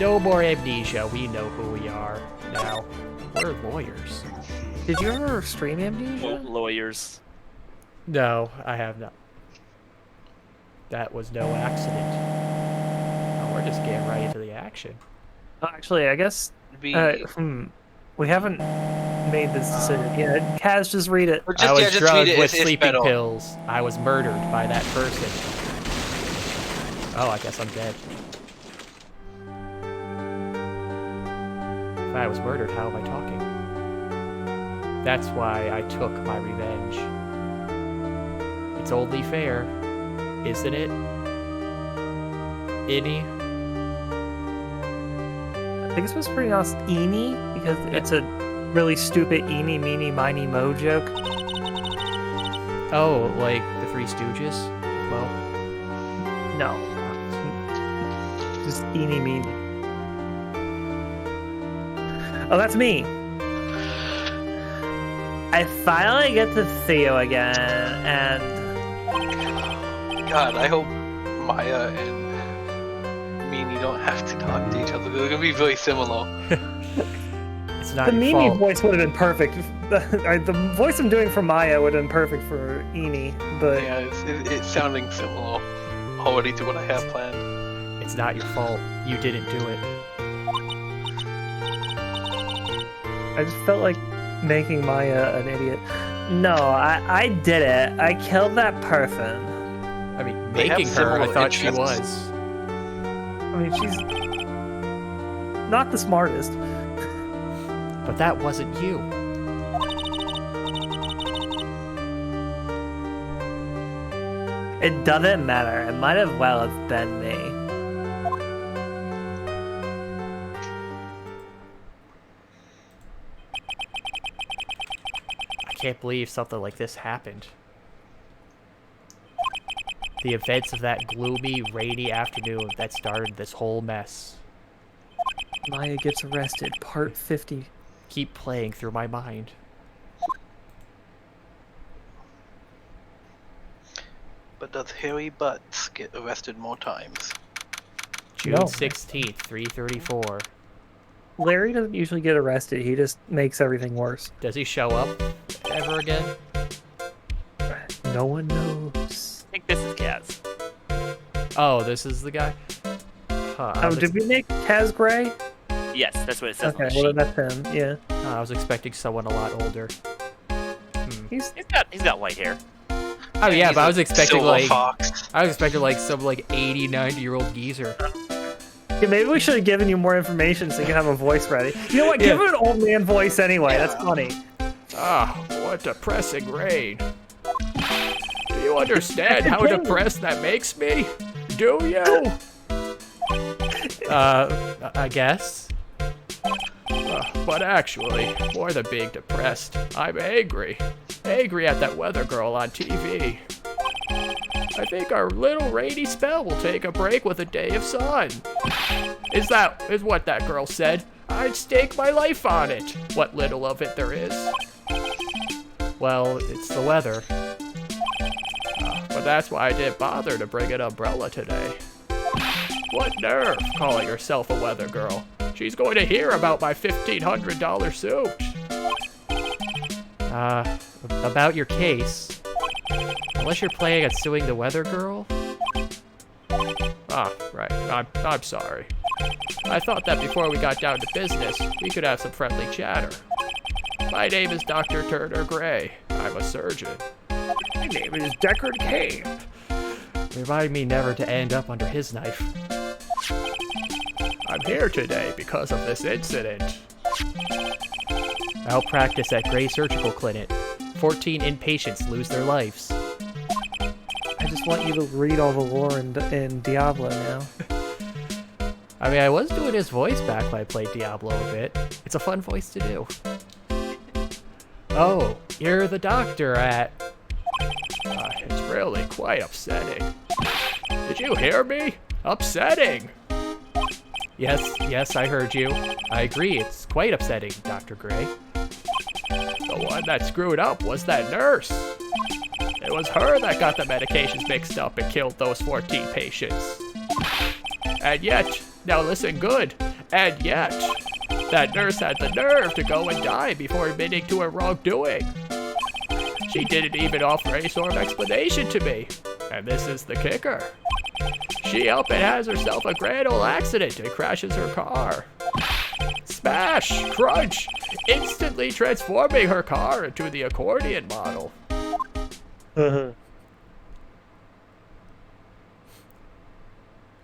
No more amnesia. We know who we are now. We're lawyers. Did you ever stream Amnesia? Lawyers. No, I have not. That was no accident. Oh, we're just getting right into the action. Actually, I guess we haven't made this decision yet. Kaz, just read it. I was drugged with it's sleeping better. pills. I was murdered by that person. Oh, I guess I'm dead. If I was murdered, how am I talking? That's why I took my revenge. It's only fair, isn't it? Innie? I think it's supposed to pronounce Eenie because it's a really stupid eeny, meeny, miny, mo joke. Oh, like the Three Stooges? Well, No. Just eeny, meeny. Oh, that's me. I finally get to Theo again, and God, I hope Maya and Mimi don't have to talk to each other. They're gonna be really similar. it's not the your Mimi fault. voice would have been perfect. The voice I'm doing for Maya would have been perfect for Eenie, but Yeah, it's sounding similar already to what I have planned. It's not your fault. You didn't do it. I just felt like making Maya an idiot. No, I did it. I killed that person. I mean, They have making her, I similar thought she interests. was. I mean, she's not the smartest. But that wasn't you. It doesn't matter. It might as well have been me. I can't believe something like this happened. The events of that gloomy, rainy afternoon that started this whole mess Maya gets arrested, part 50. keep playing through my mind. But does Harry Butts get arrested more times? June No. 16th, 3:34. Larry doesn't usually get arrested. He just makes everything worse. Does he show up ever again? No one knows. I think this is Kaz. Oh, this is the guy? Huh, I Oh, was did we make Kaz Gray? Yes, that's what it says Okay, on the well sheet. that's him. Yeah. I was expecting someone a lot older. He's He's got white hair. Oh yeah, He's but I a was expecting silver like fox. I was expecting like some like 80, 90-year-old geezer. Yeah, maybe we should have given you more information so you can have a voice ready. You know what? Give Yeah. him an old man voice anyway. Yeah. That's funny. Ah, what depressing rain. Do you understand how Rain. depressed that makes me? Do you? I guess. But actually, more than being depressed, I'm angry. Angry at that weather girl on TV. I think our little rainy spell will take a break with a day of sun. Is what that girl said. I'd stake my life on it. What little of it there is. Well, it's the weather. But that's why I didn't bother to bring an umbrella today. What nerve, calling herself a weather girl. She's going to hear about my $1,500 suit. About your case. Unless you're planning on suing the weather girl? Ah, right. I'm sorry. I thought that before we got down to business, we could have some friendly chatter. My name is Dr. Turner Gray. I'm a surgeon. My name is Deckard Cain. Remind me never to end up under his knife. I'm here today because of this incident. Malpractice at Gray Surgical Clinic. 14 inpatients lose their lives. I just want you to read all the lore in Diablo now. I mean, I was doing his voice back when I played Diablo a bit. It's a fun voice to do. Oh, you're the doctor at... it's really quite upsetting. Did you hear me? Upsetting! Yes, I heard you. I agree, it's quite upsetting, Dr. Gray. The one that screwed up was that nurse. It was her that got the medications mixed up and killed those 14 patients. And yet, Now listen good. And yet, that nurse had the nerve to go and die before admitting to her wrongdoing. She didn't even offer any sort of explanation to me. And this is the kicker. She up and has herself a grand old accident and crashes her car. Smash! Crunch! Instantly transforming her car into the accordion model. Uh-huh.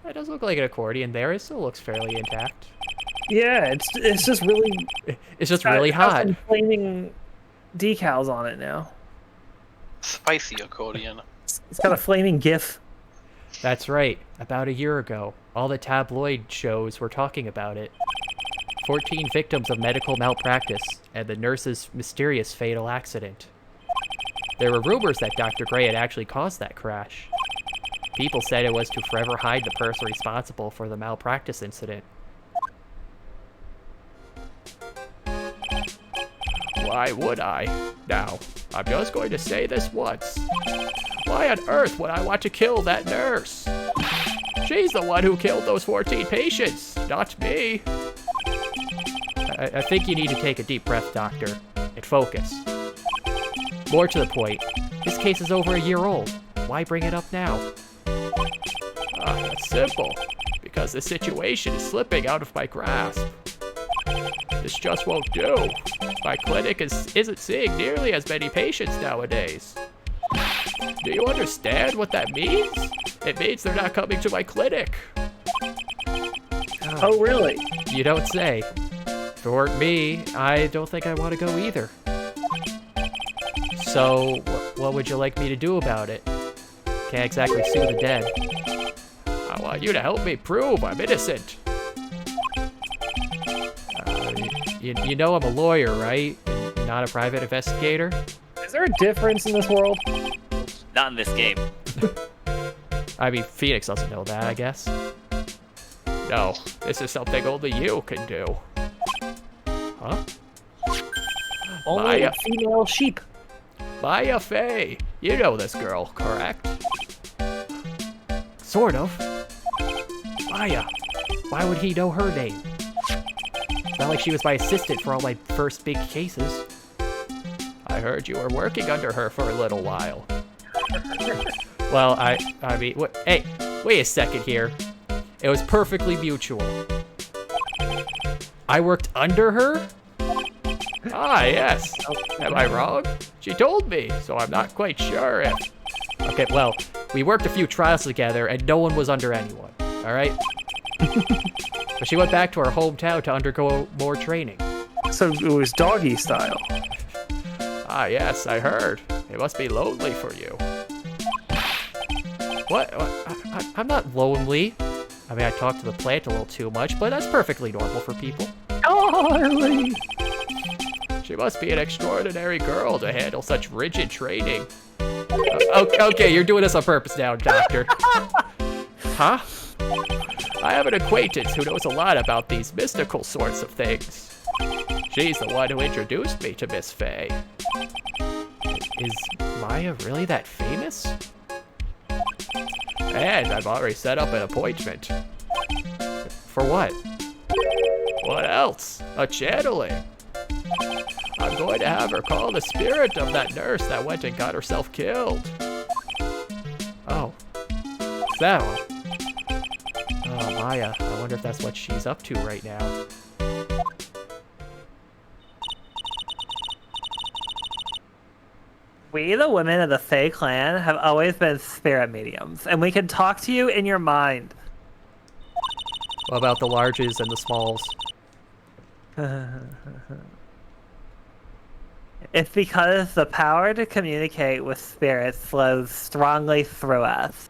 It does look like an accordion there. It still looks fairly intact. Yeah, it's just really It's just really got hot. some flaming decals on it now. Spicy accordion. It's got a flaming GIF. That's right. About a year ago, all the tabloid shows were talking about it. 14 victims of medical malpractice and the nurse's mysterious fatal accident. There were rumors that Dr. Gray had actually caused that crash. People said it was to forever hide the person responsible for the malpractice incident. Why would I? Now, I'm just going to say this once. Why on earth would I want to kill that nurse? She's the one who killed those 14 patients, not me. I think you need to take a deep breath, Doctor, and focus. More to the point, this case is over a year old. Why bring it up now? That's simple. Because the situation is slipping out of my grasp. This just won't do. My clinic isn't seeing nearly as many patients nowadays. Do you understand what that means? It means they're not coming to my clinic. Oh, really? You don't say. If it weren't me, I don't think I want to go either. So, what would you like me to do about it? Can't exactly sue the dead. I want you to help me prove I'm innocent. You know I'm a lawyer, right? And not a private investigator? Is there a difference in this world? Not in this game. I mean, Phoenix doesn't know that, I guess. No, this is something only you can do. Huh? Only Maya. female sheep. Maya Faye. You know this girl, correct? Sort of. Maya. Why would he know her name? It's not like she was my assistant for all my first big cases. I heard you were working under her for a little while. Well, I mean, hey, wait a second here. It was perfectly mutual. I worked under her? Ah, yes. Am I wrong? She told me, so I'm not quite sure if... Okay, well, we worked a few trials together, and no one was under anyone, all right? But she went back to her hometown to undergo more training. So it was doggy style. Ah, yes, I heard. It must be lonely for you. What? I'm not lonely. I mean, I talk to the plant a little too much, but that's perfectly normal for people. Darling. She must be an extraordinary girl to handle such rigid training. Okay, you're doing this on purpose now, Doctor. Huh? I have an acquaintance who knows a lot about these mystical sorts of things. She's the one who introduced me to Miss Faye. Is Maya really that famous? And I've already set up an appointment. For what? What else? A channeling. I'm going to have her call the spirit of that nurse that went and got herself killed. Oh. Is that all? Oh, Maya. I wonder if that's what she's up to right now. We, the women of the Faye clan, have always been spirit mediums, and we can talk to you in your mind. What about the larges and the smalls? It's because the power to communicate with spirits flows strongly through us.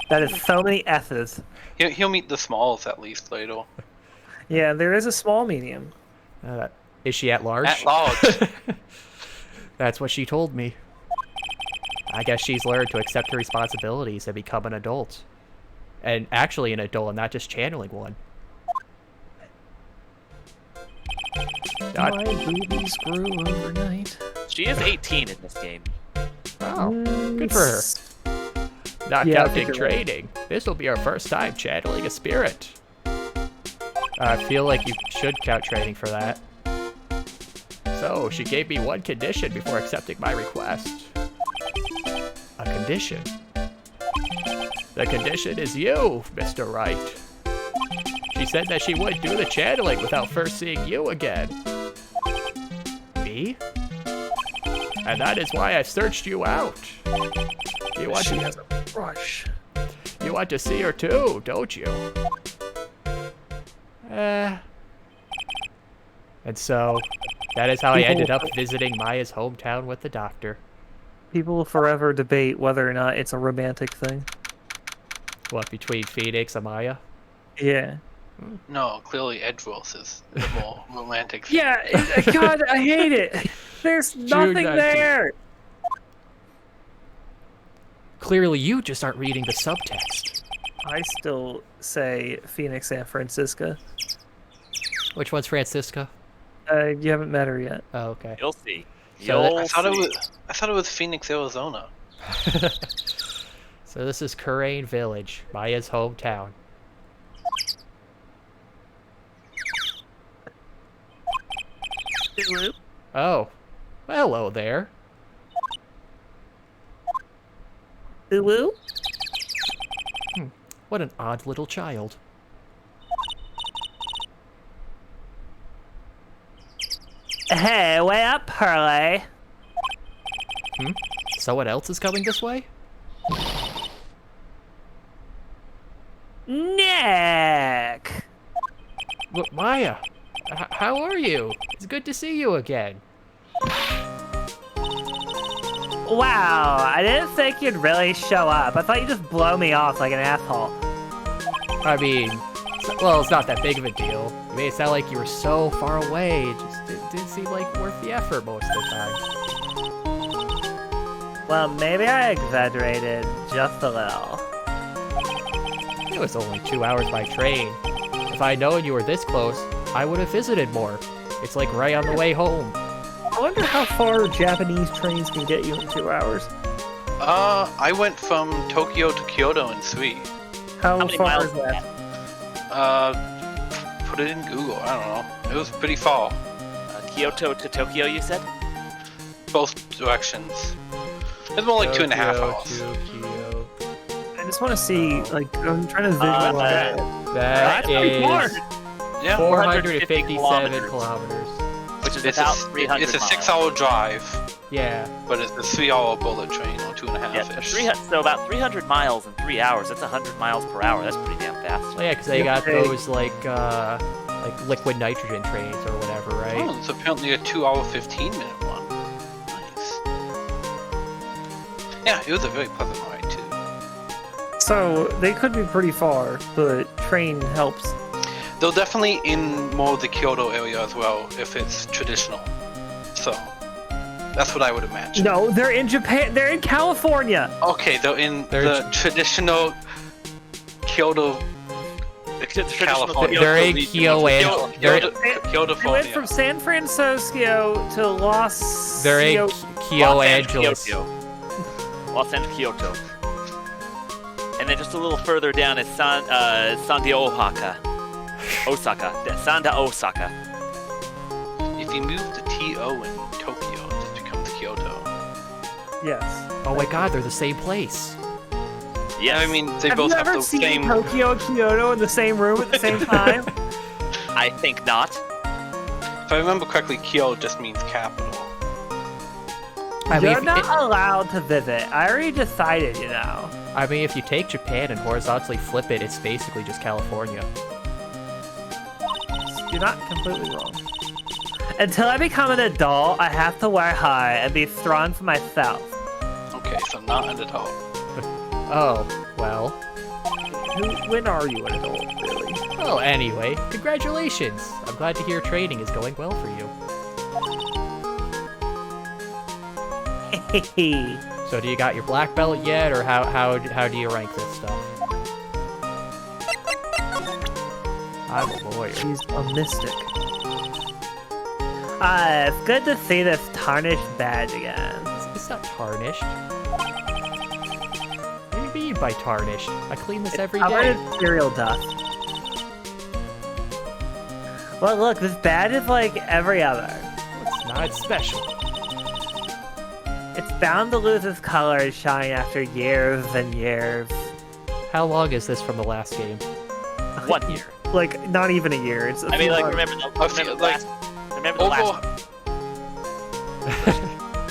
That is so many S's. He'll meet the smalls at least later. Yeah, there is a small medium. Is she at large? At large. That's what she told me. I guess she's learned to accept her responsibilities and become an adult. And actually an adult, and not just channeling one. My boobies grew overnight. She is 18 in this game. Oh, good for her. Not Yeah, I counting think you're right. training. This will be our first time channeling a spirit. I feel like you should count training for that. So, she gave me one condition before accepting my request. A condition? The condition is you, Mr. Wright. She said that she wouldn't do the channeling without first seeing you again. Me? And that is why I searched you out. You want She to, has a brush. you want to see her too, don't you? And so, that is how I ended up visiting Maya's hometown with the doctor. People will forever debate whether or not it's a romantic thing. What, between Phoenix and Maya? Yeah. No, clearly Edgeworth is the more romantic thing. Yeah, God, I hate it. There's nothing 19. there. Clearly you just aren't reading the subtext. I still say Phoenix, San Francisco. Which one's Francisca? You haven't met her yet. Oh, okay. You'll see. So You'll I thought see. it was Phoenix, Arizona. So this is Korean Village, Maya's hometown. Oh, well, hello there. Ooh. What an odd little child. Hey, way up, Pearly. Someone else is coming this way? Nick. Maya, how are you? It's good to see you again. Wow, I didn't think you'd really show up. I thought you'd just blow me off like an asshole. I mean, well, it's not that big of a deal. You made it sound like you were so far away. It just didn't seem like worth the effort most of the time. Well, maybe I exaggerated just a little. It was only 2 hours by train. If I'd known you were this close, I would have visited more. It's like right on the way home. I wonder how far Japanese trains can get you in 2 hours. I went from Tokyo to Kyoto in 3. How many far miles is that? Put it in Google. I don't know. It was pretty far. Kyoto to Tokyo, you said? Both directions. It's more like 2.5 hours. Tokyo. I just want to see, like, I'm trying to visualize. That is Yeah. 457 kilometers. kilometers. Which is It's about a, 300 it's a miles. 6-hour drive, Yeah. but it's a 3-hour bullet train, or 2.5 Yeah, ish. so about 300 miles in 3 hours. That's 100 miles per hour. That's pretty damn fast. Well, yeah, because they got Okay. those, like liquid nitrogen trains or whatever, right? Oh, it's apparently a 2-hour, 15-minute one. Nice. Yeah, it was a very pleasant ride, too. So, they could be pretty far, but train helps. They're definitely in more of the Kyoto area as well, if it's traditional. So, that's what I would imagine. No, they're in Japan. They're in California. Okay, they're in They're the traditional Kyoto, The traditional California. They're in region- Kyoto. They're- Kyoto, They went from San Francisco to Los. They're in Kyoto Los Angeles. Kyoto. Los Angeles, Kyoto. And then just a little further down is Sanda Osaka. Sanda Osaka. If you move the TO in Tokyo, it just becomes Kyoto. Yes. Oh my god, they're the same place. Yes. I mean, they Have both you have ever the seen same. Tokyo and Kyoto in the same room at the same time? I think not. If I remember correctly, Kyoto just means capital. I mean, You're if, not allowed to visit. I already decided, you know. I mean, if you take Japan and horizontally flip it, it's basically just California. You're not completely wrong. Until I become an adult, I have to wear high and be strong for myself. Okay, so not an adult. Oh, well. When are you an adult, really? Well, anyway, congratulations. I'm glad to hear training is going well for you. So do you got your black belt yet, or how do you rank this stuff? I'm a lawyer. She's a mystic. It's good to see this tarnished badge again. It's not tarnished. What do you mean by tarnished? I clean this every Covered day. in cereal dust. Well, look, this badge is like every other. It's not special. It's bound to lose its color and shine after years and years. How long is this from the last game? 1 year. Like, not even a year. It's a I mean, few like, months. remember the last.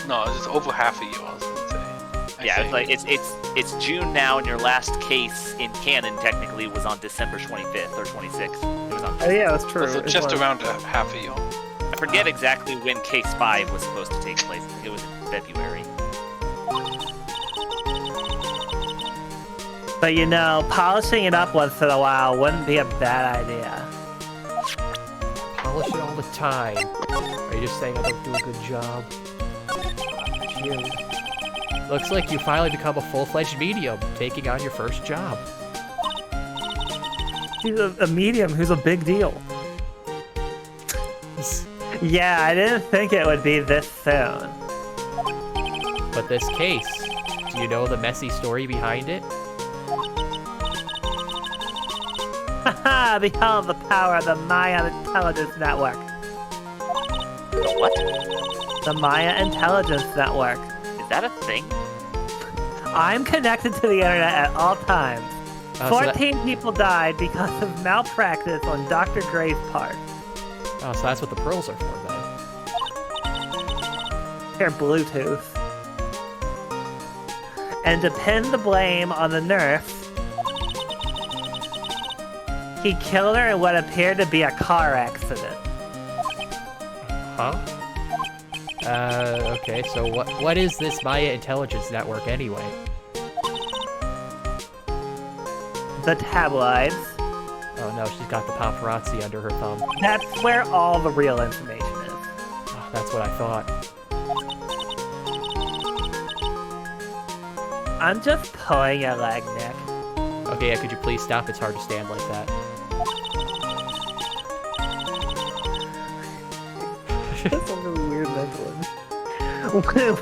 No, it's over half a year. I was gonna say. Yeah, I it's think. like it's June now, and your last case in canon technically was on December 25th or 26th. It was on. Oh, yeah, that's true. So It just was. around a half a year. I forget exactly when case 5 was supposed to take place. I think it was in February. But you know, polishing it up once in a while wouldn't be a bad idea. Polish it all the time. Are you just saying I don't do a good job? You. Looks like you finally become a full-fledged medium, taking on your first job. He's a medium who's a big deal. Yeah, I didn't think it would be this soon. But this case, do you know the messy story behind it? Haha, behold the power of the Maya Intelligence Network. What? The Maya Intelligence Network. Is that a thing? I'm connected to the internet at all times. So 14 people died because of malpractice on Dr. Gray's part. Oh, so that's what the pearls are for then. They're Bluetooth. And to pin the blame on the nurse, he killed her in what appeared to be a car accident. Huh? Okay, so what is this Maya Intelligence Network anyway? The tabloids. Oh no, she's got the paparazzi under her thumb. That's where all the real information is. Oh, that's what I thought. I'm just pulling your leg, Nick. Okay, yeah, could you please stop? It's hard to stand like that. That's a really weird mental image.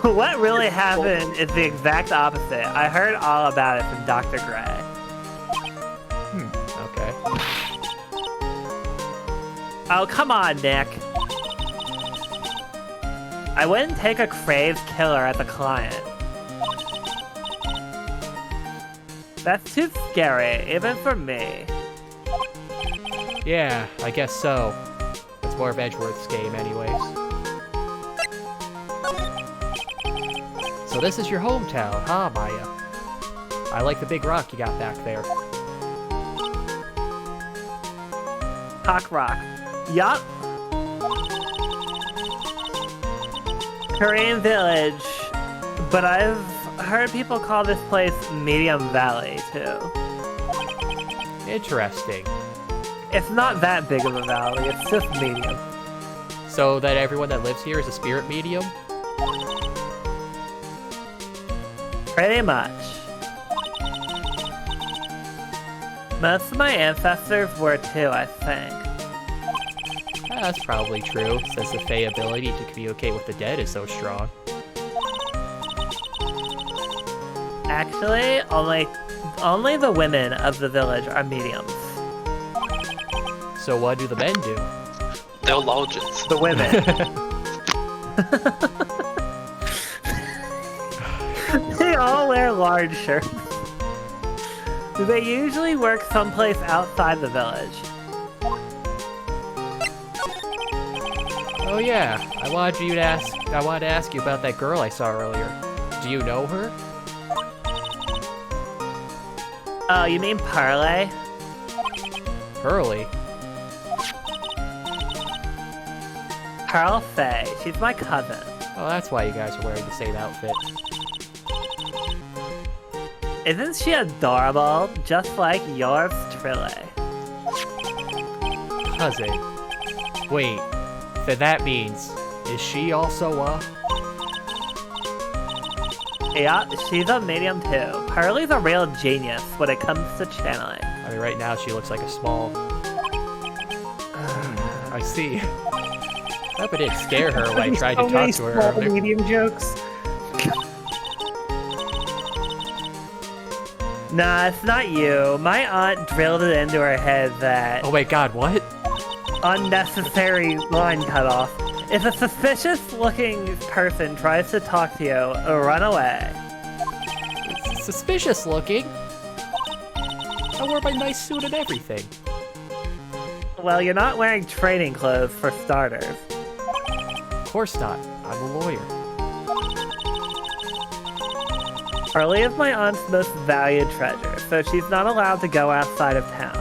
What really happened is the exact opposite. I heard all about it from Dr. Gray. Okay. Oh, come on, Nick. I wouldn't take a crazed killer as a client. That's too scary, even for me. Yeah, I guess so. It's more of Edgeworth's game anyways. So this is your hometown, huh, Maya? I like the big rock you got back there. Hawk Rock. Yup. Korean Village. But I've heard people call this place Medium Valley, too. Interesting. It's not that big of a valley, it's just medium. So that everyone that lives here is a spirit medium? Pretty much. Most of my ancestors were too, I think. That's probably true, since the Fae ability to communicate with the dead is so strong. Actually, only the women of the village are mediums. So what do the men do? They're lodges. The women. They all wear large shirts. They usually work someplace outside the village. Oh yeah, I wanted to ask you about that girl I saw earlier. Do you know her? Oh, you mean Parlay? Hurley? Pearl Faye. She's my cousin. Oh, that's why you guys are wearing the same outfit. Isn't she adorable? Just like yours truly. Cousin. Wait, then that means, is she also Yeah, she's a medium too. Pearly's a real genius when it comes to channeling. I mean, right now she looks like a small... I see. I hope it didn't scare her when I tried to talk to her earlier. medium jokes. Nah, it's not you. My aunt drilled it into her head that... Oh my god, what? Unnecessary line cutoff. If a suspicious-looking person tries to talk to you, run away. It's suspicious looking. I wore my nice suit and everything. Well, you're not wearing training clothes, for starters. Of course not. I'm a lawyer. Carly is my aunt's most valued treasure, so she's not allowed to go outside of town.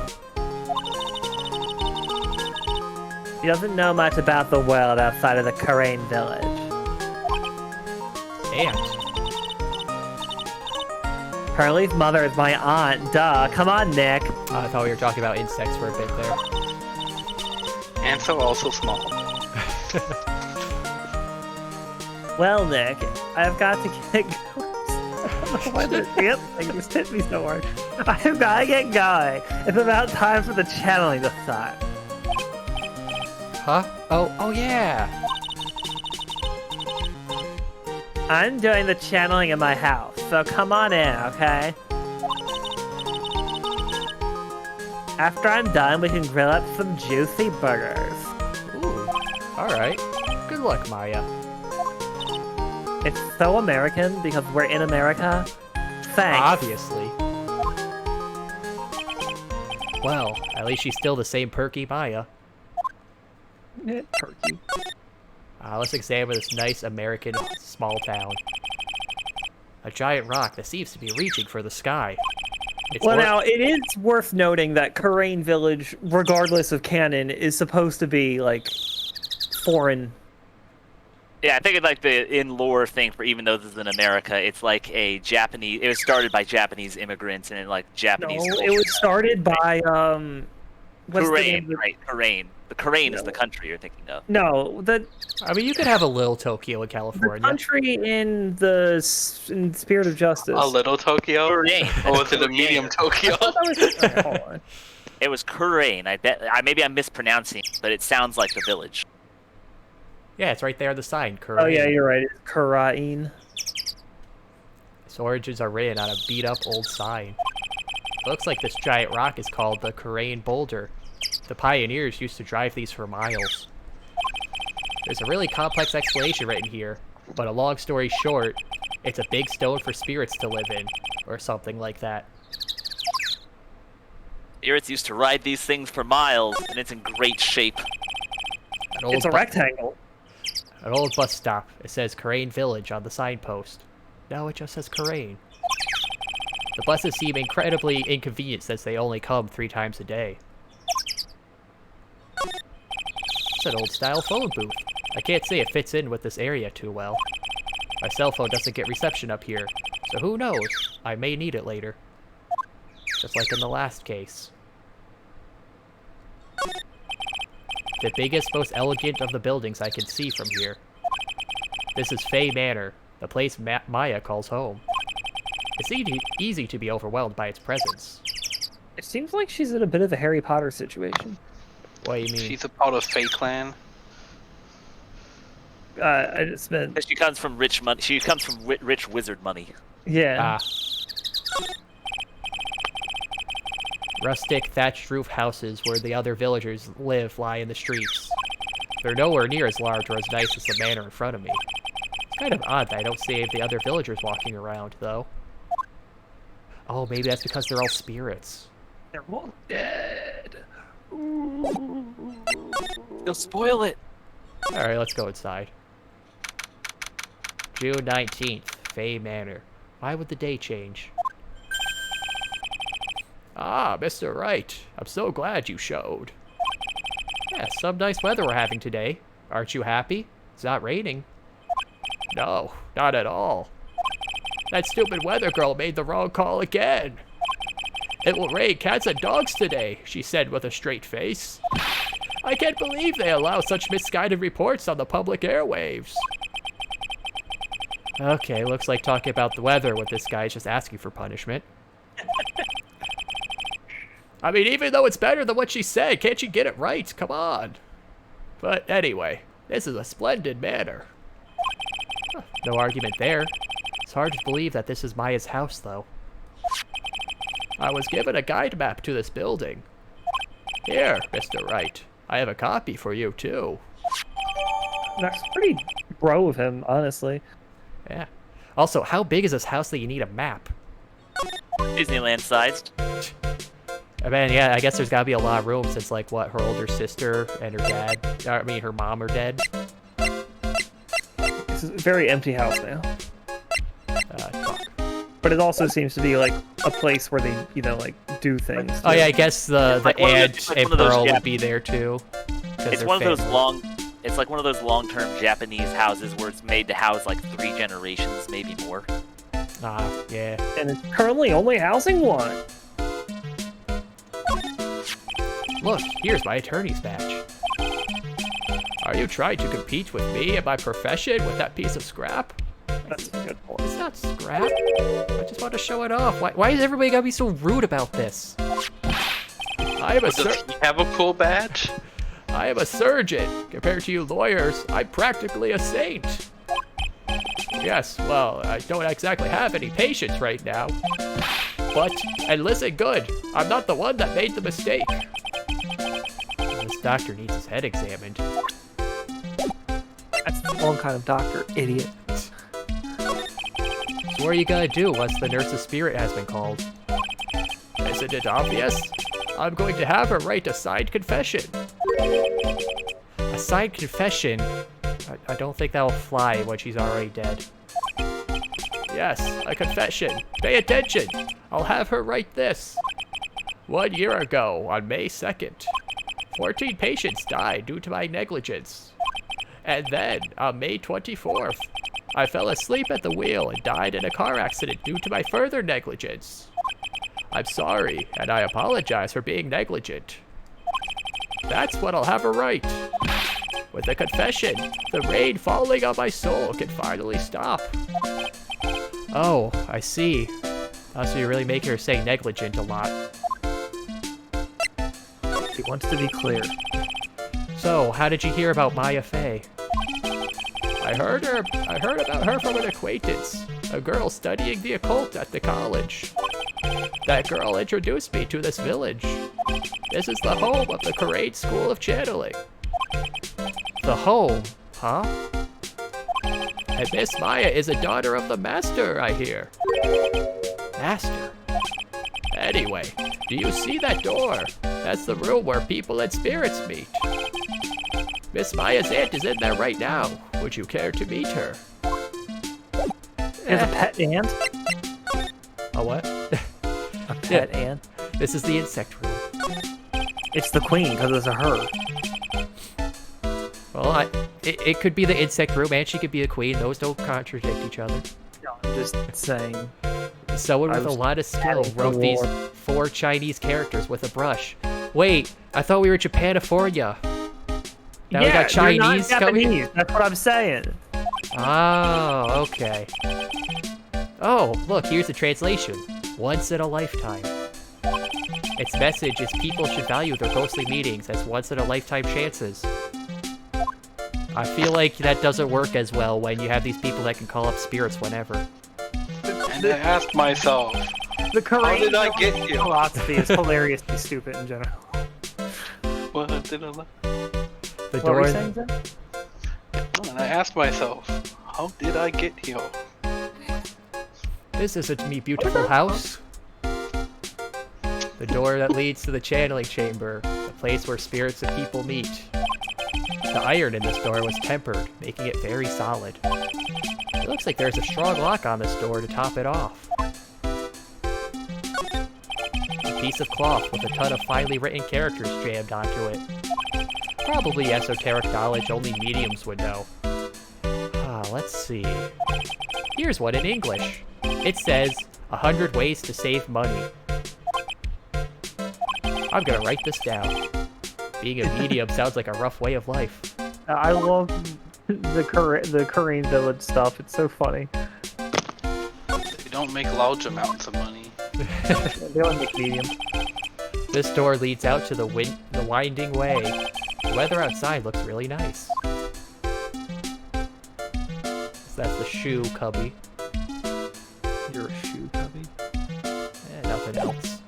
She doesn't know much about the world outside of the Korean village. And Carly's mother is my aunt, duh. Come on, Nick. I thought we were talking about insects for a bit there. Ants are also small. Well, Nick, I've got to get going. Why did it just hit me so hard? I've got to get going. It's about time for the channeling to start. Huh? Oh yeah. I'm doing the channeling in my house, so come on in, okay? After I'm done, we can grill up some juicy burgers. Ooh. All right. Good luck, Maya. It's so American because we're in America. Thanks. Obviously. Well, at least she's still the same perky Maya. Turkey. Let's examine this nice American small town. A giant rock that seems to be reaching for the sky. It's Well, now, it is worth noting that Korean Village, regardless of canon, is supposed to be, like, foreign. Yeah, I think it's like the in-lore thing for even though this is in America, it's like a Japanese. It was started by Japanese immigrants and like Japanese. No, it was started by what's the name Korean, of the- right? Korean. The Korean is No. the country you're thinking of. No, I mean, you could have a little Tokyo in the California. country in Spirit of Justice. A little Tokyo? Korean. Or was it a medium Tokyo? Okay, hold on. It was Korean. I bet. Maybe I'm mispronouncing, but it sounds like the village. Yeah, it's right there on the sign. Korean. Oh yeah, you're right. It's Korean. Its origins are written on a beat-up old sign. Looks like this giant rock is called the Korean Boulder. The pioneers used to drive these for miles. There's a really complex explanation written here, but a long story short, it's a big stone for spirits to live in, or something like that. Spirits used to ride these things for miles, and it's in great shape. It's a rectangle. An old bus stop. It says Korean Village on the signpost. No, it just says Korean. The buses seem incredibly inconvenient since they only come 3 times a day. It's an old-style phone booth. I can't say it fits in with this area too well. My cell phone doesn't get reception up here, so who knows? I may need it later. Just like in the last case. The biggest, most elegant of the buildings I can see from here. This is Faye Manor, the place Maya calls home. It's easy to be overwhelmed by its presence. It seems like she's in a bit of a Harry Potter situation. What do you mean? She's a part of Faye Clan. I just meant, Because she comes from rich money. She comes from rich wizard money. yeah. Rustic, thatched roof houses where the other villagers live lie in the streets. They're nowhere near as large or as nice as the manor in front of me. It's kind of odd that I don't see the other villagers walking around, though. Oh, maybe that's because they're all spirits. They're all dead. You'll spoil it. Alright, let's go inside. June 19th, Faye Manor. Why would the day change? Ah, Mr. Wright. I'm so glad you showed. Yeah, some nice weather we're having today. Aren't you happy? It's not raining. No, not at all. That stupid weather girl made the wrong call again. It will rain cats and dogs today, she said with a straight face. I can't believe they allow such misguided reports on the public airwaves. Okay, looks like talking about the weather with this guy is just asking for punishment. I mean, even though it's better than what she said, can't you get it right? Come on. But anyway, this is a splendid manor. No argument there. It's hard to believe that this is Maya's house, though. I was given a guide map to this building. Here, Mr. Wright. I have a copy for you, too. That's pretty bro of him, honestly. Yeah. Also, how big is this house that you need a map? Disneyland sized. I mean, yeah, I guess there's gotta be a lot of room since, like, what, her older sister and her dad, her mom are dead. It's a very empty house now. Fuck. But it also seems to be, like, a place where they, like, do things. Oh, yeah, I guess the like one of aunt those- like and one of those Pearl Jap- would be there, too. It's one of those long. It's like one of those long-term Japanese houses where it's made to house like 3 generations, maybe more. Yeah. And it's currently only housing one. Look, here's my attorney's badge. Are you trying to compete with me and my profession with that piece of scrap? That's a good point. It's not scrap. I just want to show it off. Why is everybody gotta be so rude about this? I am a Does he have a cool badge? I am a surgeon. Compared to you lawyers, I'm practically a saint. Yes, well, I don't exactly have any patients right now. But, and listen good, I'm not the one that made the mistake. This doctor needs his head examined. That's the wrong kind of doctor, idiot. So what are you gonna do once the nurse's spirit has been called? Isn't it obvious? I'm going to have her write a signed confession. A signed confession? I don't think that'll fly when she's already dead. Yes, a confession. Pay attention. I'll have her write this. 1 year ago, on May 2nd, 14 patients died due to my negligence. And then, on May 24th, I fell asleep at the wheel and died in a car accident due to my further negligence. I'm sorry, and I apologize for being negligent. That's what I'll have her write. With the confession, the rain falling on my soul can finally stop. Oh, I see. So you're really making her say negligent a lot. He wants to be clear. So, how did you hear about Maya Faye? I heard about her from an acquaintance, a girl studying the occult at the college. That girl introduced me to this village. This is the home of the Korean School of Channeling. The home, huh? And Miss Maya is a daughter of the master, I hear. Master? Anyway, do you see that door? That's the room where people and spirits meet. Miss Maya's aunt is in there right now. Would you care to meet her? There's a pet ant. A what? A pet ant. This is the insect room. It's the queen because it's a her. Well, it could be the insect room and she could be the queen. Those don't contradict each other. No, I'm just saying. Someone with a lot of skill wrote these 4 Chinese characters with a brush. Wait, I thought we were Japanifornia. Now we got Chinese you're not coming. Japanese. That's what I'm saying. Oh, okay. Oh, look, here's the translation. Once in a lifetime. Its message is people should value their ghostly meetings as once-in-a-lifetime chances. I feel like that doesn't work as well when you have these people that can call up spirits whenever. And I asked myself, The Korean did I get here? philosophy is hilariously stupid in general. what did I learn? The What were door. you saying, Zen? And I asked myself, how did I get here? This isn't me beautiful house. The door that leads to the channeling chamber, the place where spirits and people meet. The iron in this door was tempered, making it very solid. It looks like there's a strong lock on this door to top it off. A piece of cloth with a ton of finely written characters jammed onto it. Probably esoteric knowledge only mediums would know. Let's see. Here's one in English. It says, 100 ways to save money. I'm gonna write this down. Being a medium sounds like a rough way of life. I love the Korean village stuff. It's so funny. They don't make large amounts of money. They only make medium. This door leads out to the winding way. The weather outside looks really nice. So that's the shoe cubby. You're a shoe cubby. Nothing else.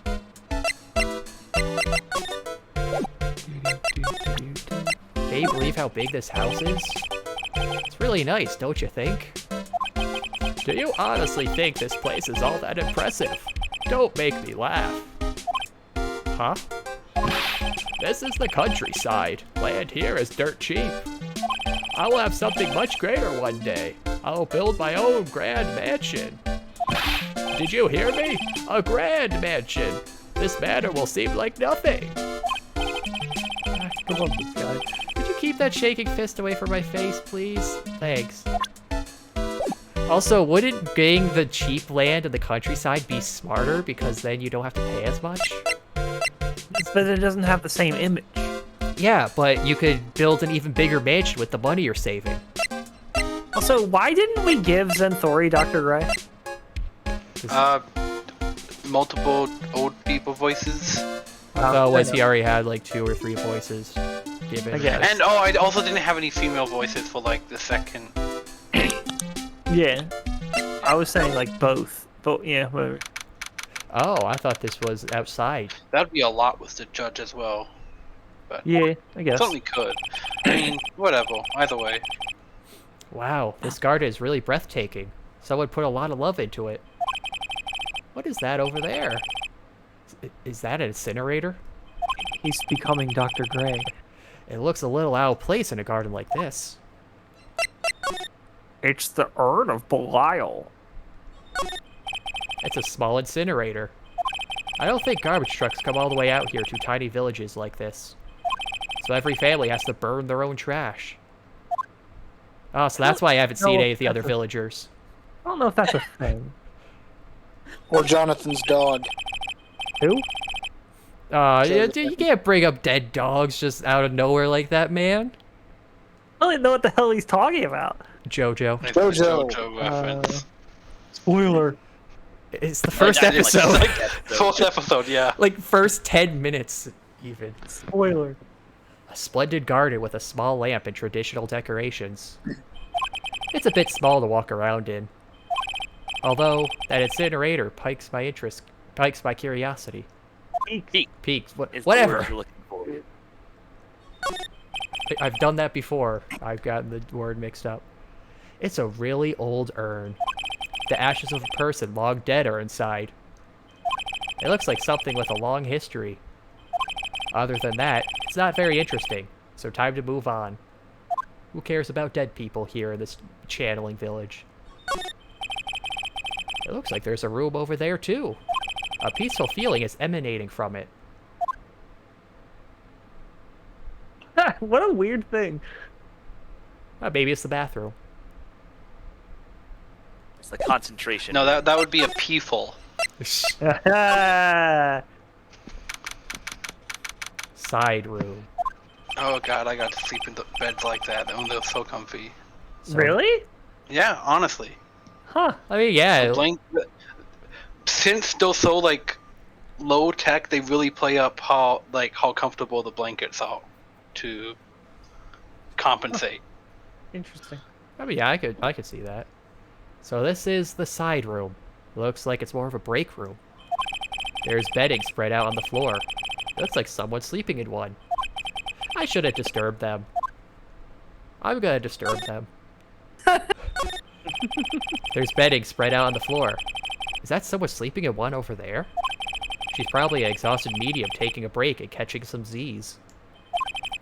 Can you believe how big this house is? It's really nice, don't you think? Do you honestly think this place is all that impressive? Don't make me laugh. Huh? This is the countryside. Land here is dirt cheap. I will have something much greater one day. I will build my own grand mansion. Did you hear me? A grand mansion. This manor will seem like nothing. I love this guy. Could you keep that shaking fist away from my face, please? Thanks. Also, wouldn't getting the cheap land in the countryside be smarter because then you don't have to pay as much? But it doesn't have the same image. Yeah, but you could build an even bigger mansion with the money you're saving. Also, why didn't we give Xenthori Dr. Gray? Multiple old people voices. Oh, was he already had like 2 or 3 voices given? I guess. And I also didn't have any female voices for like the second. Yeah. I was saying like both. But yeah, whatever. Oh, I thought this was outside. That'd be a lot with the judge as well. But Yeah, I guess. certainly could. I mean, whatever. Either way. Wow, this garden is really breathtaking. Someone put a lot of love into it. What is that over there? Is that an incinerator? He's becoming Dr. Gray. It looks a little out of place in a garden like this. It's the urn of Belial. It's a small incinerator. I don't think garbage trucks come all the way out here to tiny villages like this. So every family has to burn their own trash. Oh, so that's why I haven't seen any of the other villagers. I don't know if that's a thing. Or Jonathan's dog. Who? You can't bring up dead dogs just out of nowhere like that, man. I don't even know what the hell he's talking about. Jojo. It's a Jojo. JoJo reference. Spoiler. It's the first I did, like, episode. Fourth episode, yeah. Like, first 10 minutes, even. Spoiler. A splendid garden with a small lamp and traditional decorations. It's a bit small to walk around in. Although, that incinerator piques my curiosity. Piques, Is the word whatever. you're looking for. I've done that before. I've gotten the word mixed up. It's a really old urn. The ashes of a person long dead are inside. It looks like something with a long history. Other than that, it's not very interesting, so time to move on. Who cares about dead people here in this channeling village? It looks like there's a room over there too. A peaceful feeling is emanating from it. What a weird thing. Maybe it's the bathroom. It's the concentration. No, that would be a peeful. Side room. Oh god, I got to sleep in the beds like that. They're so comfy. So- Really? Yeah, honestly. Huh. I mean, yeah. Since they're so like low tech, they really play up how comfortable the blankets are to compensate. Interesting. I mean, yeah, I could see that. So this is the side room. Looks like it's more of a break room. There's bedding spread out on the floor. It looks like someone's sleeping in one. I shouldn't disturb them. I'm gonna disturb them. There's bedding spread out on the floor. Is that someone sleeping in one over there? She's probably an exhausted medium taking a break and catching some Z's.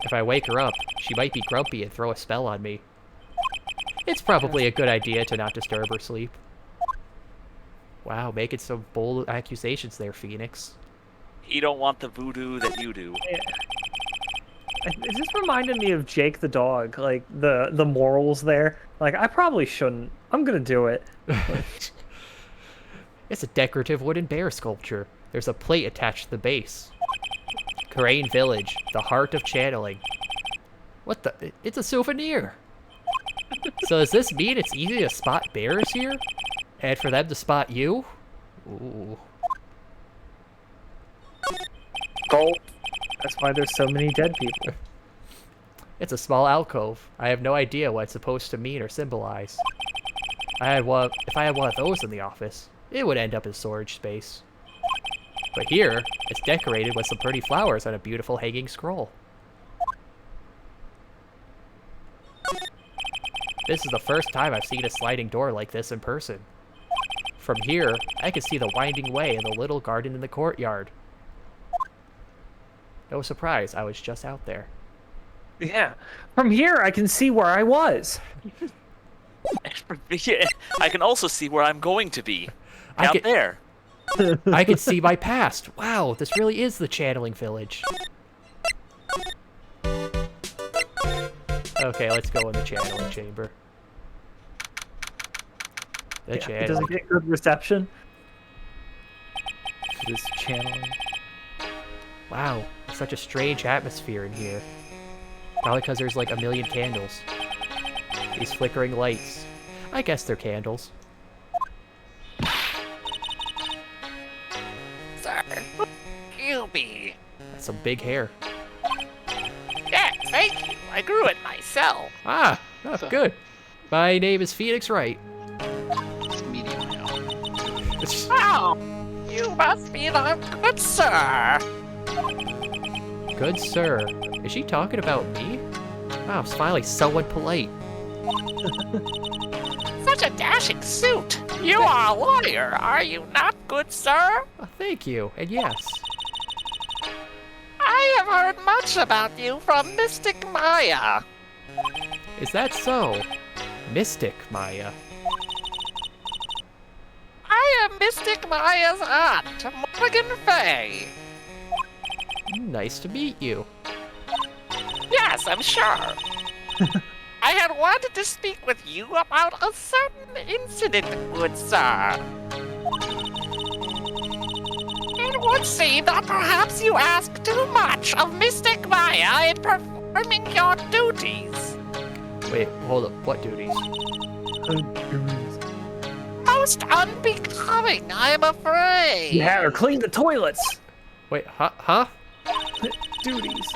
If I wake her up, she might be grumpy and throw a spell on me. It's probably a good idea to not disturb her sleep. Wow, making some bold accusations there, Phoenix. You don't want the voodoo that you do. It just reminded me of Jake the dog, like the morals there. Like, I probably shouldn't. I'm gonna do it. It's a decorative wooden bear sculpture. There's a plate attached to the base. Korean Village, the heart of channeling. What the? It's a souvenir! So does this mean it's easy to spot bears here? And for them to spot you? Ooh. Gulp. That's why there's so many dead people. It's a small alcove. I have no idea what it's supposed to mean or symbolize. If I had one of those in the office, it would end up in storage space. But here, it's decorated with some pretty flowers and a beautiful hanging scroll. This is the first time I've seen a sliding door like this in person. From here, I can see the winding way and the little garden in the courtyard. No surprise, I was just out there. Yeah. From here, I can see where I was. I can also see where I'm going to be. I Out can- there. I can see my past. Wow, this really is the channeling village. Okay, let's go in the channeling chamber. The Does channeling. it get good reception? This channeling. Wow, it's such a strange atmosphere in here. Probably because there's like a million candles. These flickering lights. I guess they're candles. Sir, you be. That's some big hair. Yeah, thank you. I grew it myself. Ah, oh, good. My name is Phoenix Wright. It's medium now. Oh, you must be the good sir. Good sir. Is she talking about me? Wow, it's finally someone polite. Such a dashing suit. You are a lawyer, are you not, good sir? Oh, thank you, and yes. I have heard much about you from Mystic Maya. Is that so? Mystic Maya. I am Mystic Maya's aunt, Morgan Faye. Nice to meet you. Yes, I'm sure. I had wanted to speak with you about a certain incident, good sir. It would seem that perhaps you ask too much of Mystic Maya in performing your duties. Wait, hold up. What duties? Most unbecoming, I'm afraid. Yeah, or clean the toilets. Wait, huh? Duties.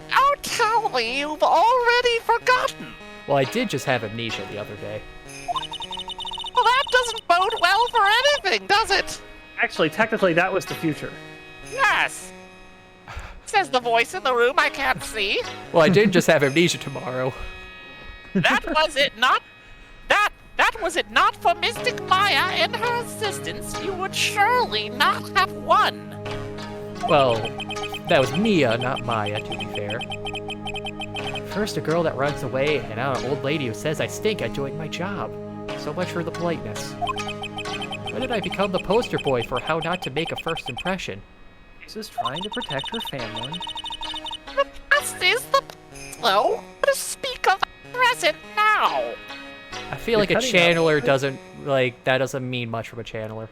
Don't tell me you've already forgotten. Well, I did just have amnesia the other day. Well, that doesn't bode well for anything, does it? Actually, technically, that was the future. Yes. Says the voice in the room I can't see. Well, I did just have amnesia tomorrow. That was it not. That was it not for Mystic Maya and her assistants, you would surely not have won. Well, that was Mia, not Maya, to be fair. First a girl that runs away, and now an old lady who says I stink at doing my job. So much for the politeness. When did I become the poster boy for how not to make a first impression? She's just trying to protect her family. The past is the past, though. Let us speak of the present now. I feel You're like a cutting channeler out. doesn't, like, that doesn't mean much from a channeler.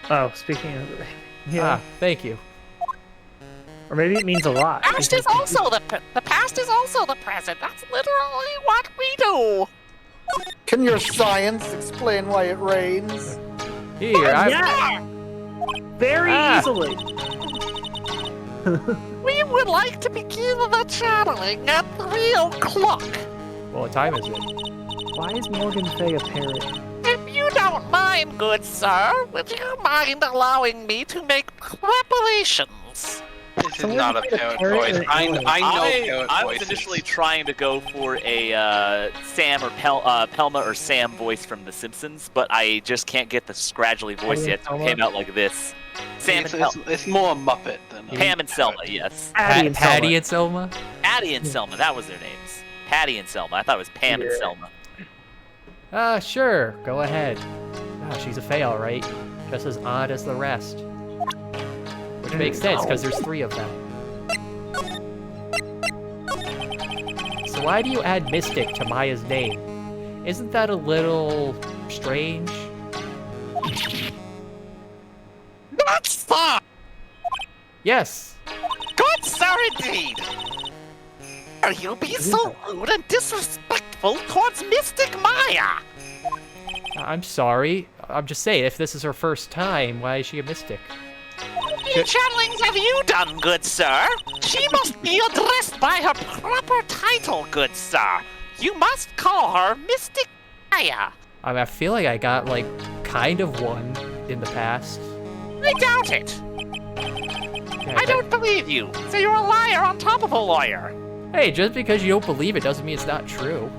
Oh, speaking of... Yeah. Ah, thank you. Or maybe it means a lot. Past is also the past is also the present. That's literally what we do. Can your science explain why it rains? Here, I... Yeah! Very Ah. easily. We would like to begin the channeling at 3 o'clock. Well, what time is it? Why is Morgan Faye a parrot? If you don't mind, good sir, would you mind allowing me to make preparations? This is Someone not a played a parrot parrot voice. in I know parrot I was voices. initially trying to go for a Sam or Pelma or Sam voice from The Simpsons, but I just can't get the scratchy voice yet, so it came out like this. Sam and It's more a Muppet than a Pam and parrot. Selma, yes. Patty and Patty Selma. and Selma? Patty and Selma, that was their names. Patty and Selma. I thought it was Pam and Yeah. Selma. Sure, go ahead. Ah, she's a Faye, alright. Just as odd as the rest. Which makes sense, because there's 3 of them. So why do you add Mystic to Maya's name? Isn't that a little strange? Good sir! Yes! Good sir indeed! Are you be so rude and disrespectful towards Mystic Maya? I'm sorry. I'm just saying, if this is her first time, why is she a Mystic? What channelings have you done, good sir? She must be addressed by her proper title, good sir. You must call her Mystic Maya. I mean, I feel like I got, like, kind of one in the past. I doubt it. Yeah, I don't believe you. So you're a liar on top of a lawyer. Hey, just because you don't believe it doesn't mean it's not true.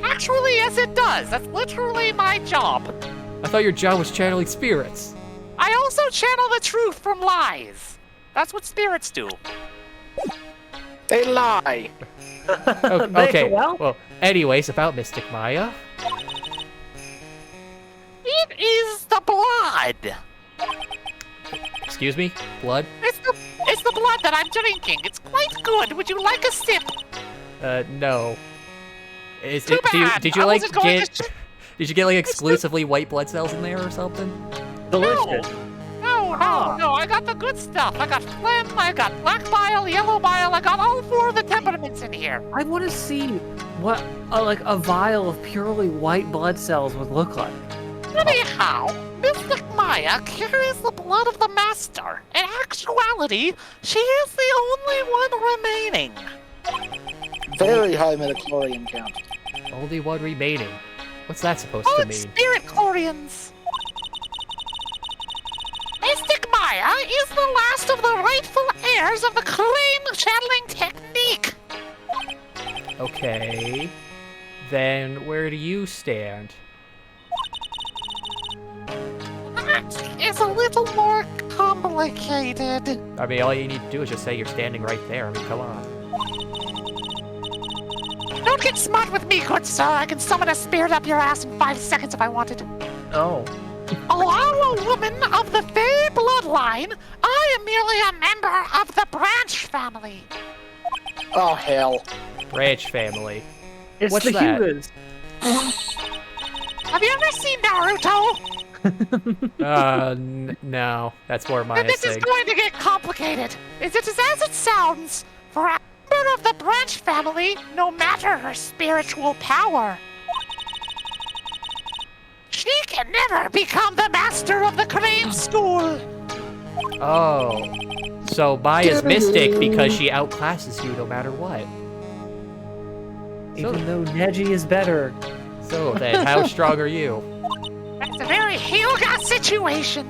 Actually, yes, it does. That's literally my job. I thought your job was channeling spirits. I also channel the truth from lies. That's what spirits do. They lie. Okay, well- well, anyways, about Mystic Maya. It is the blood. Excuse me? Blood? It's the blood that I'm drinking. It's quite good. Would you like a sip? No. Too bad. Did you I like wasn't going get... to Did you get like exclusively white blood cells in there or something? Delicious. No, I got the good stuff. I got phlegm, I got black bile, yellow bile, I got all 4 of the temperaments in here. I want to see what like a vial of purely white blood cells would look like. Anyhow, Mystic Maya carries the blood of the Master. In actuality, she is the only one remaining. Very high metachlorian count. Only one remaining. What's that supposed Oh, to it's mean? spirit Corians. Mystic Maya is the last of the rightful heirs of the Korean channeling technique. Okay. Then where do you stand? That is a little more complicated. I mean, all you need to do is just say you're standing right there. I mean, come on. Don't get smart with me, good sir. I can summon a spirit up your ass in 5 seconds if I wanted. Oh. Although a woman of the Faye bloodline, I am merely a member of the Branch family. Oh, hell. Branch family. It's What's the that? Hugas. Have you ever seen Naruto? No. That's more my Then this is thing. going to get complicated. Is it as it sounds? For a member of the Branch family, no matter her spiritual power, she can never become the master of the Korean school. Oh. So Maya's mystic because she outclasses you no matter what. Even though Neji is better. So then, how strong are you? That's a very Hyuga situation.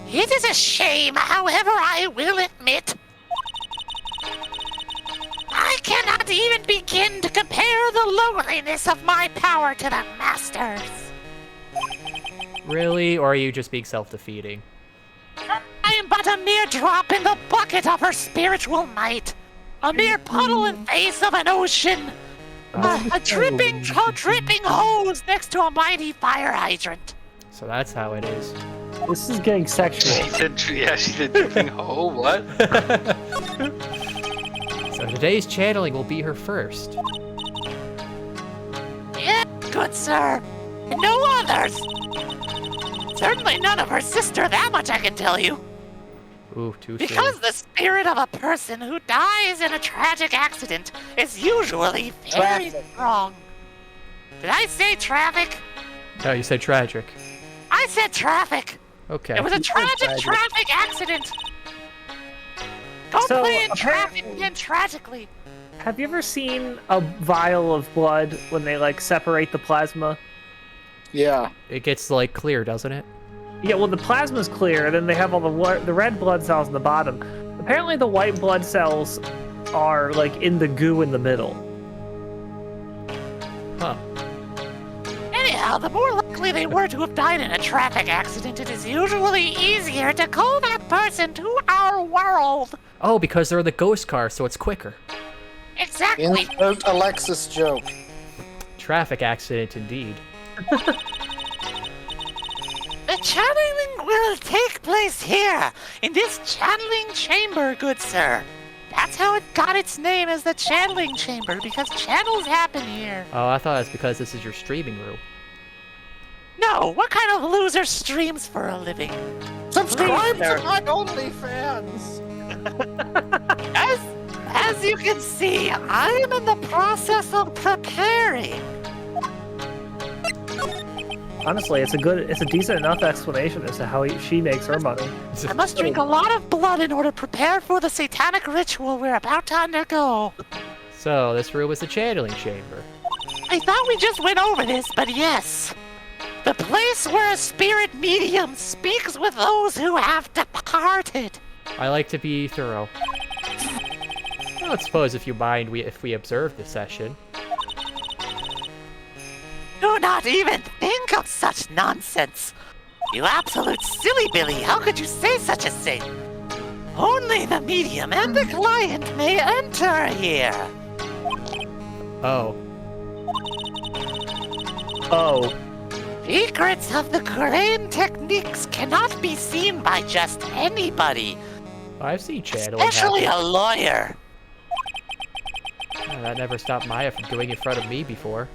It is a shame, however, I will admit. I cannot even begin to compare the lowliness of my power to the Master's. Really? Or are you just being self-defeating? I am but a mere drop in the bucket of her spiritual might. A mere puddle in face of an ocean. A dripping hose next to a mighty fire hydrant. So that's how it is. This is getting sexual. She did dripping hole, what? So today's channeling will be her first. Yeah, good sir. And no others. Certainly none of her sister, that much I can tell you. Ooh, too Because soon. the spirit of a person who dies in a tragic accident is usually very Traffic. strong. Did I say traffic? No, you said tragic. I said traffic. Okay. It was a tragic traffic accident. Don't So, play in traffic apparently- again tragically. Have you ever seen a vial of blood when they like separate the plasma? Yeah. It gets like clear, doesn't it? Yeah, well the plasma's clear, and then they have all the red blood cells in the bottom. Apparently the white blood cells are like in the goo in the middle. Huh. Anyhow, the more likely they were to have died in a traffic accident, it is usually easier to call that person to our world. Oh, because they're in the ghost car, so it's quicker. Exactly. Insert Alexis joke. Traffic accident indeed. The channeling will take place here, in this channeling chamber, good sir. That's how it got its name as the channeling chamber, because channels happen here. Oh, I thought that's because this is your streaming room. No, what kind of loser streams for a living? Subscribe Please, to my OnlyFans. As you can see, I am in the process of preparing. Honestly, it's a decent enough explanation as to how she makes her money. I must drink a lot of blood in order to prepare for the satanic ritual we're about to undergo. So, this room is the channeling chamber. I thought we just went over this, but yes. The place where a spirit medium speaks with those who have departed. I like to be thorough. don't suppose if you mind if we observe the session. Do not even think of such nonsense. You absolute silly Billy, how could you say such a thing? Only the medium and the client may enter here. Oh. Oh. Secrets of the Korean techniques cannot be seen by just anybody, I've seen channeling especially happen. a lawyer. That never stopped Maya from doing it in front of me before.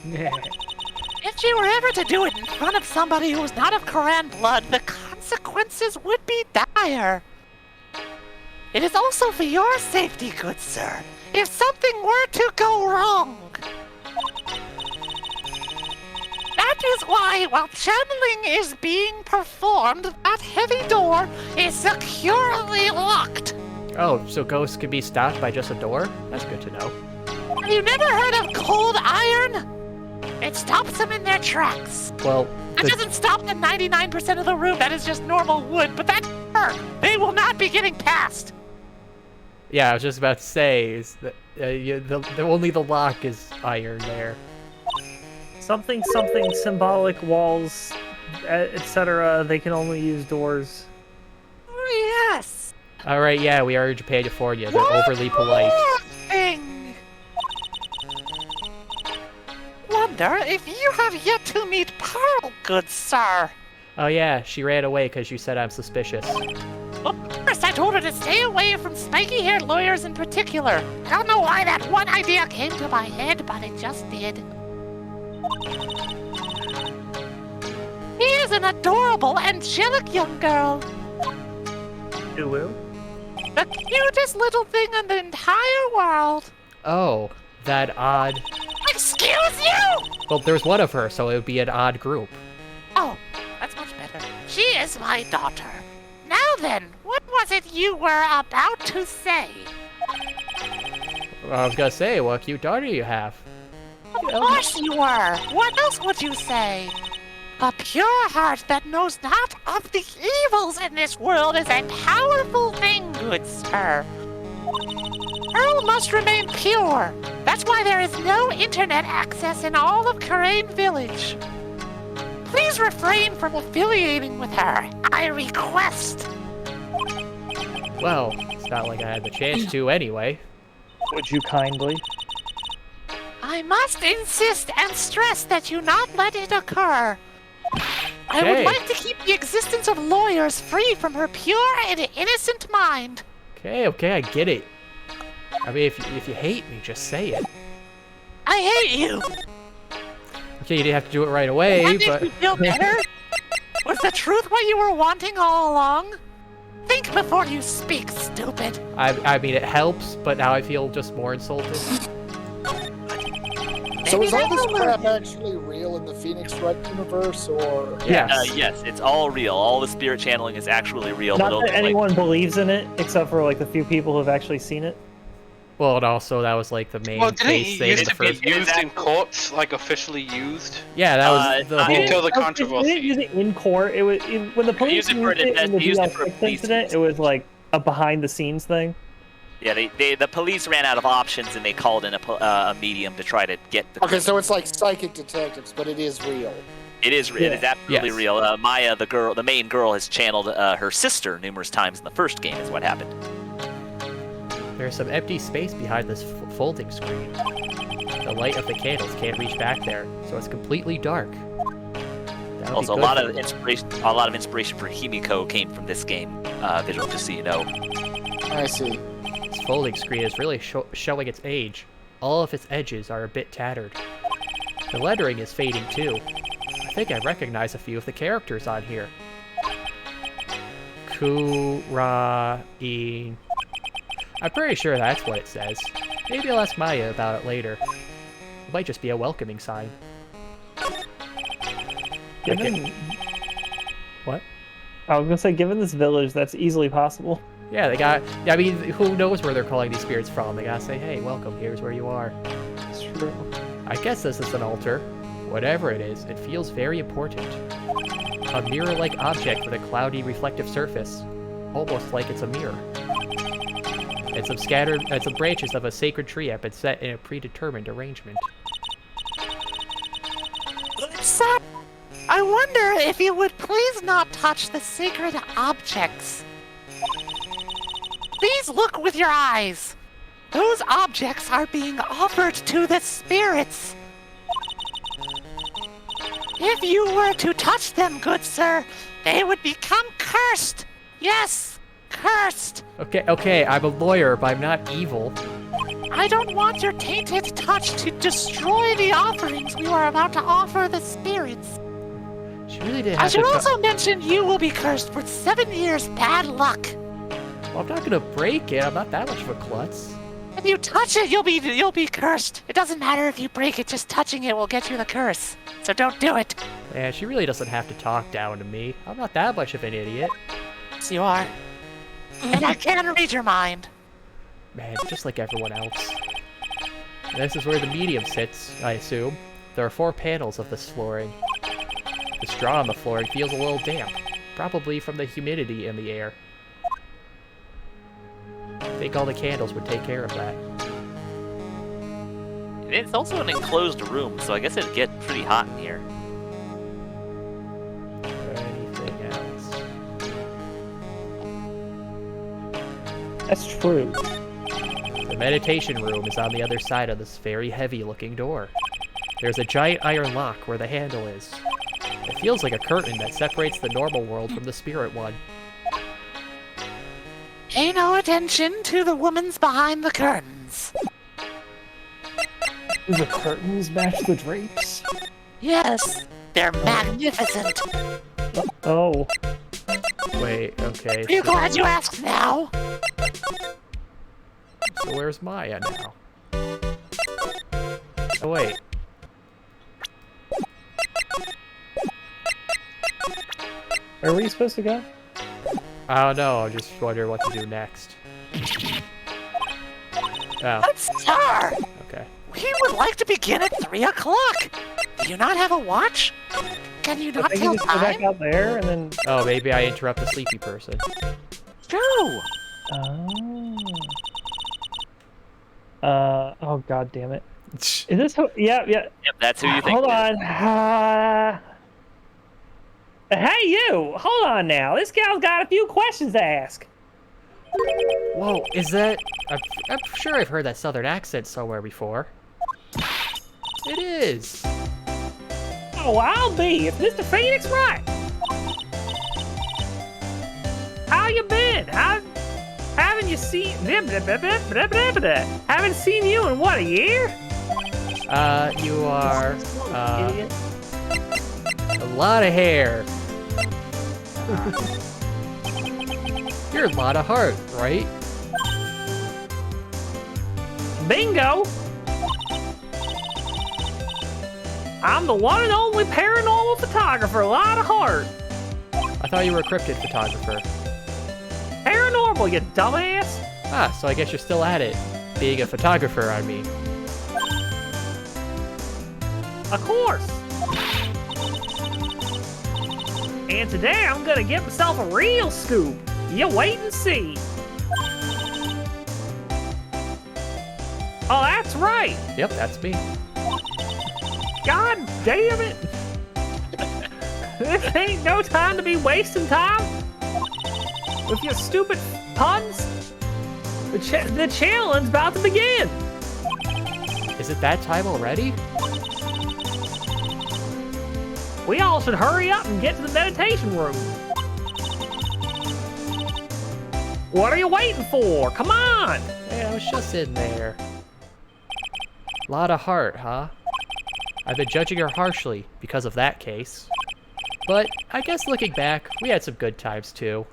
If you were ever to do it in front of somebody who was not of Korean blood, the consequences would be dire. It is also for your safety, good sir, if something were to go wrong. That is why, while channeling is being performed, that heavy door is securely locked. Oh, so ghosts can be stopped by just a door? That's good to know. Have you never heard of cold iron? It stops them in their tracks. Well, That doesn't stop the 99% of the room. That is just normal wood, but that hurt. They will not be getting past. yeah, I was just about to say, is that only the lock is iron there. Something, symbolic walls, etc. They can only use doors. Oh, yes. Alright, yeah, we are in Japan-California. They're One overly polite. more thing. Wonder if you have yet to meet Pearl, good sir. Oh yeah, she ran away because you said I'm suspicious. Of course, I told her to stay away from spiky-haired lawyers in particular. I don't know why that one idea came to my head, but it just did. He is an adorable, angelic young girl. Ulu? The cutest little thing in the entire world. Oh, that odd... Excuse you! Well, there's one of her, so it would be an odd group. Oh, that's much better. She is my daughter. Now then, what was it you were about to say? I was gonna say, what cute daughter you have. Of course you were. What else would you say? A pure heart that knows not of the evils in this world is a powerful thing, good sir. Pearl must remain pure. That's why there is no internet access in all of Korean Village. Please refrain from affiliating with her. I request. Well, it's not like I had the chance to anyway. Would you kindly? I must insist and stress that you not let it occur. I would Okay. like to keep the existence of lawyers free from her pure and innocent mind. Okay, I get it. I mean, if you hate me, just say it. I hate you. Okay, you didn't have to do it right away, That but... makes you feel better? Was the truth what you were wanting all along? Think before you speak, stupid. I mean, it helps, but now I feel just more insulted. So is all this Maybe crap actually real in the Phoenix Wright universe, or? Yes. Yes, it's all real. All the spirit channeling is actually real. Not but that only, like, anyone believes in it, except for like the few people who have actually seen it. Well, and also, that was like the main Well, didn't case it thing in used the to be first... used in Exactly. courts, like officially used? Yeah, that was the not whole... Until the They controversy. didn't use it in court. It was when the police used it for used it in the used it for DL6 police incident. use. It was like a behind-the-scenes thing. yeah, the police ran out of options and they called in a medium to try to get the. Okay, so it's like psychic detectives, but it is real. It is Yeah. it is absolutely Yes. real. Maya, the main girl, has channeled her sister numerous times in the first game. Is what happened. There's some empty space behind this folding screen. The light of the candles can't reach back there, so it's completely dark. That would Also, a be lot good. of inspiration for Himiko came from this game. Visual, just so you know. I see. This folding screen is really showing its age. All of its edges are a bit tattered. The lettering is fading too. I think I recognize a few of the characters on here. Kura-in. I'm pretty sure that's what it says. Maybe I'll ask Maya about it later. It might just be a welcoming sign. Given, What? I was gonna say, given this village, that's easily possible. Yeah, they got... I mean, who knows where they're calling these spirits from? They gotta say, hey, welcome, here's where you are. It's true. I guess this is an altar. Whatever it is, it feels very important. A mirror-like object with a cloudy reflective surface. Almost like it's a mirror. and some branches of a sacred tree have been set in a predetermined arrangement. Sir, I wonder if you would please not touch the sacred objects. Please look with your eyes. Those objects are being offered to the spirits. If you were to touch them, good sir, they would become cursed. Yes, cursed. Okay, I'm a lawyer, but I'm not evil. I don't want your tainted touch to destroy the offerings we are about to offer the spirits. She really did I have should to also mention you will be cursed for 7 years bad luck. Well, I'm not gonna break it. I'm not that much of a klutz. If you touch it, you'll be cursed. It doesn't matter if you break it, just touching it will get you the curse. So don't do it. Man, she really doesn't have to talk down to me. I'm not that much of an idiot. Yes, you are. And I can read your mind. Man, just like everyone else. This is where the medium sits, I assume. There are 4 panels of this flooring. The straw on the flooring feels a little damp, probably from the humidity in the air. I think all the candles would take care of that. And it's also an enclosed room, so I guess it'd get pretty hot in here. Anything else? That's true. The meditation room is on the other side of this very heavy-looking door. There's a giant iron lock where the handle is. It feels like a curtain that separates the normal world from the spirit one. Pay no attention to the woman's behind the curtains. Do the curtains match the drapes? Yes, they're magnificent. Oh. Wait, okay. Are you glad you asked now? So where's Maya now? Oh, wait. Where were you supposed to go? I don't know, I'm just wondering what to do next. Oh, But sir, okay. we would like to begin at 3 o'clock. Do you not have a watch? Can you I not think tell you just go back time? out there and then. Oh, maybe I interrupt the sleepy person. No. Oh god damn it. Is this who? Yeah. Yep, that's who you think. Hold it is. on. Hey you! Hold on now. This gal's got a few questions to ask. Whoa, is that... I'm sure I've heard that southern accent somewhere before. It is. Oh, I'll be if Mr. Phoenix Wright. How you been? Haven't you seen? Haven't seen you in what, a year? You are... Idiot. a lot of hair. You're a lot of heart, right? Bingo! I'm the one and only paranormal photographer, a lot of heart. I thought you were a cryptid photographer. Paranormal, you dumbass. Ah, so I guess you're still at it. Being a photographer, I mean. Of course. And today I'm gonna get myself a real scoop. You wait and see. Oh, that's right. Yep, that's me. God damn it. This ain't no time to be wasting time with your stupid puns. The challenge about to begin. Is it that time already? We all should hurry up and get to the meditation room. What are you waiting for? Come on! Hey, I was just in there. Lot of heart, huh? I've been judging her harshly because of that case. But I guess looking back, we had some good times too.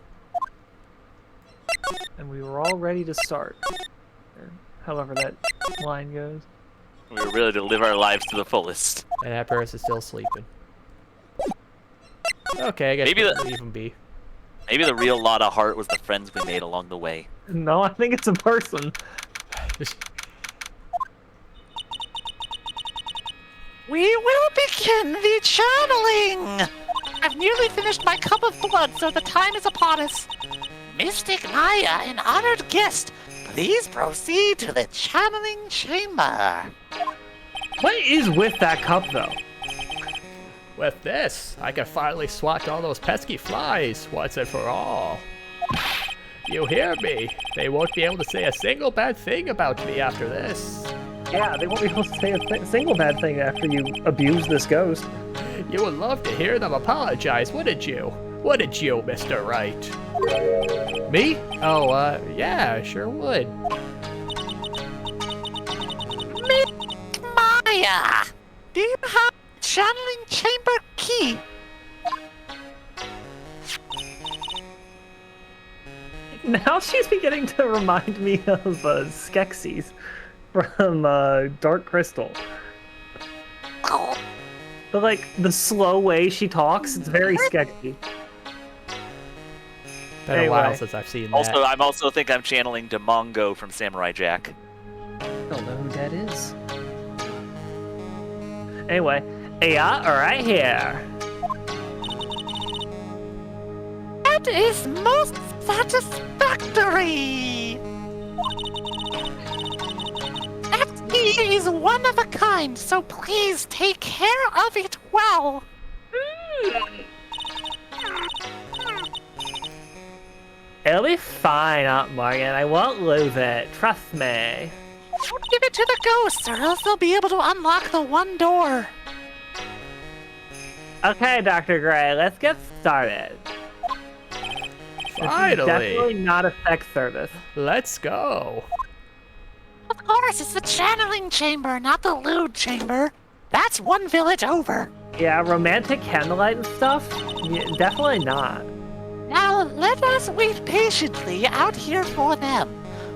And we were all ready to start. Or however that line goes. We were really to live our lives to the fullest. And that person's still sleeping. Okay, I guess Maybe we'll leave him be. Maybe the real lot of heart was the friends we made along the way. No, I think it's a person. We will begin the channeling. I've nearly finished my cup of blood, so the time is upon us. Mystic Maya, an honored guest, Please proceed to the channeling chamber. What is with that cup, though? With this, I can finally swat all those pesky flies once and for all. You hear me? They won't be able to say a single bad thing about me after this. Yeah, they won't be able to say a single bad thing after you abuse this ghost. You would love to hear them apologize, wouldn't you? Wouldn't you, Mr. Wright? Me? Oh, yeah, sure would. Maya, do you have a channeling chamber key? Now she's beginning to remind me of Skeksis from Dark Crystal. Oh, But like the slow way she talks, it's very Skeksy. Been a while since I've seen that. Also, I'm also think I'm channeling Demongo from Samurai Jack. I don't know who that is. Anyway, yeah, right here. that is most satisfactory. That key is one of a kind, so please take care of it well. It'll be fine, Aunt Morgan. I won't lose it. Trust me. Don't give it to the ghosts, or else they'll be able to unlock the one door. Okay, Dr. Gray, let's get started. Finally. Definitely not a sex service. Let's go. Of course, it's the channeling chamber, not the lewd chamber. That's one village over. Yeah, romantic candlelight and stuff? Yeah, definitely not. Now, let us wait patiently out here for them.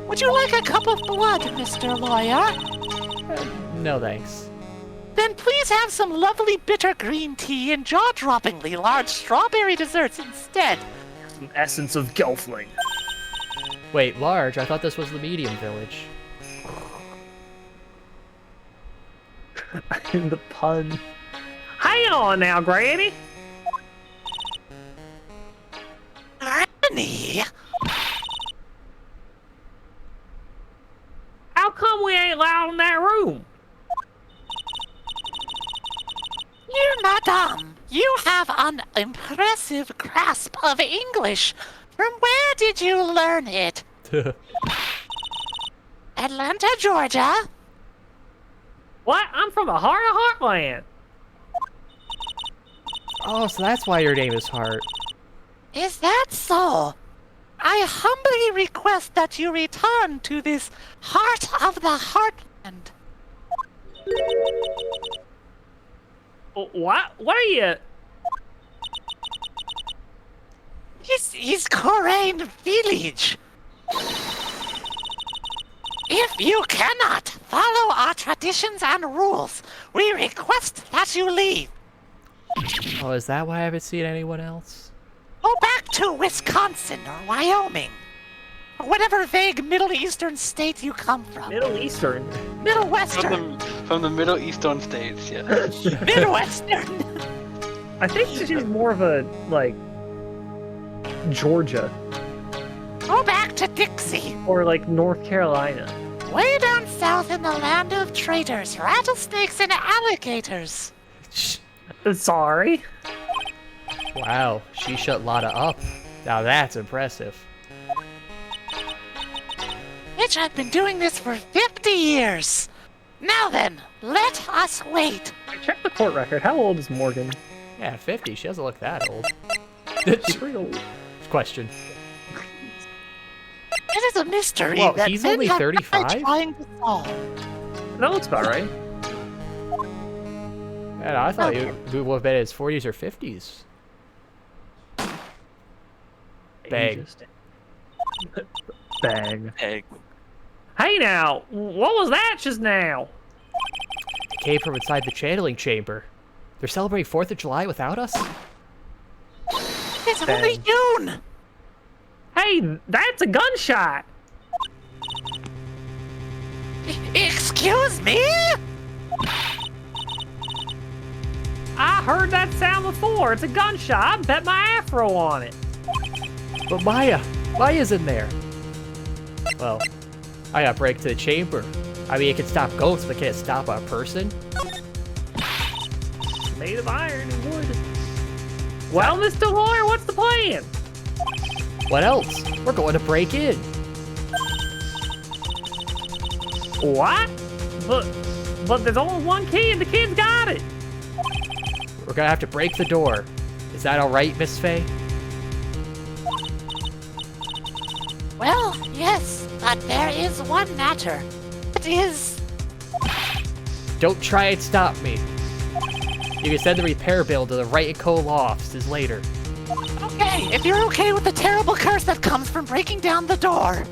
Would you like a cup of blood, Mr. Lawyer? No thanks. Then please have some lovely bitter green tea and jaw-droppingly large strawberry desserts instead. Some essence of Gelfling. Wait, large? I thought this was the medium village. The pun. Hang on now, Granny. Granny? How come we ain't allowed in that room? You, madame, you have an impressive grasp of English. From where did you learn it? Atlanta, Georgia? What? I'm from the heart of Heartland. Oh, so that's why your name is Heart. Is that so? I humbly request that you return to this heart of the heartland. What? What are you? This is Korean village. If you cannot follow our traditions and rules, we request that you leave. Oh, is that why I haven't seen anyone else? Go back to Wisconsin or Wyoming. Or whatever vague Middle Eastern state you come from. Middle Eastern. Middle Western. From the Middle Eastern states, yeah. Midwestern. I think she's more of a, like, Georgia. Go back to Dixie. Or, like, North Carolina. Way down south in the land of traitors, rattlesnakes, and alligators. Sorry. Wow, she shut Lotta up. Now that's impressive. Bitch, I've been doing this for 50 years. Now then, let us wait. Check the court record. How old is Morgan? Yeah, 50. She doesn't look that old. She's pretty old. Question. It is a mystery Well, that he's men only have 35? died trying to solve. That looks about right. Man, I thought you would have been in his 40s or 50s. Bang. Bang. Egg. Hey now, what was that just now? It came from inside the channeling chamber. They're celebrating 4th of July without us? It's only June. Hey, that's a gunshot. Excuse me? I heard that sound before. It's a gunshot. I bet my afro on it. But Maya's in there. Well, I gotta break to the chamber. I mean, it can stop ghosts, but can it stop a person? Made of iron and wood. Well, Mr. Lawyer, what's the plan? What else? We're going to break in. What? But there's only one key and the kid's got it. We're gonna have to break the door. Is that all right, Miss Faye? Well, yes, but there is one matter. It is... Don't try and stop me. You can send the repair bill to the Wright & Co. law offices later. Okay, if you're okay with the terrible curse that comes from breaking down the door.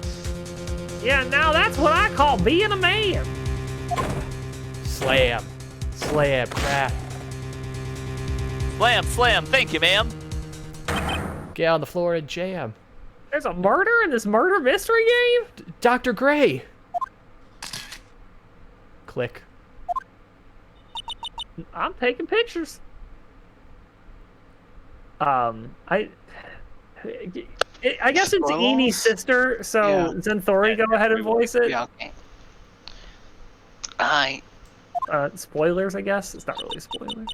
Yeah, now that's what I call being a man. Slam. Slam, crap. Slam, thank you, ma'am. Get on the floor and jam. There's a murder in this murder mystery game? Dr. Gray! Click. I'm taking pictures. I guess it's Scrolls? Enie's sister, so Yeah. Xenthori, go ahead and voice it. Yeah, okay. Spoilers, I guess. It's not really a spoiler.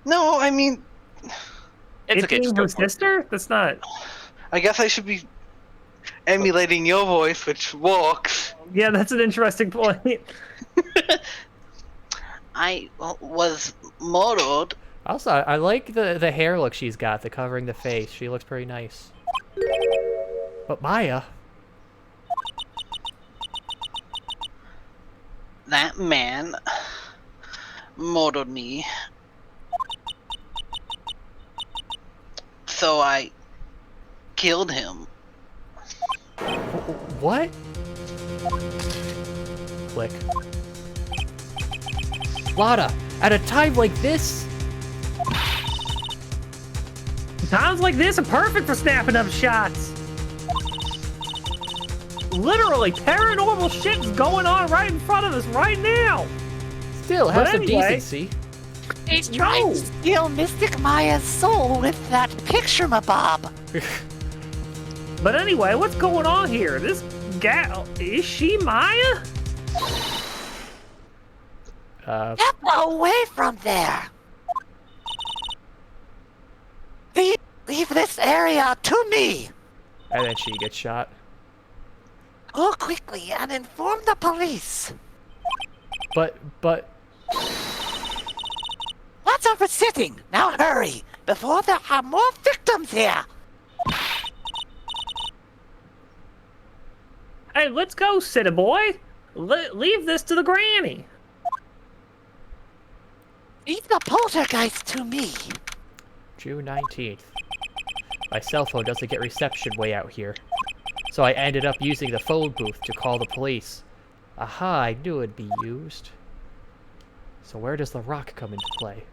No, I mean, It's okay, just her go for it. sister? That's not... I guess I should be emulating your voice, which works. Yeah, that's an interesting point. I was murdered. Also, I like the hair look she's got, the covering the face. She looks pretty nice. But Maya... That man murdered me. So I killed him. What? Click. Lada, at a time like this? Times like this are perfect for snapping up shots. Literally, paranormal shit's going on right in front of us right now. Still, have But some anyway- decency. He's trying to steal Mystic Maya's soul with that picture mabob. But anyway, what's going on here? This gal, is she Maya? Step away from there. Leave this area to me. And then she gets shot. Go quickly and inform the police. But... Lots of sitting. Now hurry, before there are more victims here. Hey, let's go, city boy. Leave this to the granny. Leave the poltergeist to me. June 19th. My cell phone doesn't get reception way out here. So I ended up using the phone booth to call the police. Aha, I knew it'd be used. So where does the rock come into play?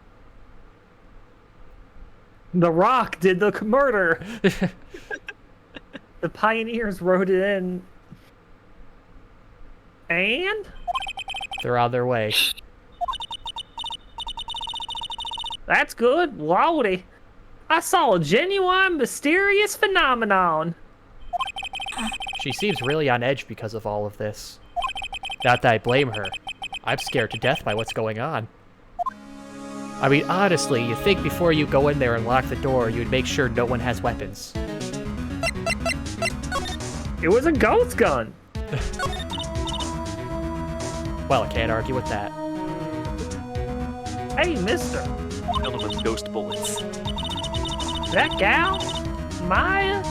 The Rock did the murder. The pioneers wrote it in. And? They're on their way. That's good. Lordy. I saw a genuine, mysterious phenomenon. She seems really on edge because of all of this. Not that I blame her. I'm scared to death by what's going on. I mean, honestly, you'd think before you go in there and lock the door, you'd make sure no one has weapons. It was a ghost gun. Well, I can't argue with that. Hey, mister. Kill them with ghost bullets. That gal? Maya?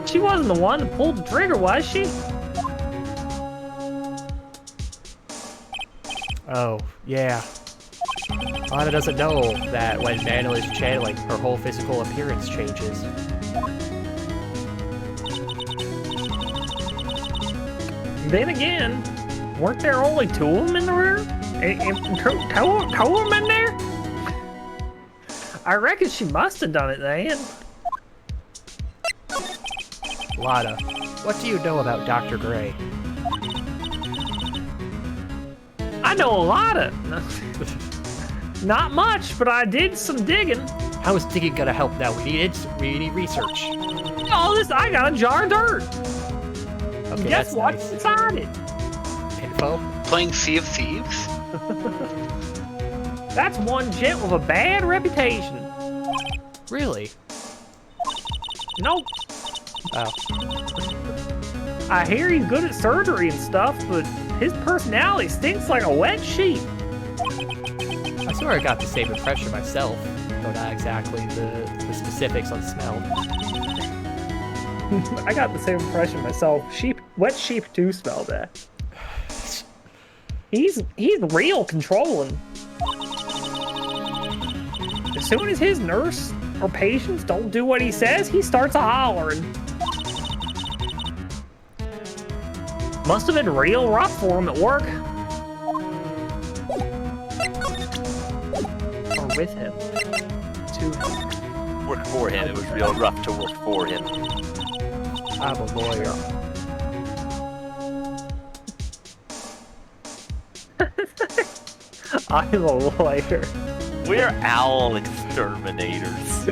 She wasn't the one that pulled the trigger, was she? Oh, yeah. Lana doesn't know that when Manor is channeling, her whole physical appearance changes. Then again, weren't there only two of them in the room? Two of them in there? I reckon she must have done it then. Lana, what do you know about Dr. Gray? I know a lot of... Not much, but I did some digging. How is digging gonna help now? We need research. all this. I got a jar of dirt. Okay, Guess that's what's nice. inside it? Info? Playing Sea of Thieves? That's one gent with a bad reputation. Really? Nope. Oh. I hear he's good at surgery and stuff, but his personality stinks like a wet sheep. I sort of got the same impression myself, though not exactly the specifics on smell. I got the same impression myself. Wet sheep do smell bad. He's real controlling. As soon as his nurse or patients don't do what he says, he starts a-hollering. Must have been real rough for him at work. Or with him. To him. Work for him. It was real rough to work for him. I'm a lawyer. I'm a lawyer. We're owl exterminators.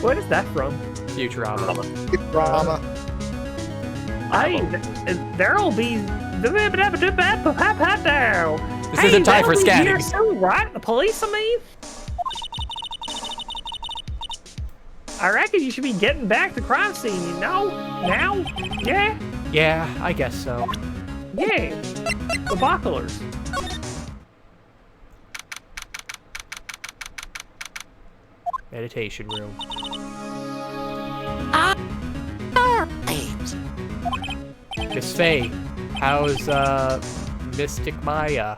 What is that from? Futurama. Drama. There'll be. This isn't time for scanning. scanning. Soon, right? The police, I mean? I reckon you should be getting back to the crime scene, you know? Now? Yeah? Yeah, I guess so. Yeah. The bucklers. Meditation room. Alright. Miss Faye, how's, Mystic Maya?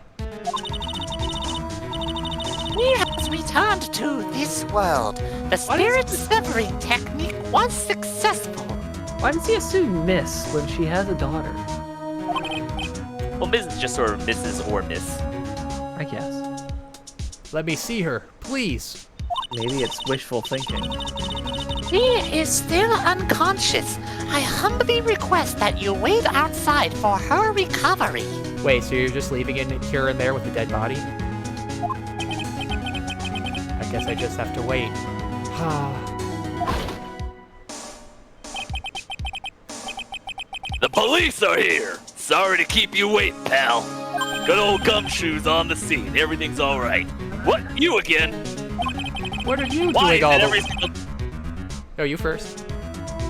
He has returned to this world. The spirit severing technique was successful. Why does he assume Miss when she has a daughter? Well, Miss is just sort of Mrs. or Miss. I guess. Let me see her, please. Maybe it's wishful thinking. He is still unconscious. I humbly request that you wait outside for her recovery. Wait, so you're just leaving it here and there with the dead body? I guess I just have to wait. The police are here! Sorry to keep you waiting, pal. Good old Gumshoe's on the scene. Everything's alright. What? You again? What are you Why doing is all it the... every single... No, you first.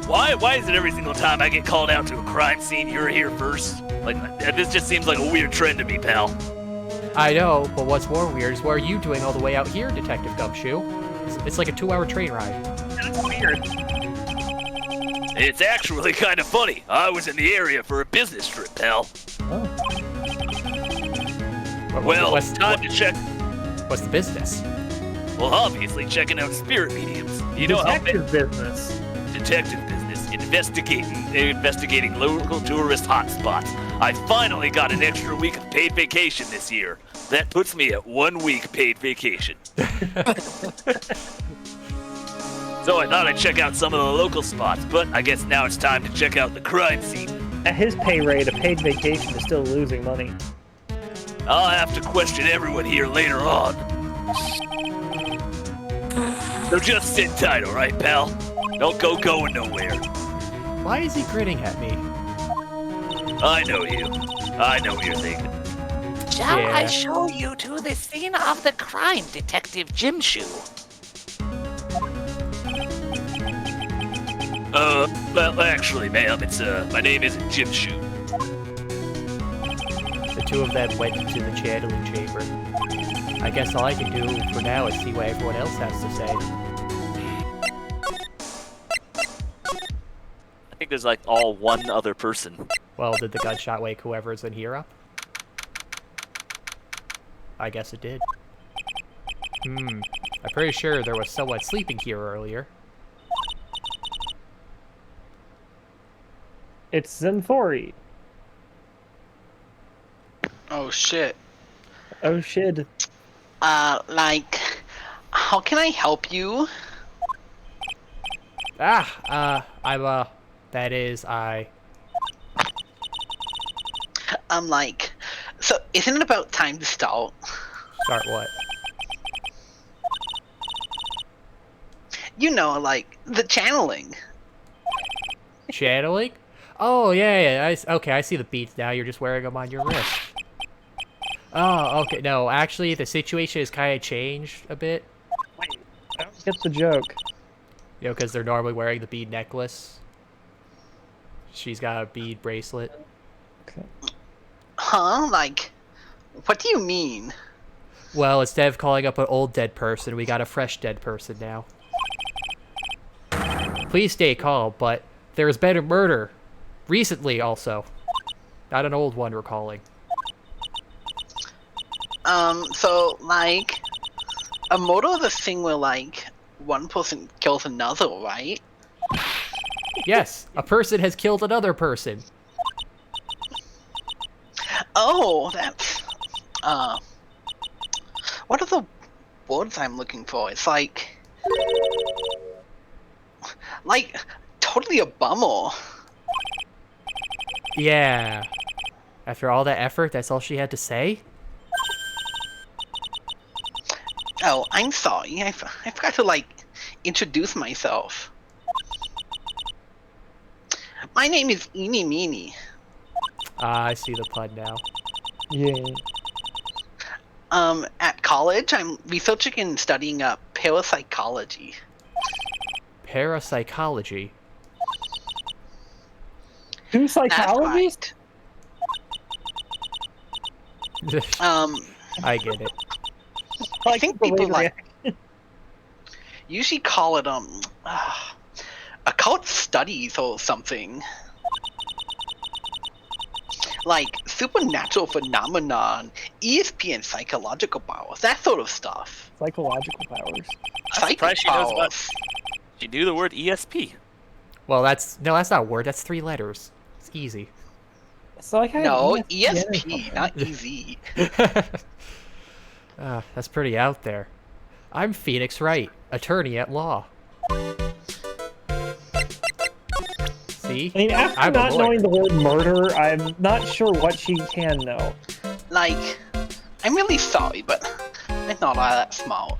Why is it every single time I get called out to a crime scene, you're here first? Like, this just seems like a weird trend to me, pal. I know, but what's more weird is what are you doing all the way out here, Detective Gumshoe? It's like a 2-hour train ride. That's weird. It's actually kind of funny. I was in the area for a business trip, pal. Well, what's, time to check. What's the business? Well, obviously, checking out spirit mediums. You know how Detective business. detective business, investigating local tourist hotspots. I finally got an extra week of paid vacation this year. That puts me at 1 week paid vacation. So I thought I'd check out some of the local spots, but I guess now it's time to check out the crime scene. At his pay rate, a paid vacation is still losing money. I'll have to question everyone here later on. So just sit tight, alright, pal? Don't go going nowhere. Why is he grinning at me? I know you. I know what you're thinking. Shall Yeah. I show you to the scene of the crime, Detective Jim Shoe? Well, actually, ma'am, it's, my name isn't Jim Shoe. The two of them went into the channeling chamber. I guess all I can do for now is see what everyone else has to say. I think there's, like, all one other person. Well, did the gunshot wake whoever's in here up? I guess it did. I'm pretty sure there was someone sleeping here earlier. It's Xenthori. Oh shit. Oh shit. How can I help you? So isn't it about time to start? Start what? You know, like the channeling. Channeling? Oh, yeah. Okay, I see the beads now. You're just wearing them on your wrist. Oh, okay. No, actually, the situation has kind of changed a bit. I don't get the joke. You know, because they're normally wearing the bead necklace. She's got a bead bracelet. Okay. Huh? Like, what do you mean? Well, instead of calling up an old dead person, we got a fresh dead person now. Please stay calm, but there has been a murder. Recently, also. Not an old one we're calling. So, like, a murder is a thing where, like, one person kills another, right? Yes, a person has killed another person. Oh, that's, what are the words I'm looking for? It's like, totally a bummer. Yeah. After all that effort, that's all she had to say? Oh, I'm sorry. I forgot to, like, introduce myself. My name is Eeny Meeny. Ah, I see the pun now. Yeah. At college, I'm researching and studying parapsychology. Parapsychology? Two That's psychologists? right. I get it. I think people usually call it occult studies or something. Like supernatural phenomenon, ESP and psychological powers, that sort of stuff. Psychological powers. Psychic surprised she knows powers. about- She knew the word ESP. Well, that's not a word. That's 3 letters. It's easy. So I kind No, of ESP, not EZ. That's pretty out there. I'm Phoenix Wright, attorney at law. See? I mean, after I'm a not lawyer. knowing the word murder, I'm not sure what she can know. Like, I'm really sorry, but I'm not all that smart.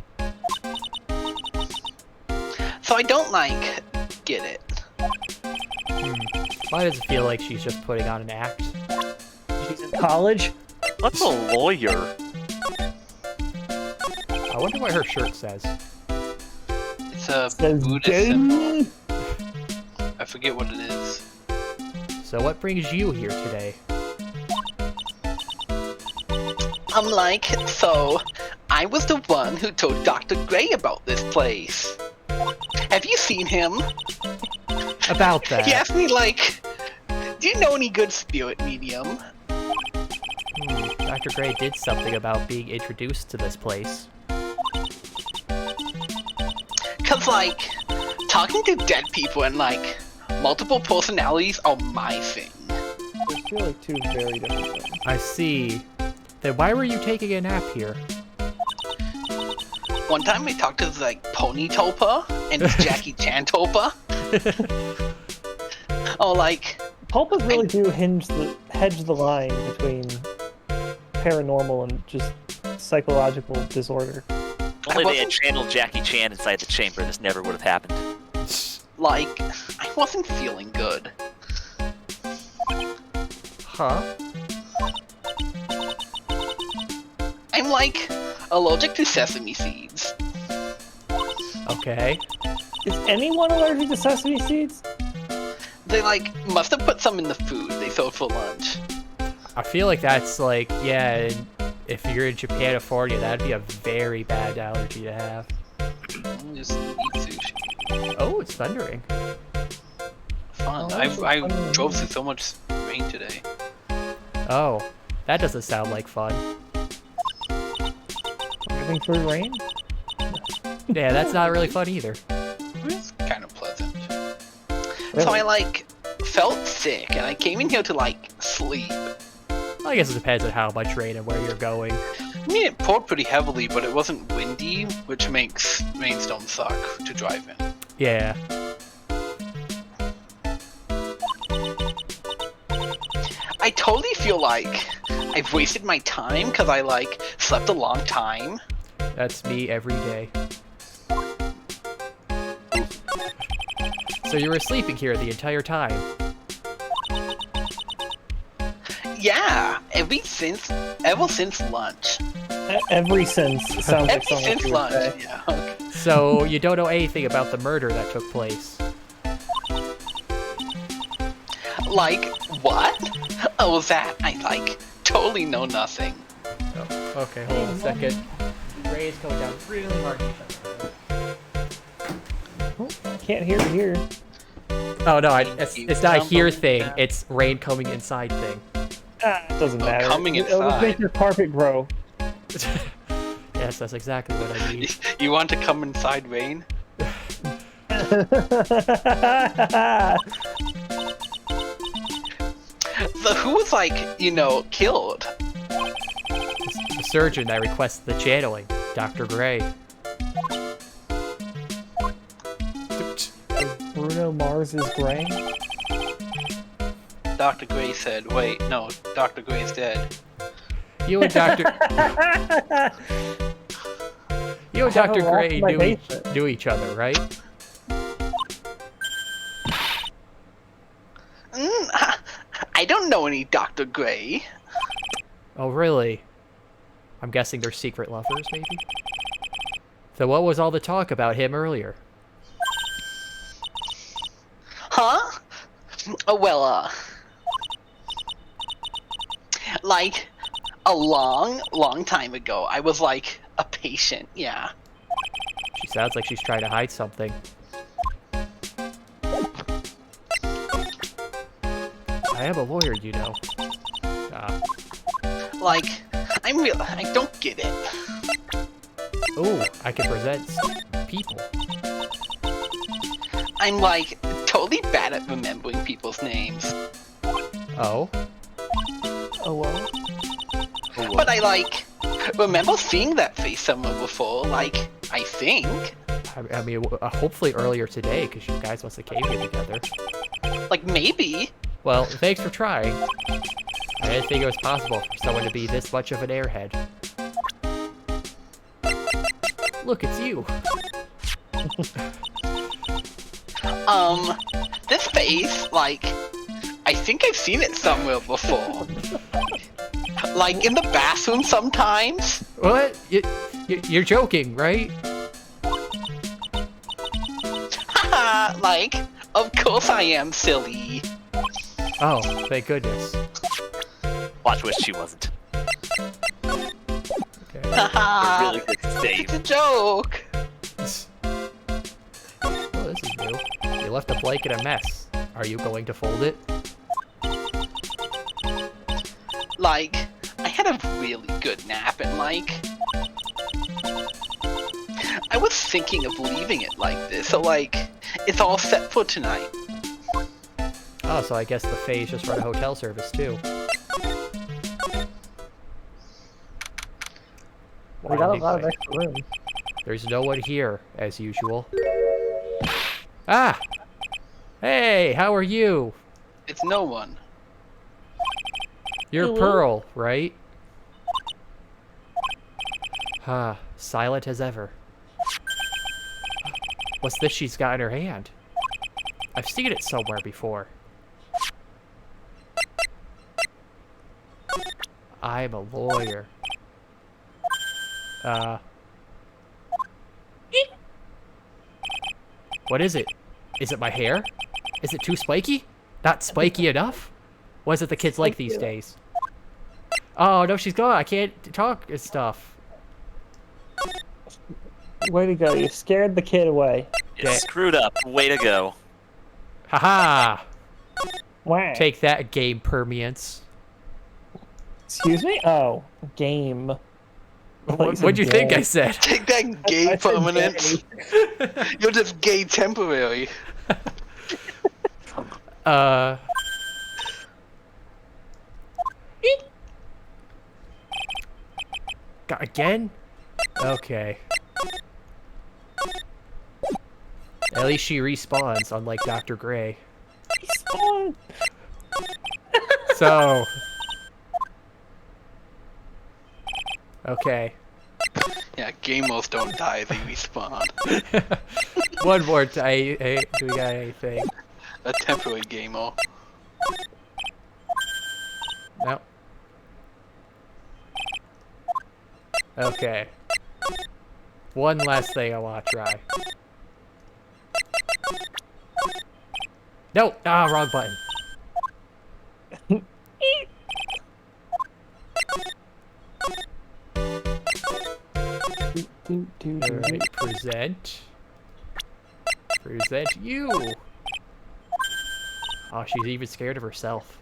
So I don't, like, get it. Why does it feel like she's just putting on an act? She's in college. What's a lawyer? I wonder what her shirt says. It's a Says Buddhist symbol. gay. I forget what it is. So what brings you here today? I'm like, so I was the one who told Dr. Gray about this place. Have you seen him? About that. He asked me, like, do you know any good spirit medium? Dr. Gray did something about being introduced to this place. Cause, like, talking to dead people and, like, multiple personalities are my thing. I feel like two very different things. I see. Then why were you taking a nap here? One time I talked to, like, Pony Topa and Jackie Chan Topa. Oh, like, Pulpas really do hedge the line between paranormal and just psychological disorder. Only they had wasn't- channeled Jackie Chan inside the chamber, this never would have happened. like, I wasn't feeling good. Huh? I'm, like, allergic to sesame seeds. Okay. Is anyone allergic to sesame seeds? They, like, must have put some in the food they sold for lunch. I feel like that's like, yeah, if you're in Japan, California, that'd be a very bad allergy to have. Just eat sushi. Oh, it's thundering. Fun. Oh, I fun. drove through so much rain today. Oh, that doesn't sound like fun. Living through rain? Yeah, that's not really fun either. It's kind of pleasant. Really? So I, like, felt sick, and I came in here to, like, sleep. I guess it depends on how much rain and where you're going. I mean, it poured pretty heavily, but it wasn't windy, which makes rainstorms suck to drive in. Yeah. I totally feel like I've wasted my time because I, like, slept a long time. That's me every day. So you were sleeping here the entire time? Yeah, ever since lunch. Every since sounds like Ever something since you would lunch. say. Yeah. Okay. So you don't know anything about the murder that took place? Like what? Oh, that I totally know nothing. Oh, okay, hold on a second. Ray is coming down really hard. Oh, can't hear it here. Oh no, it's not a here thing. It's rain coming inside thing. It doesn't matter. coming It'll just make inside. your carpet grow. Yes, that's exactly what I need. You want to come inside rain? So who was killed? The surgeon that requested the channeling, Dr. Gray. Bruno Mars is gray. Dr. Gray said, wait, no, Dr. Gray's dead. You and Dr. You and Dr. Gray knew each other, right? I don't know any Dr. Gray. Oh, really? I'm guessing they're secret lovers, maybe? So what was all the talk about him earlier? Huh? Oh, well, a long time ago, I was a patient, yeah. She sounds like she's trying to hide something. I am a lawyer, you know. I don't get it. Ooh, I can present people. I'm totally bad at remembering people's names. Oh? Oh well. But I remember seeing that face somewhere before, I think. I mean, hopefully earlier today, because you guys must have came here together. Maybe. Well, thanks for trying. I didn't think it was possible for someone to be this much of an airhead. Look, it's you. This face, I think I've seen it somewhere before. In the bathroom sometimes. What? You're joking, right? Haha, of course I am, silly. Oh, thank goodness. Watch wish she wasn't. Okay. Haha, Really good save. it's a joke. Oh, this is new. You left a blanket a mess. Are you going to fold it? I had a really good nap and I was thinking of leaving it like this, so it's all set for tonight. Oh, so I guess the Fays just run a hotel service too. We got a lot of extra room. There's no one here, as usual. Ah! Hey, how are you? It's no one. You're Pearl, right? Silent as ever. What's this she's got in her hand? I've seen it somewhere before. I'm a lawyer. What is it? Is it my hair? Is it too spiky? Not spiky enough? What is it the kids like these days? Oh, no, she's gone. I can't talk and stuff. Way to go. You scared the kid away. You screwed up. Way to go. Haha! Wow. Take that, game permeance. Excuse me? Oh, game. What'd you think I said? Take that, gay I said permanence. You're just gay temporary. Again? Okay. At least she respawns, unlike Dr. Gray. Respawn. So... Okay. Yeah, gamers don't die, they respawn. One more time. Hey, do we got anything? A temporary gamer. No. Okay. One last thing I want to try. No! Ah, wrong button. Alright, present. Present you! Oh, she's even scared of herself.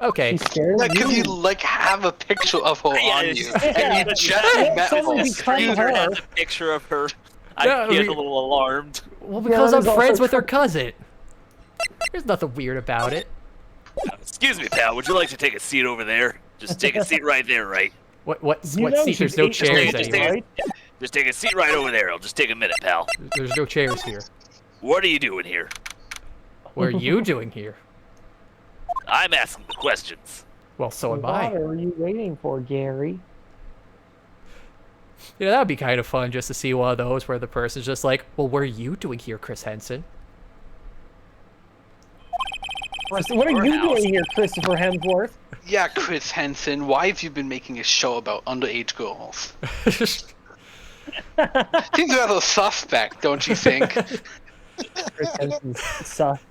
Okay. She's scared Yeah, of because you you. like have a picture of her on you, Yeah, and you just met totally her. become Stranger her. has a picture of her. I No, get we- a little alarmed. Well, because that I'm is also friends with her true. cousin. There's nothing weird about it. Excuse me, pal. Would you like to take a seat over there? Just take a seat right there, right? What You seat? know There's she's no 18, chairs just anymore. right? Just take a seat right over there. It'll just take a minute, pal. There's no chairs here. What are you doing here? What are you doing here? I'm asking the questions. Well, so am What I. are you waiting for, Gary? You know, that'd be kind of fun just to see one of those where the person's just like, well, what are you doing here, Chris Henson? What are you doing here, Christopher Hemsworth? Yeah, Chris Henson, why have you been making a show about underage girls? Seems rather suspect, don't you think? Chris Hemsworth sucks.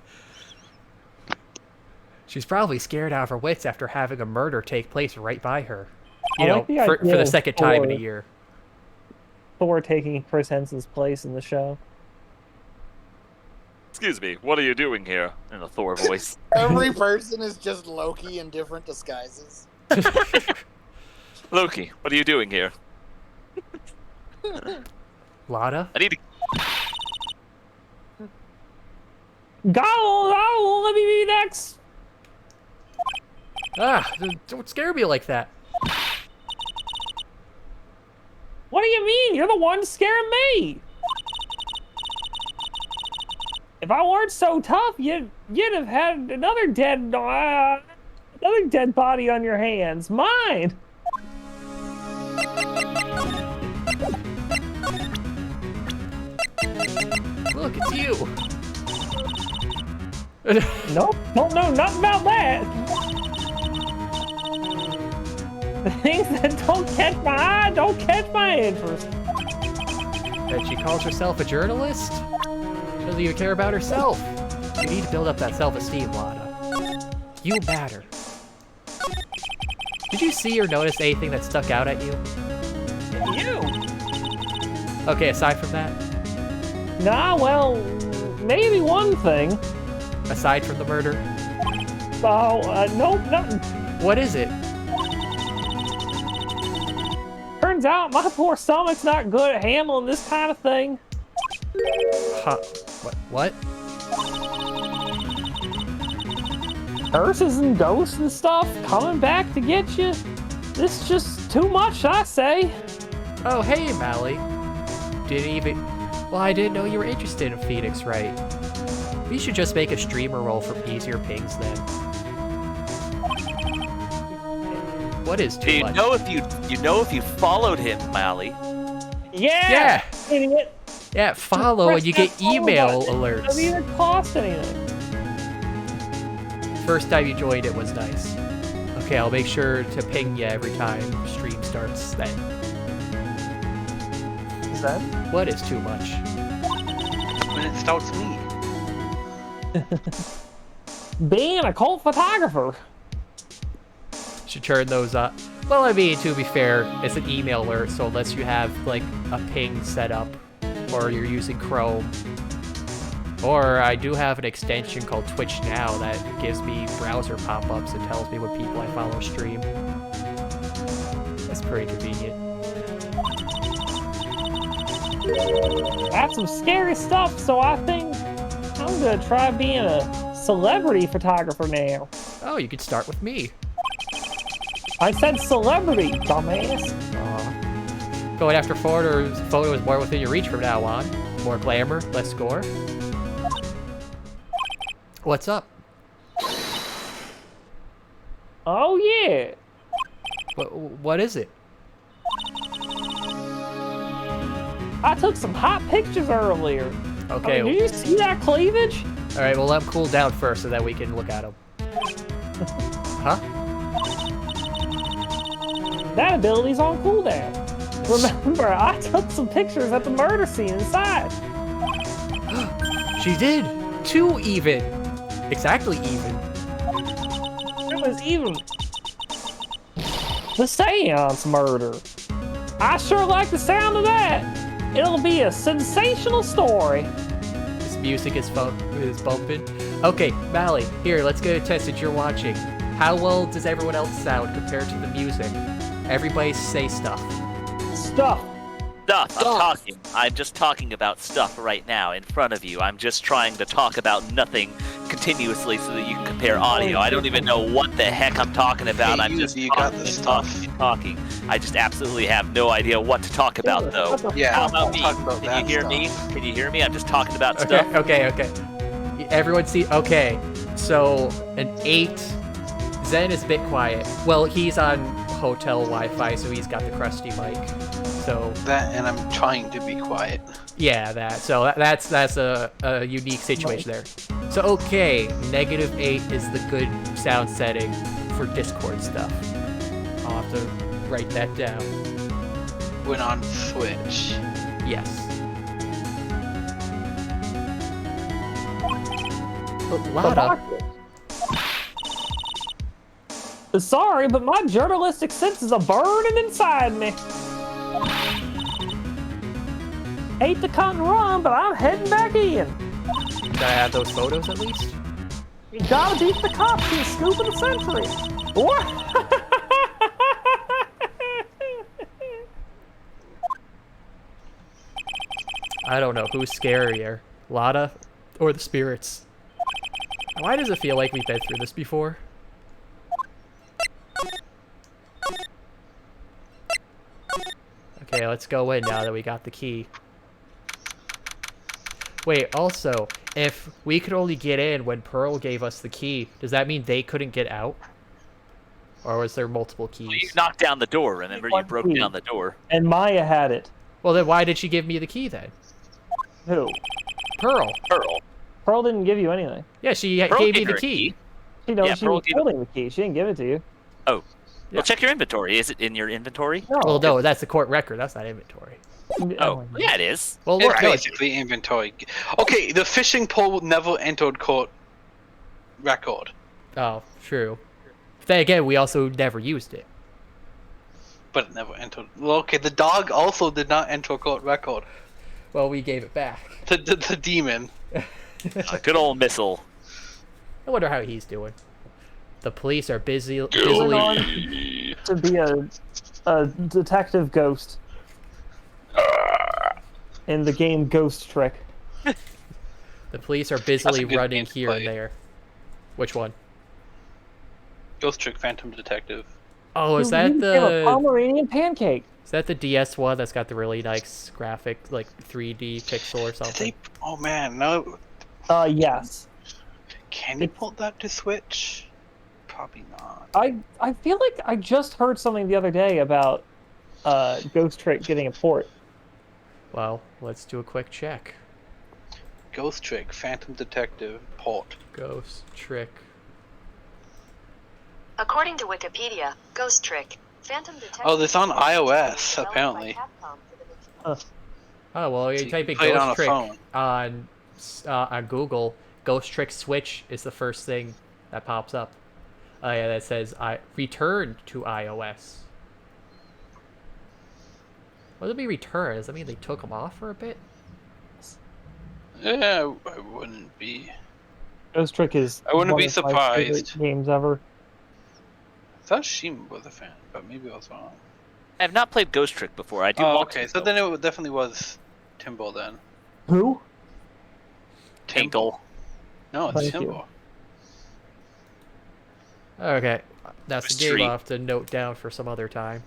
She's probably scared out of her wits after having a murder take place right by her. You I know, like the for idea the of second time in a Thor. year. Thor taking Chris Henson's place in the show. Excuse me. What are you doing here? In a Thor voice. Every person is just Loki in different disguises. Loki, what are you doing here? Lada? I need to. Go, let me be next. Ah, don't scare me like that. What do you mean? You're the one scaring me. If I weren't so tough, you'd have had another dead body on your hands. Mine. Look, it's you. Nope, don't know nothing about that. The things that don't catch my eye don't catch my interest. And she calls herself a journalist? She doesn't even care about herself. You need to build up that self-esteem, Lada. You matter. Did you see or notice anything that stuck out at you? You? Okay, aside from that, Nah, well, maybe one thing. aside from the murder, Oh, nope, nothing. what is it? Turns out my poor stomach's not good at handling this kind of thing. Huh? What? Curses and ghosts and stuff coming back to get you. This is just too much, I say. Oh, hey, Mally. Well, I didn't know you were interested in Phoenix, right? We should just make a streamer role for easier pings then. What is too You much? know if you followed him, Mally. Yeah! Idiot. Yeah, follow and you get Press that follow email button. It doesn't alerts. even cost anything. First time you joined it was nice. Okay, I'll make sure to ping you every time stream starts then. Is that? What is too much? When it starts me. Being a cult photographer. Should turn those up. Well, I mean, to be fair, it's an email alert, so unless you have, like, a ping set up, or you're using Chrome, or I do have an extension called Twitch Now that gives me browser pop-ups and tells me when people I follow stream. That's pretty convenient. That's some scary stuff, so I think I'm gonna try being a celebrity photographer now. Oh, you could start with me. I said celebrity, dumbass. Going after photos more within your reach from now on. More glamour, less score. What's up? Oh yeah. What is it? I took some hot pictures earlier. Okay. I mean, did you see that cleavage? All right. Well, let him cool down first, so that we can look at him. Huh? That ability's on cooldown. Remember, I took some pictures at the murder scene inside. She did. 2 even. Exactly even. It was even the seance murder. I sure like the sound of that. It'll be a sensational story. This music is bumping. Okay, Mally, here, let's get a test that you're watching. How well does everyone else sound compared to the music? Everybody say stuff. Stuff. Stuff. I'm just talking about stuff right now in front of you. I'm just trying to talk about nothing continuously so that you can compare audio. I don't even know what the heck I'm talking about. Hey, I'm just you talking got the and stuff. talking and talking. I just absolutely have no idea what to talk about, though. Yeah, How about I'm me? talking about Can that you hear stuff. me? Can you hear me? I'm just talking about Okay, stuff. okay. Everyone see, okay. So, an 8. Zen is a bit quiet. Well, he's on hotel Wi-Fi, so he's got the crusty mic. So, That, and I'm trying to be quiet. yeah, that. So that's a unique situation there. So, okay, -8 is the good sound setting for Discord stuff. I'll have to write that down. When on Switch. Yes. But Lada, Sorry, but my journalistic senses are burning inside me. Hate to cut and run, but I'm heading back in. did I have those photos at least? You gotta beat the cops and scoop of the century. What? I don't know who's scarier, Lada or the spirits. Why does it feel like we've been through this before? Okay, let's go in now that we got the key. Wait, also, if we could only get in when Pearl gave us the key, does that mean they couldn't get out? Or was there multiple You keys? knocked down the door, remember? You broke key. down the door. And Maya had it. Well, then why did she give me the key then? Who? Pearl. Pearl. Pearl didn't give you anything. Yeah, she Pearl gave me gave the her a key. She knows Yeah, she Pearl was gave holding the key. She didn't give it to you. Oh. Yeah. Well, check your inventory. Is it in your inventory? No. Well, no, that's the court record. That's not inventory. Oh, yeah, it is. Well, It's look, no, basically inventory. Okay, the fishing pole never entered court record. oh, true. But then again, we also never used it. But it never entered. Well, okay, the dog also did not enter court record. Well, we gave it back. The demon. A good old missile. I wonder how he's doing. The police are busily Going on to be a detective ghost in the game Ghost Trick. the police are busily That's a good running game to here play. and there. Which one? Ghost Trick Phantom Detective. Oh, is that a the Pomeranian pancake? DS one that's got the really nice graphic, like 3D pixel or Did something? they? Oh man, no. Yes. Can you port that to Switch? Probably not. I feel like I just heard something the other day about Ghost Trick getting a port. Well, let's do a quick check. Ghost Trick Phantom Detective port. Ghost Trick. According to Wikipedia, Ghost Trick, Phantom Detective... Oh, this on is a game iOS, developed by apparently. Capcom for the Oh, well, you So you type can in play it on Ghost a Trick phone. on Google. Ghost Trick Switch is the first thing that pops up. Oh yeah, that says return to iOS. What does it mean return? Does that mean they took them off for a bit? Yeah, I wouldn't be. Ghost Trick is I wouldn't one be of my favorite surprised. games ever. I thought Shima was a fan, but maybe I was wrong. I have not played Ghost Trick before. I do Oh, want okay. to. So then it definitely was Timbo then. Who? Hinkle. No, it's Thank you. Timbo. Okay, that's a Mystery. game I'll have to note down for some other time.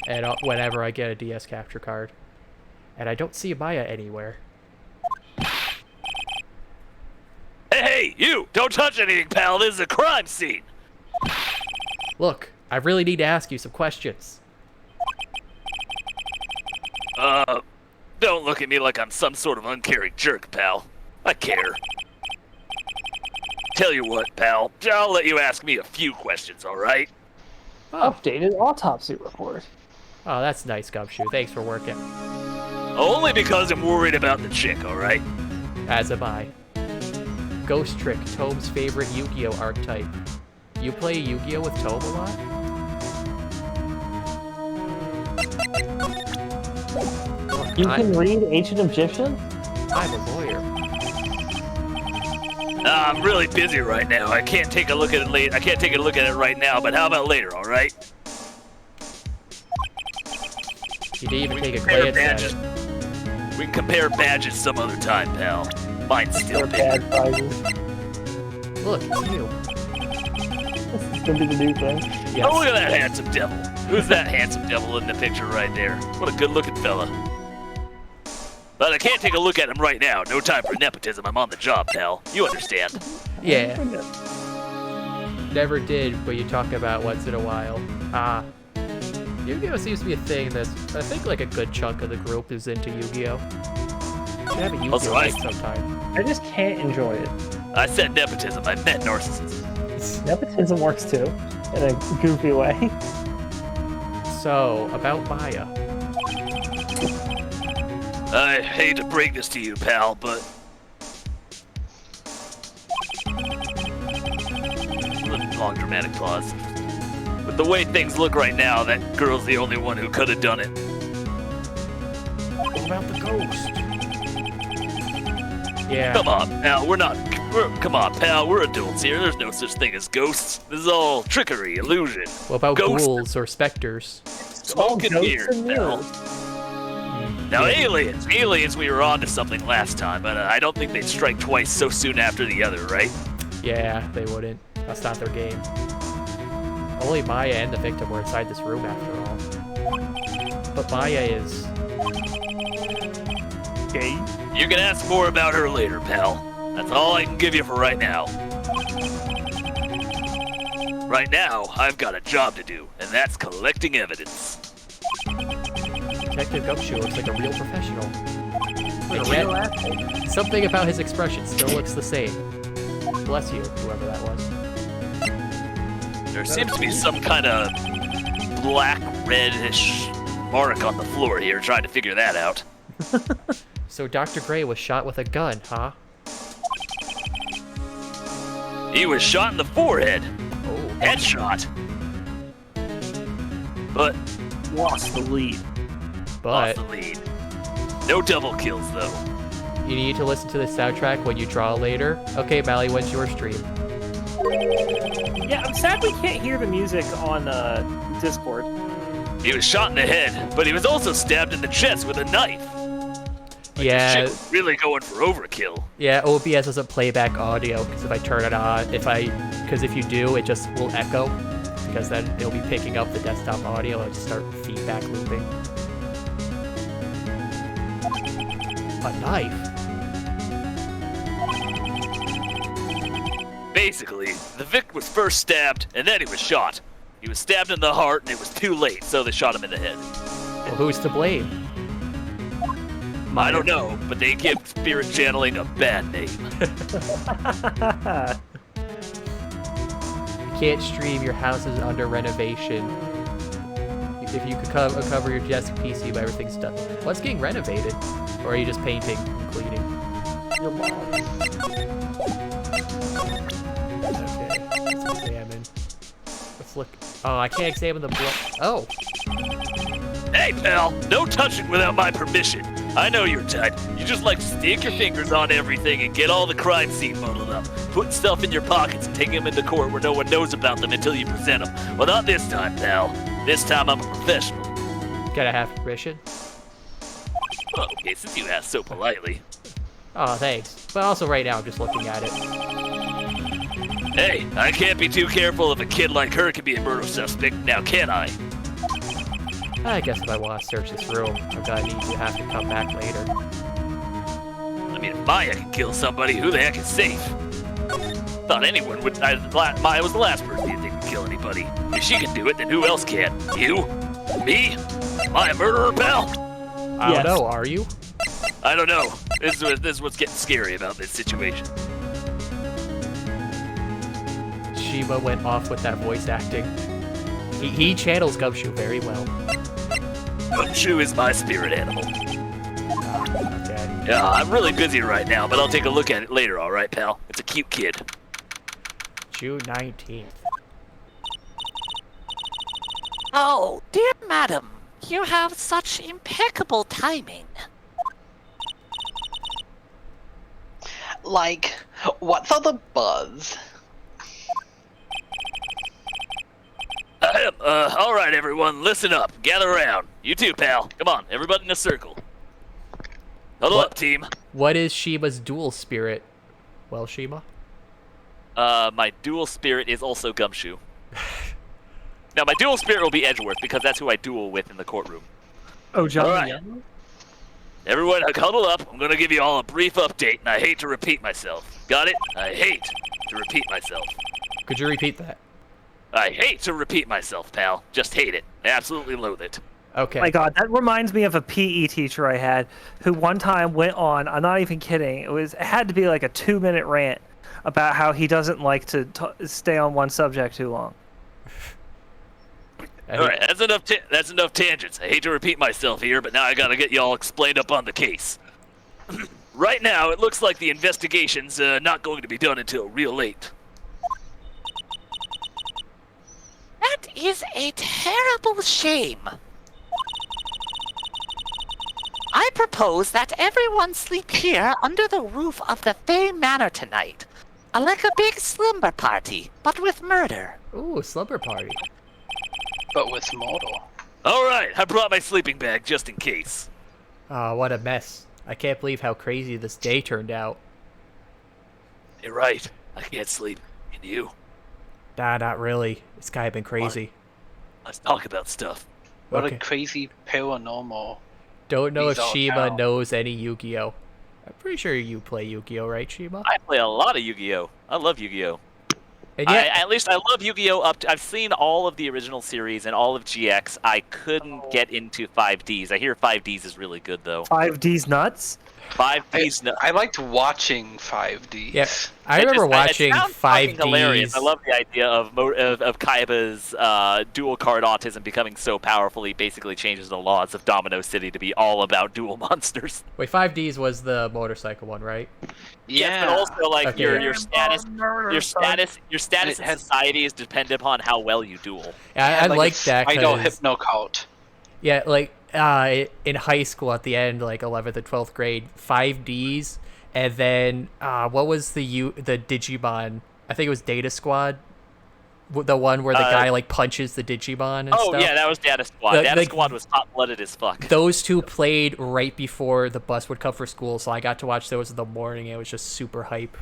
And whenever I get a DS capture card. And I don't see Maya anywhere. Hey, you! Don't touch anything, pal. This is a crime scene. Look, I really need to ask you some questions. Don't look at me like I'm some sort of uncaring jerk, pal. I care. Tell you what, pal. I'll let you ask me a few questions, alright? Updated autopsy report. Oh, that's nice, Gumshoe. Thanks for working. Only because I'm worried about the chick, alright? As am I. Ghost Trick, Tome's favorite Yu-Gi-Oh archetype. You play Yu-Gi-Oh with Tome a lot? You can read Ancient Egyptian? I'm a lawyer. I'm really busy right now. I can't take a look at it late. I can't take a look at it right now, but how about later, alright? You didn't even take a glance at it. We can compare badges some other time, pal. Mine's still big. Bad prizes. Look, it's you. This is gonna be the new thing. Yes. Oh, look at that handsome devil. Who's that handsome devil in the picture right there? What a good-looking fella. But I can't take a look at him right now. No time for nepotism. I'm on the job, pal. You understand. Yeah. Never did, but you talk about once in a while. Yu-Gi-Oh seems to be a thing that's, I think, like a good chunk of the group is into Yu-Gi-Oh. Should have a Yu-Gi-Oh Also, night sometime. I just can't enjoy it. I said nepotism. I meant narcissism. Nepotism works too, in a goofy way. So, about Maya. I hate to break this to you, pal, but... Long dramatic pause. With the way things look right now, that girl's the only one who could have done it. What about the ghost? Yeah. Come on, pal, come on, pal, we're adults here. There's no such thing as ghosts. This is all trickery, illusion. What about Ghosts. ghouls or specters? Smoke and ghosts beer, and pal. mirrors. Now, aliens, we were on to something last time, but I don't think they'd strike twice so soon after the other, right? Yeah, they wouldn't. That's not their game. Only Maya and the victim were inside this room after all. But Maya is... Gay. You can ask more about her later, pal. That's all I can give you for right now. Right now, I've got a job to do, and that's collecting evidence. Detective Gumshoe looks like a real professional. A And real yet, asshole. something about his expression still looks the same. Bless you, whoever that was. There seems to be some kind of black, reddish mark on the floor here, trying to figure that out. So Dr. Gray was shot with a gun, huh? He was shot in the forehead. Oh. Headshot. But Lost the lead. But lost the lead. No double kills, though. you need to listen to the soundtrack when you draw later. Okay, Mally, when's your stream? Yeah, I'm sad we can't hear the music on Discord. He was shot in the head, but he was also stabbed in the chest with a knife. Like, Yeah. this shit was really going for overkill. Yeah, OBS doesn't play back audio, because if I turn it on, because if you do, it just will echo, because then it'll be picking up the desktop audio and just start feedback looping. A knife? Basically, the victim was first stabbed, and then he was shot. He was stabbed in the heart, and it was too late, so they shot him in the head. Well, who's to blame? I don't know, but they give spirit channeling a bad name. You can't stream, your house is under renovation. If you could cover your desk PC, but everything's done. What's getting renovated? Or are you just painting and cleaning? Your mom. Okay, let's examine. Let's look. Oh, I can't examine the blood. Oh! Hey, pal, no touching without my permission. I know your type. You just like to stick your fingers on everything and get all the crime scene muddled up. Putting stuff in your pockets and taking them into court where no one knows about them until you present them. Well, not this time, pal. This time I'm a professional. Gotta have permission? Well, okay, since you asked so politely. Oh, thanks. But also right now, I'm just looking at it. Hey, I can't be too careful if a kid like her can be a murder suspect, now can I? I guess if I want to search this room, I'm gonna need to have to come back later. I mean, if Maya can kill somebody, who the heck is safe? Thought anyone would. Maya was the last person you'd think would kill anybody. If she can do it, then who else can? You? Me? Am I a murderer, pal? I Yes. don't know, are you? I don't know. This is what's getting scary about this situation. Shima went off with that voice acting. He channels Gumshoe very well. Gumshoe is my spirit animal. Okay. Yeah, I'm really busy right now, but I'll take a look at it later, alright, pal? It's a cute kid. June 19th. Oh, dear madam, you have such impeccable timing. Like, what's all the buzz? Alright, everyone, listen up. Gather around. You too, pal. Come on, everybody in a circle. Huddle up, team. What is Shima's dual spirit? Well, Shima? My dual spirit is also Gumshoe. Now, my dual spirit will be Edgeworth, because that's who I duel with in the courtroom. Oh, John. All right. Everyone, huddle up. I'm going to give you all a brief update, and I hate to repeat myself. Got it? I hate to repeat myself. Could you repeat that? I hate to repeat myself, pal. Just hate it. I absolutely loathe it. Okay. My God, that reminds me of a PE teacher I had who one time went on. I'm not even kidding. It had to be like a 2-minute rant about how he doesn't like to stay on one subject too long. All right, that's enough tangents. I hate to repeat myself here, but now I gotta get y'all explained up on the case. Right now, it looks like the investigation's not going to be done until real late. That is a terrible shame. I propose that everyone sleep here under the roof of the Faye Manor tonight. Like a big slumber party, but with murder. Ooh, slumber party. But with Mortal. All right, I brought my sleeping bag just in case. Oh, what a mess. I can't believe how crazy this day turned out. You're right. I can't sleep. Can you? Nah, not really. It's kind of been crazy. Let's talk about stuff. What Okay. a crazy paranormal. Don't know if These all Shima count. knows any Yu-Gi-Oh! I'm pretty sure you play Yu-Gi-Oh, right, Shima? I play a lot of Yu-Gi-Oh. I love Yu-Gi-Oh. And yet, At least I love Yu-Gi-Oh! I've seen all of the original series and all of GX. I couldn't get into 5Ds. I hear 5Ds is really good, though. 5D's nuts? 5Ds, no. I liked watching 5Ds. yeah, I remember watching It sounds fucking hilarious. 5Ds. I love the idea of Kaiba's dual card autism becoming so powerful he basically changes the laws of Domino City to be all about dual monsters. Wait, 5Ds was the motorcycle one, right? Yes, but also like Okay. your status in It has- society is dependent upon how well you duel. Yeah, I like a that. Idol 'cause- hypno cult. Yeah, like in high school at the end, like 11th and 12th grade, 5Ds, and then what was the Digimon? I think it was Data Squad, the one where the guy like punches the Digimon and Oh stuff. yeah, that was Data Squad. Data Squad was hot-blooded as fuck. Those two played right before the bus would come for school, so I got to watch those in the morning. It was just super hype.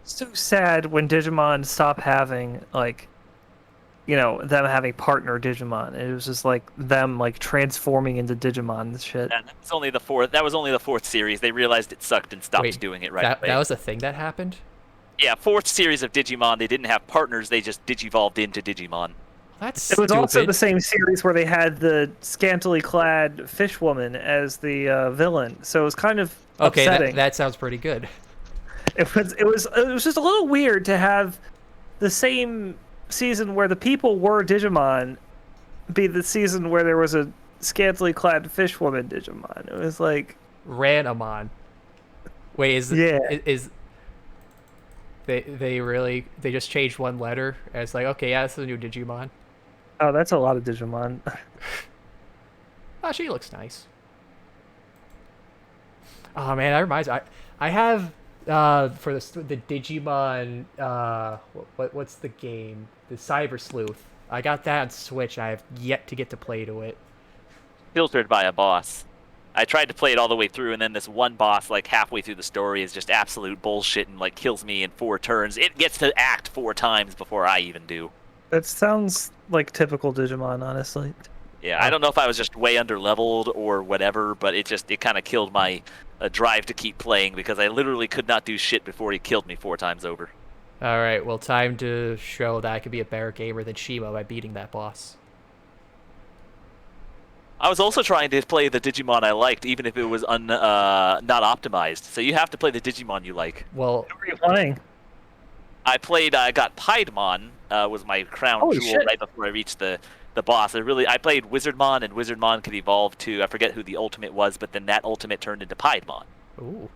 So sad when Digimon stopped having, like, them having partner Digimon. It was just like them like transforming into Digimon and shit. And that was only the fourth. That was only the fourth series. They realized it sucked and stopped Wait, doing it right that, away. that was a thing that happened? Yeah, fourth series of Digimon. They didn't have partners. They just digivolved into Digimon. That's It was stupid. also the same series where they had the scantily clad fish woman as the villain. So it was kind of Okay, upsetting. that sounds pretty good. It was just a little weird to have the same season where the people were Digimon be the season where there was a scantily clad fish woman Digimon. It was like Ranamon. Wait, is they just changed one letter? And it's like, okay, yeah, this is a new Digimon. oh, that's a lot of Digimon. Oh, she looks nice. Oh man, that reminds me. I have for the Digimon what's the game? The Cyber Sleuth. I got that on Switch. I have yet to get to play to it. Filtered by a boss. I tried to play it all the way through, and then this one boss, like halfway through the story, is just absolute bullshit and like kills me in 4 turns. It gets to act 4 times before I even do. That sounds like typical Digimon, honestly. Yeah, I don't know if I was just way under-leveled or whatever, but it kind of killed my drive to keep playing because I literally could not do shit before he killed me 4 times over. All right, well, time to show that I could be a better gamer than Shima by beating that boss. I was also trying to play the Digimon I liked, even if it was not optimized. So you have to play the Digimon you like. Well, What were you playing? I got Piedmon, was my crown Holy jewel shit. right before I reached the boss. I played Wizardmon, and Wizardmon could evolve to, I forget who the ultimate was, but then that ultimate turned into Piedmon. ooh.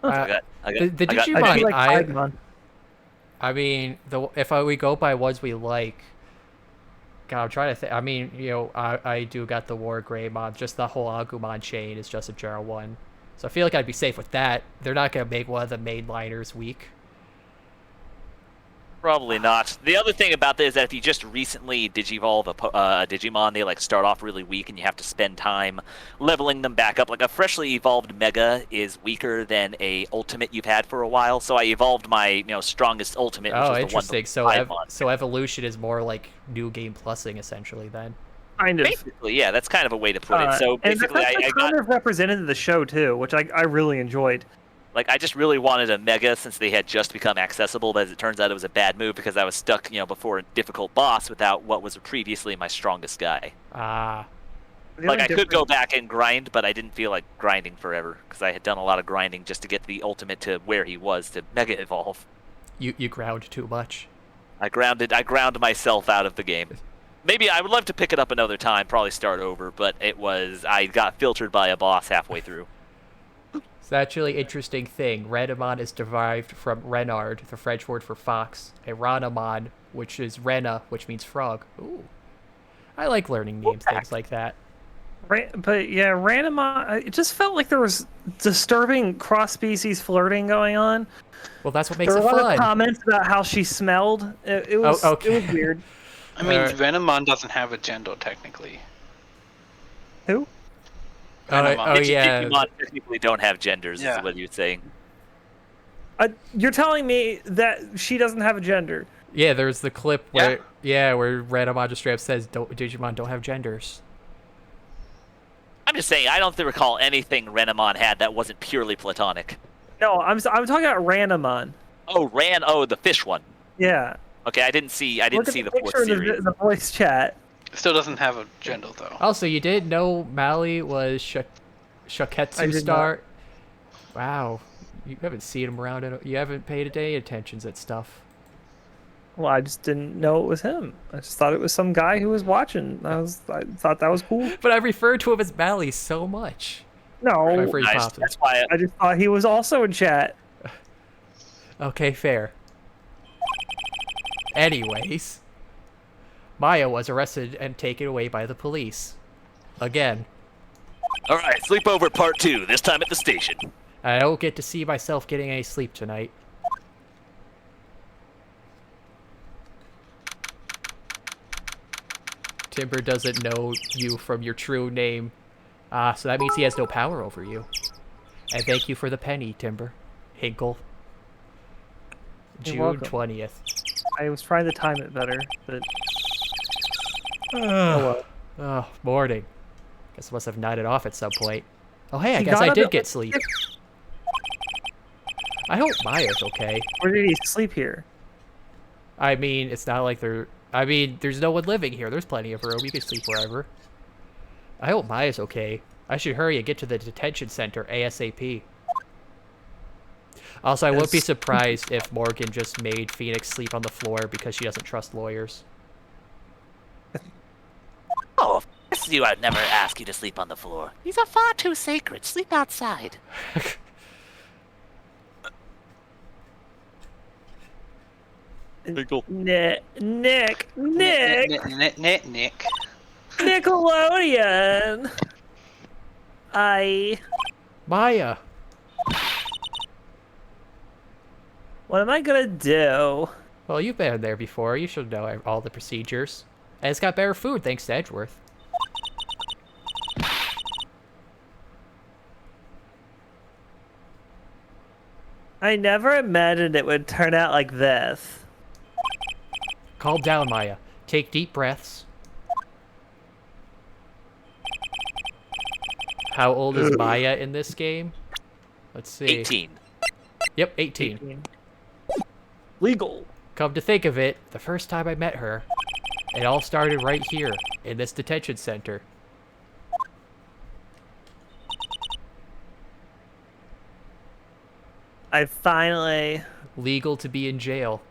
I got the I got- Digimon, I do like Piedmon. I mean, if we go by ones we like, God, I'm trying to think. I mean, I do got the War Greymon. Just the whole Agumon chain is just a general one. So I feel like I'd be safe with that. They're not going to make one of the mainliners weak. Probably not. The other thing about this is that if you just recently digivolve a Digimon, they like start off really weak, and you have to spend time leveling them back up. Like a freshly evolved Mega is weaker than a Ultimate you've had for a while. So I evolved my strongest Ultimate, which Oh, was interesting. the one. So evolution is more like new game plusing, essentially. Then. Kind of. Basically, yeah, that's kind of a way to put it. So and basically, that's I got kind of represented in the show too, which I really enjoyed. like I just really wanted a Mega since they had just become accessible, but as it turns out, it was a bad move because I was stuck, before a difficult boss without what was previously my strongest guy. Ah. The Like only I could go difference- back and grind, but I didn't feel like grinding forever because I had done a lot of grinding just to get the ultimate to where he was to Mega Evolve. You ground too much. I ground myself out of the game. Maybe I would love to pick it up another time, probably start over, but I got filtered by a boss halfway through. It's actually an interesting thing. Renamon is derived from renard, the French word for fox, and Ranamon, which is rena, which means frog. Ooh. I like learning names, things like that. But yeah, Ranamon. It just felt like there was disturbing cross-species flirting going on. Well, that's what makes There it were a lot of fun. comments about how she smelled. It was okay. it was weird. I mean, Alright. Venomon doesn't have a gender technically. Who? Oh, yeah. Digimon technically don't have genders, Yeah. is what you're saying. You're telling me that she doesn't have a gender? Yeah, there's the clip where where Renamon just straight up says Digimon don't have genders. I'm just saying, I don't recall anything Renamon had that wasn't purely platonic. No, I'm talking about Ranamon. Oh, the fish one. Yeah. Okay, I didn't see Look the at the fourth picture in series. the voice chat. It still doesn't have a gender though. Also, you didn't know Mali was I Shoketsu did Star? Wow. You haven't seen him around. You haven't paid any attentions at stuff. Well, I just didn't know it was him. I just thought it was some guy who was watching. I thought that was cool. But I referred to him as Mali so much. No, Whenever he Nice. popped up. That's why I just thought he was also in chat. Okay, fair. Anyways, Maya was arrested and taken away by the police. Again. All right, sleepover part 2. This time at the station. I don't get to see myself getting any sleep tonight. Timber doesn't know you from your true name. So that means he has no power over you. And thank you for the penny, Timber. Hinkle. You're June welcome. 20th. I was trying to time it better, but Oh, morning. Guess I must have nodded off at some point. Oh, hey, I He guess got I up did at, get like, sleep. I hope Maya's okay. where did he sleep here? I mean, it's not like there's no one living here. There's plenty of room. You can sleep wherever. I hope Maya's okay. I should hurry and get to the detention center ASAP. Also, I wouldn't be surprised if Morgan just made Phoenix sleep on the floor because she doesn't trust lawyers. Oh, of course you. I'd never ask you to sleep on the floor. These are far too sacred. Sleep outside. Hinkle. Nick, Nick. Nickelodeon. Maya! What am I gonna do? Well, you've been there before. You should know all the procedures. And it's got better food thanks to Edgeworth. I never imagined it would turn out like this. Calm down, Maya. Take deep breaths. How old is Maya in this game? Let's see. 18. Yep, 18. Legal. Come to think of it, the first time I met her, It all started right here, in this detention center. I finally... Legal to be in jail.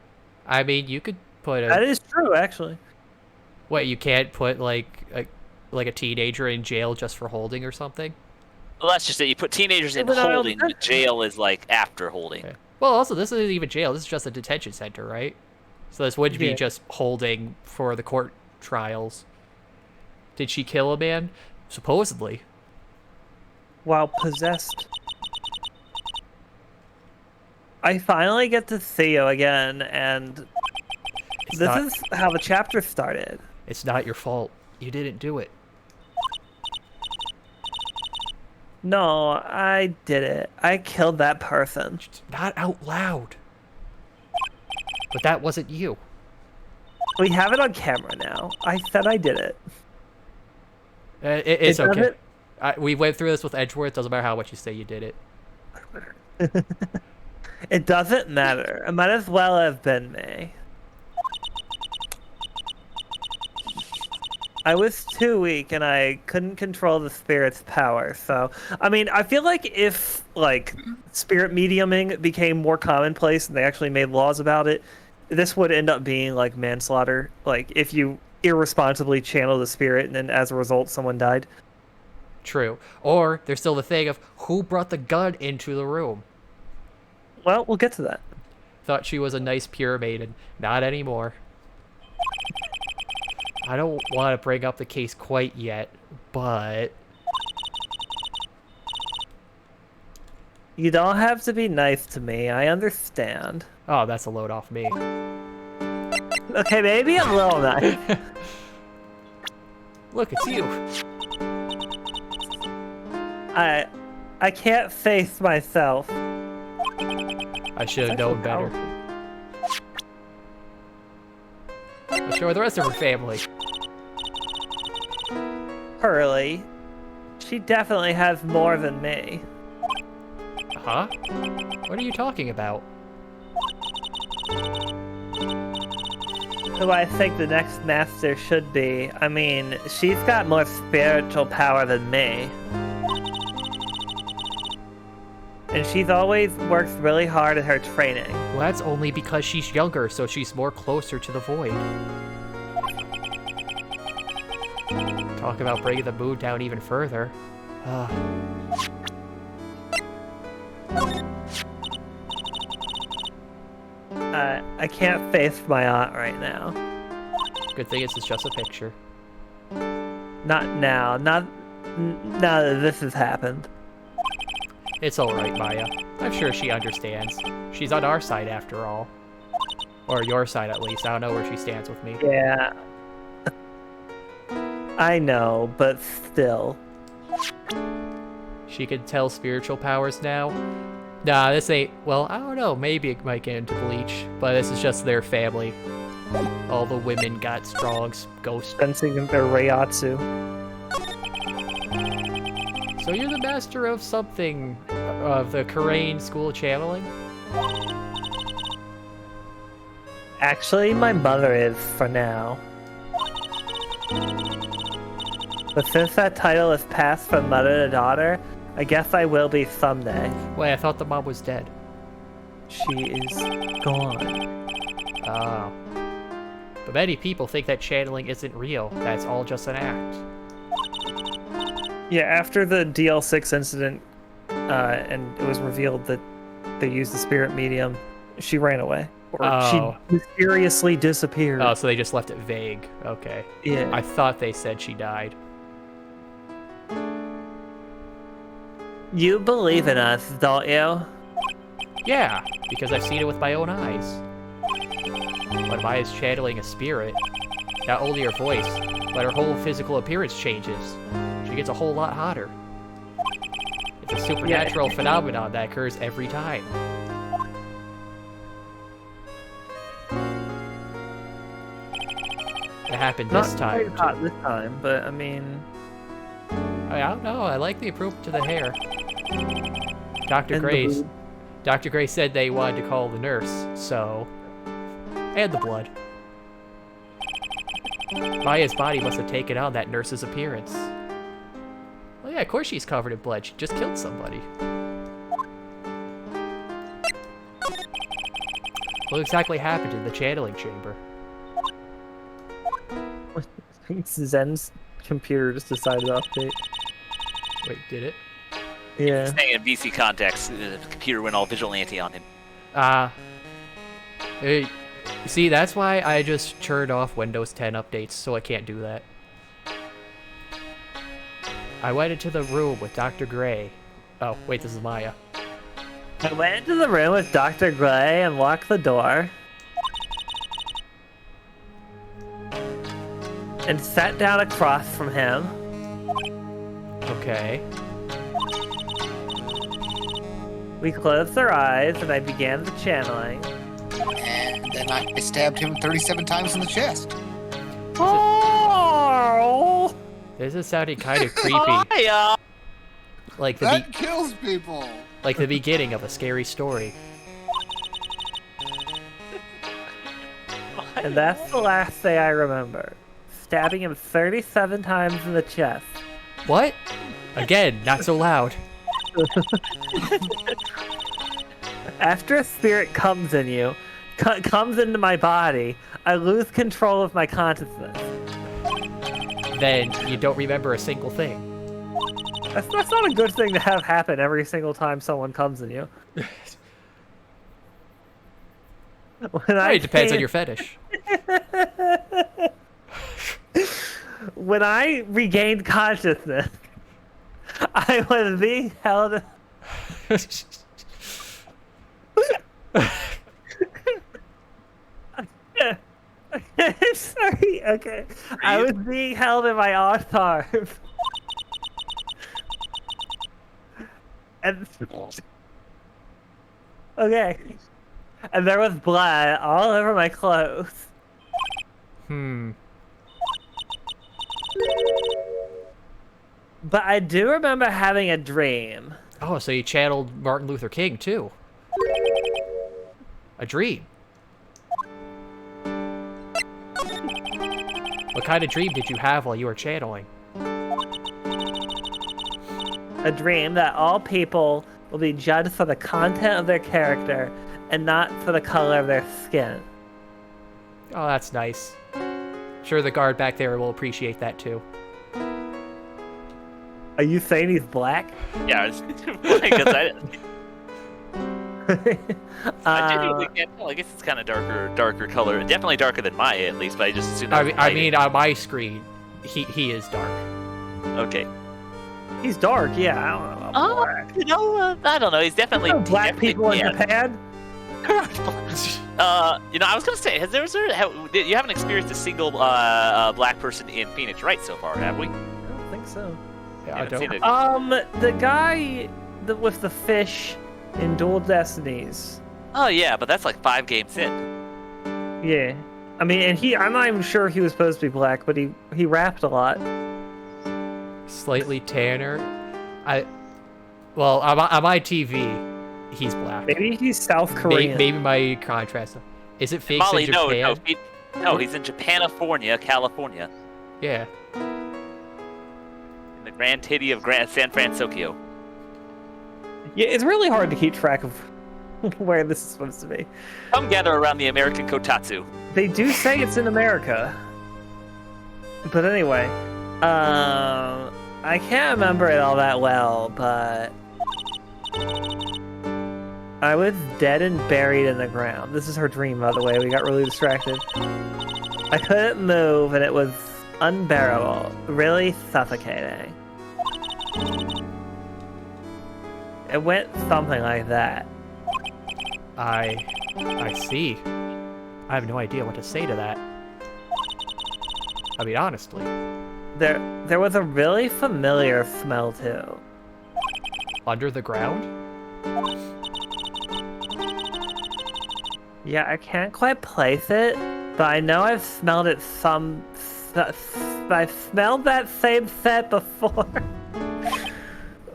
I mean, you could put a... That is true, actually. What, you can't put, like a teenager in jail just for holding or something? Well, that's just it. You put teenagers in But I don't holding. The think- jail is like after holding. Okay. Well, also, this isn't even jail. This is just a detention center, right? So this would be Yeah. just holding for the court trials. Did she kill a man? Supposedly. While possessed. I finally get to Theo again, and It's this not, is how the chapter started. it's not your fault. You didn't do it. No, I did it. I killed that person. Not out loud. But that wasn't you. We have it on camera now. I said I did it. It's It okay. doesn't- We went through this with Edgeworth. Doesn't matter how much you say you did it. It doesn't matter. It might as well have been me. I was too weak and I couldn't control the spirit's power. So, I mean, I feel like if, like, spirit mediuming became more commonplace and they actually made laws about it, this would end up being, like, manslaughter. Like, if you irresponsibly channel the spirit and then as a result someone died. True. Or there's still the thing of who brought the gun into the room. Well, we'll get to that. Thought she was a nice pure maiden. Not anymore. I don't want to bring up the case quite yet, but... You don't have to be nice to me. I understand. Oh, that's a load off me. Okay, maybe a little nice. Look, it's you. I can't face myself. I should have known better. I'm sure the rest of her family. Hurley. She definitely has more than me. Huh? What are you talking about? Who I think the next master should be. I mean, she's got more spiritual power than me. And she's always worked really hard at her training. Well, that's only because she's younger, so she's more closer to the void. Talk about bringing the mood down even further. I can't face my aunt right now. Good thing it's just a picture. Not now. Not now that this has happened. It's alright, Maya. I'm sure she understands. She's on our side after all. Or your side at least. I don't know where she stands with me. Yeah. I know, but still. She can tell spiritual powers now. Nah, this ain't... Well, I don't know. Maybe it might get into Bleach. But this is just their family. All the women got strong ghost... Fencing their Reiatsu. So you're the master of something... of the Korean school of channeling? Actually, my mother is for now. But since that title is passed from mother to daughter, I guess I will be someday. Wait, I thought the mom was dead. She is gone. Oh. But many people think that channeling isn't real. That's all just an act. Yeah, after the DL6 incident, and it was revealed that they used the spirit medium, she ran away. Or Oh. she mysteriously disappeared. Oh, so they just left it vague. Okay. Yeah. I thought they said she died. You believe in us, don't you? Yeah, because I've seen it with my own eyes. When Maya's channeling a spirit, not only her voice, but her whole physical appearance changes. She gets a whole lot hotter. It's a supernatural phenomenon that occurs every time. It happened Not this time. quite hot this time, but I mean... I don't know. I like the improvement to the hair. Dr. And the Gray's. boob. Dr. Gray said they wanted to call the nurse, so... And the blood. Maya's body must have taken on that nurse's appearance. Well, yeah, of course she's covered in blood. She just killed somebody. What exactly happened in the channeling chamber? Zen's computer just decided to update. Wait, did it? Yeah. Staying in VC context, the computer went all vigilante on him. Hey, see, that's why I just turned off Windows 10 updates, so I can't do that. I went into the room with Dr. Gray. Oh, wait, this is Maya. I went into the room with Dr. Gray and locked the door. And sat down across from him. Okay. We closed our eyes and I began the channeling. And then I stabbed him 37 times in the chest. Oh! This is sounding kind of creepy. Hiya! Like That kills people. like the beginning of a scary story. And that's the last thing I remember. Stabbing him 37 times in the chest. What? Again, not so loud. After a spirit comes in you, comes into my body, I lose control of my consciousness. Then you don't remember a single thing. That's not a good thing to have happen every single time someone comes in you. It depends on your fetish. When I regained consciousness, I was being held. Sorry, okay. I was being held in my own arms. And okay. And there was blood all over my clothes. But I do remember having a dream. Oh, so you channeled Martin Luther King, too. A dream. What kind of dream did you have while you were channeling? A dream that all people will be judged for the content of their character and not for the color of their skin. Oh, that's nice. Sure, the guard back there will appreciate that, too. Are you saying he's black? Yeah, because I genuinely can't tell. I guess it's kind of darker color. Definitely darker than Maya, at least. But I just assumed. I mean, on my screen, he is dark. Okay. He's dark, yeah. I don't know about black. You know, I don't know. He's definitely Black people in Japan? I was gonna say, you haven't experienced a single black person in Phoenix Wright so far, have we? I don't think so. Yeah, I Haven't seen don't. it. The guy with the fish in Dual Destinies. Oh yeah, but that's like 5 games in. Yeah. I mean, and I'm not even sure he was supposed to be black, but he rapped a lot. Slightly tanner. Well, on my TV, he's black. Maybe he's South Korean. Maybe my contrast. Is it fake Molly, in Japan? no, he's in Japanifornia, California, Yeah. in the Grand City of San Francisco. Yeah, it's really hard to keep track of where this is supposed to be. Come gather around the American Kotatsu. They do say it's in America. But anyway, I can't remember it all that well, but I was dead and buried in the ground. This is her dream, by the way. We got really distracted. I couldn't move, and it was unbearable. Really suffocating. It went something like that. I see. I have no idea what to say to that. I mean, honestly. There was a really familiar smell, too. Under the ground? Yeah, I can't quite place it, but I know I've smelled it I've smelled that same set before.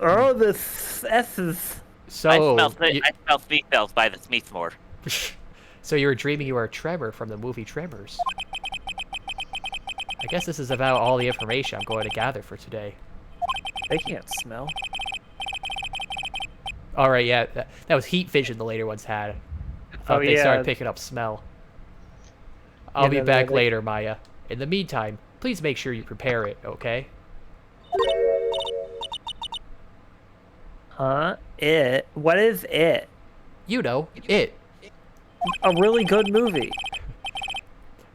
Oh, this S's. So, I smell seatbelts by the Smithmore. Oh, you... so you were dreaming you were a Tremor from the movie Tremors. Yeah, I mean, and he, I'm not even sure he was supposed to be black, but he rapped a lot. Okay. Maybe he's South Korean. Uh, guess this is about all the information I'm going to gather for today. They can't smell. All right, yeah, that was heat vision the later ones had. I thought they started picking up smell. I'll be back later, Maya. In the meantime, please make sure you prepare it, okay? Huh? It? What is it? You know, it. A really good movie.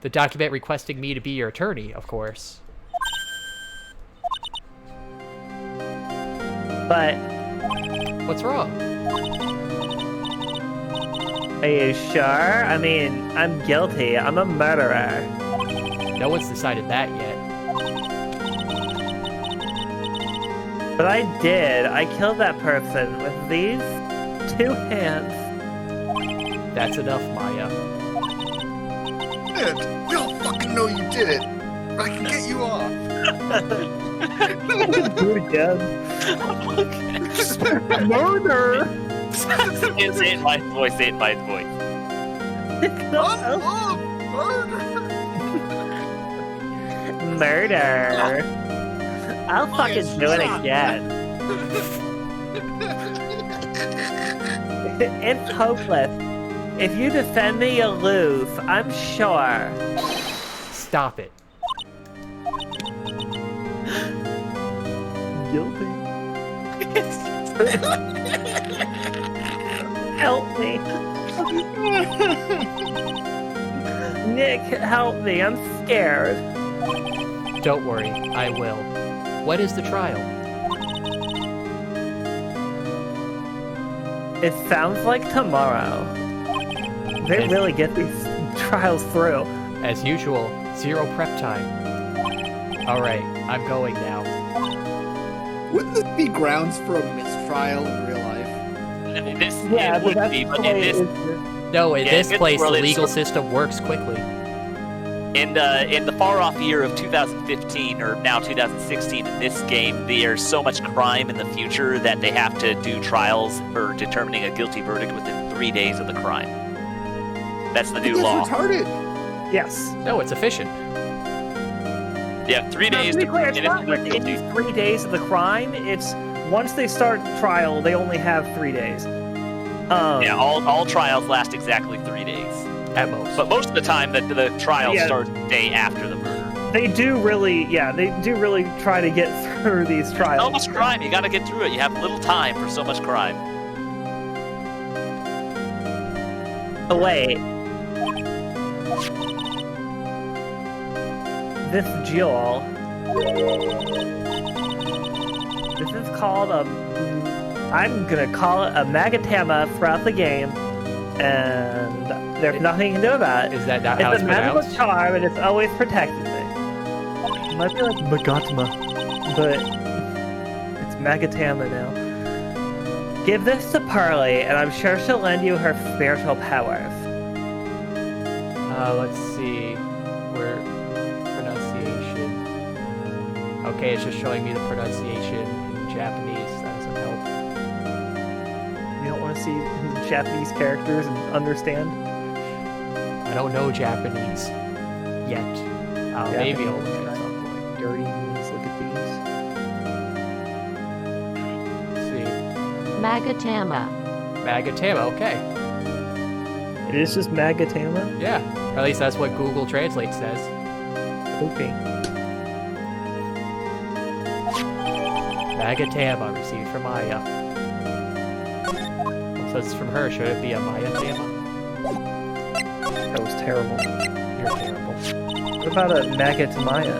The document requesting me to be your attorney, of course. But What's wrong? are you sure? I mean, I'm guilty. I'm a murderer. No one's decided that yet. But I did. I killed that person with these 2 hands. That's enough, Maya. Man, we all fucking know you did it. I can get you off. Do it again. Murder! Say it in my voice, say it in my voice. Unlove murder. Murder. I'll fucking do it again. It's hopeless. If you defend me, you'll lose. I'm sure. Stop it. Guilty. Help me. Nick, help me. I'm scared. Don't worry, I will. When is the trial? It sounds like tomorrow. They really get these trials through. As usual, 0 prep time. Alright, I'm going now. Wouldn't this be grounds for a mistrial in real life? This Yeah, it but would that's be, the but way in it this is. No, in Yeah, this good place, the world, it's- legal system works quickly. in the far off year of 2015 or now 2016, in this game, there's so much crime in the future that they have to do trials for determining a guilty verdict within 3 days of the crime. That's the new That's law. retarded. Yes. No, it's efficient. Yeah, 3 days To to be clear, it's convince not them like they're in guilty. 3 days of the crime. It's once they start trial, they only have 3 days. Yeah, all trials last exactly 3 days. At most. But most of the time, the trial Yeah. starts the day after the murder. They do really try to get through these So trials. much crime, you gotta get through it. You have little time for so much crime. Oh, wait. This jewel. This is called I'm gonna call it a Magatama throughout the game, and there's nothing you can do about it. Is that not how It's it's a magical pronounced? charm, and it's always protecting me. It might be like Magatama, but it's Magatama now. Give this to Pearly, and I'm sure she'll lend you her spiritual powers. Let's see. Where pronunciation. Okay, it's just showing me the pronunciation in Japanese. That doesn't help. You don't want to see Japanese characters and understand? I don't know Japanese yet. Maybe I'll look it up. Dirty knees, look at Let's see. Magatama. Magatama, okay. these. It is just Magatama? Yeah. Or at least that's what Google Translate says. Okay. Magatama received from Maya. So it's from her. Should it be a Maya Tama? That was terrible. You're terrible. What about a Magatamaya?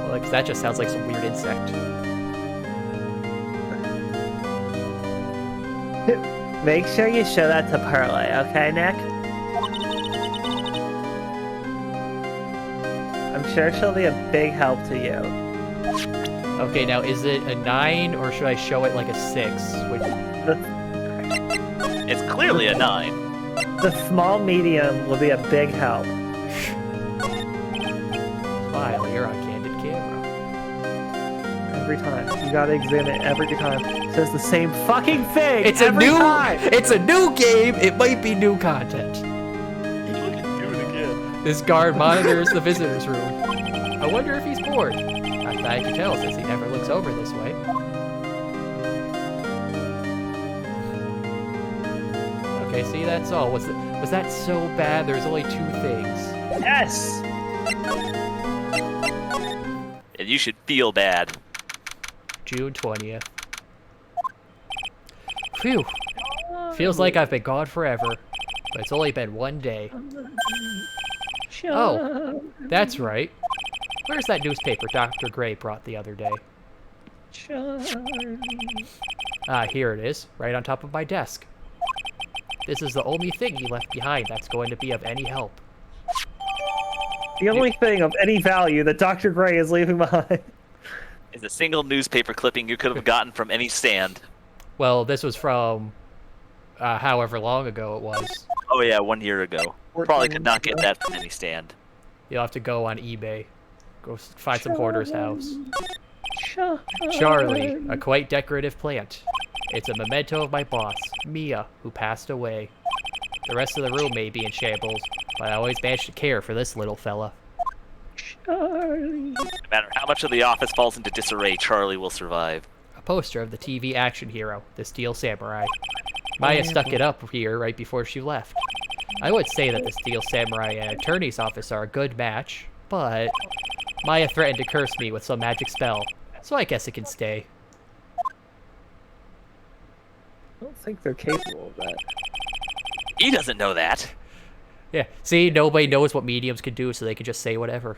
Well, 'cause that just sounds like some weird insect. Make sure you show that to Pearly, okay, Nick? I'm sure she'll be a big help to you. Okay, now is it a 9 or should I show it like a 6? Which It's clearly a 9. The small medium will be a big help. smile, you're on candid camera. Every time. You gotta examine it every time. It says the same fucking thing It's every a time! new game. It might be new content. You can do it again. This guard monitors the visitor's room. I wonder if he's bored. Not that I can tell since he never looks over this way. Okay, see, that's all. Was that so bad? There's only 2 things. Yes! And you should feel bad. June 20th. Phew. Feels like I've been gone forever. But it's only been 1 day. Oh, that's right. Where's that newspaper Dr. Gray brought the other day? Ah, here it is, right on top of my desk. This is the only thing he left behind that's going to be of any help. The only thing of any value that Dr. Gray is leaving behind is a single newspaper clipping you could have gotten from any stand. Well, this was from however long ago it was. Oh yeah, 1 year ago. Probably could not get that from any stand. You'll have to go on eBay. Go find some hoarder's house. Charlie, a quite decorative plant. It's a memento of my boss, Mia, who passed away. The rest of the room may be in shambles, but I always managed to care for this little fella. Charlie. No matter how much of the office falls into disarray, Charlie will survive. A poster of the TV action hero, the Steel Samurai. Maya stuck it up here right before she left. I would say that the Steel Samurai and Attorney's office are a good match, but Maya threatened to curse me with some magic spell, so I guess it can stay. I don't think they're capable of that. He doesn't know that. Yeah, see, nobody knows what mediums can do, so they can just say whatever.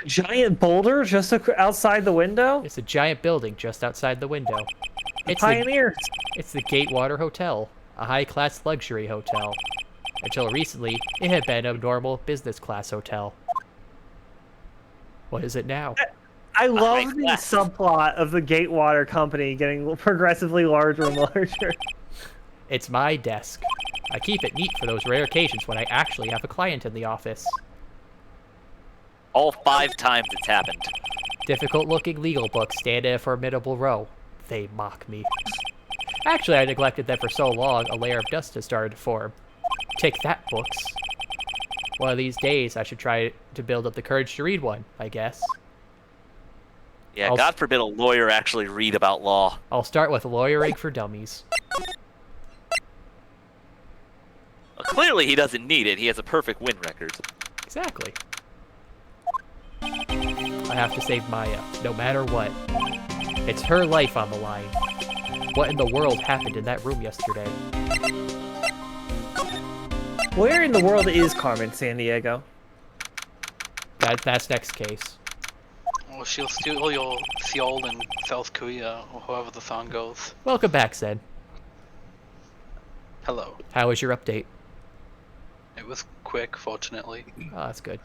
Giant boulder just outside the window? It's a giant building just outside the window. It's Pioneers. It's the Gatewater Hotel, a high-class luxury hotel. Until recently, it had been a normal business-class hotel. What is it now? I love the subplot of the Gatewater Company getting progressively larger and larger. It's my desk. I keep it neat for those rare occasions when I actually have a client in the office. All 5 times it's happened. Difficult-looking legal books stand in a formidable row. They mock me. Actually, I neglected them for so long, a layer of dust has started to form. Take that, books. One of these days, I should try to build up the courage to read one, I guess. Yeah, God forbid a lawyer actually read about law. I'll start with Lawyering for Dummies. Well, clearly he doesn't need it. He has a perfect win record. Exactly. I have to save Maya, no matter what. It's her life on the line. What in the world happened in that room yesterday? Where in the world is Carmen Sandiego? That's next case. Well, she'll steal your Seoul in South Korea, or however the song goes. Welcome back, Zen. Hello. How was your update? It was quick, fortunately. Oh, that's good.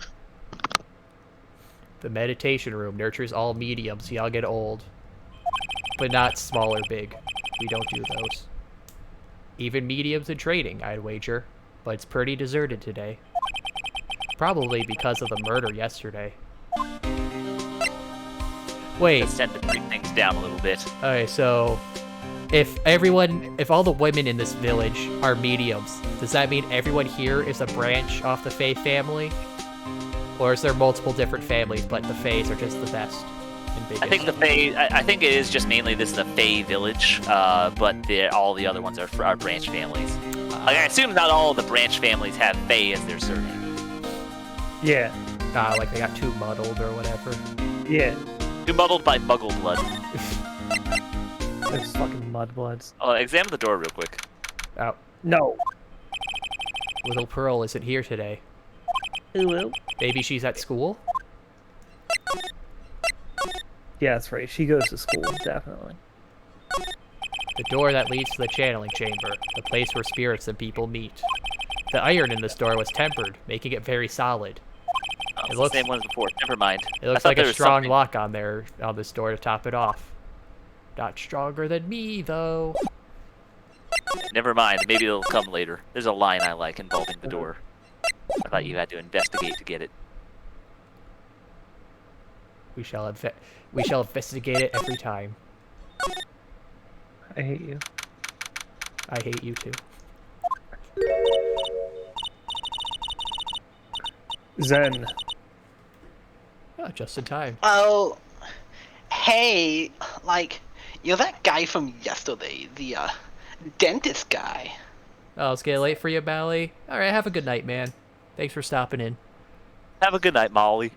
The meditation room nurtures all mediums, young and old. But not small or big. We don't do those. Even mediums in training, I'd wager. But it's pretty deserted today. Probably because of the murder yesterday. Wait. Let's tend to break things down a little bit. Okay, so if all the women in this village are mediums, does that mean everyone here is a branch off the Faye family? Or is there multiple different families, but the Fays are just the best and biggest? I think the Faye. I think it is just mainly this is a Faye village, but all the other ones are branch families. Like, I assume not all of the branch families have Faye as their surname. Yeah. Like they got too muddled or whatever. Yeah. Too muddled by Muggle blood. Those fucking mudbloods. Examine the door real quick. Oh. No. Little Pearl isn't here today. Hello? Maybe she's at school? Yeah, that's right. She goes to school, definitely. The door that leads to the channeling chamber, the place where spirits and people meet. The iron in this door was tempered, making it very solid. Oh, it's the same one as before. Never mind. It looks like a strong lock on this door to top it off. Not stronger than me, though. Never mind. Maybe it'll come later. There's a line I like involving the door. I thought you had to investigate to get it. We shall investigate it every time. I hate you. I hate you too. Zen. Oh, just in time. Oh, hey, like, you're that guy from yesterday, the dentist guy. Oh, it's getting late for you, Bally. All right, have a good night, man. Thanks for stopping in. Have a good night, Molly.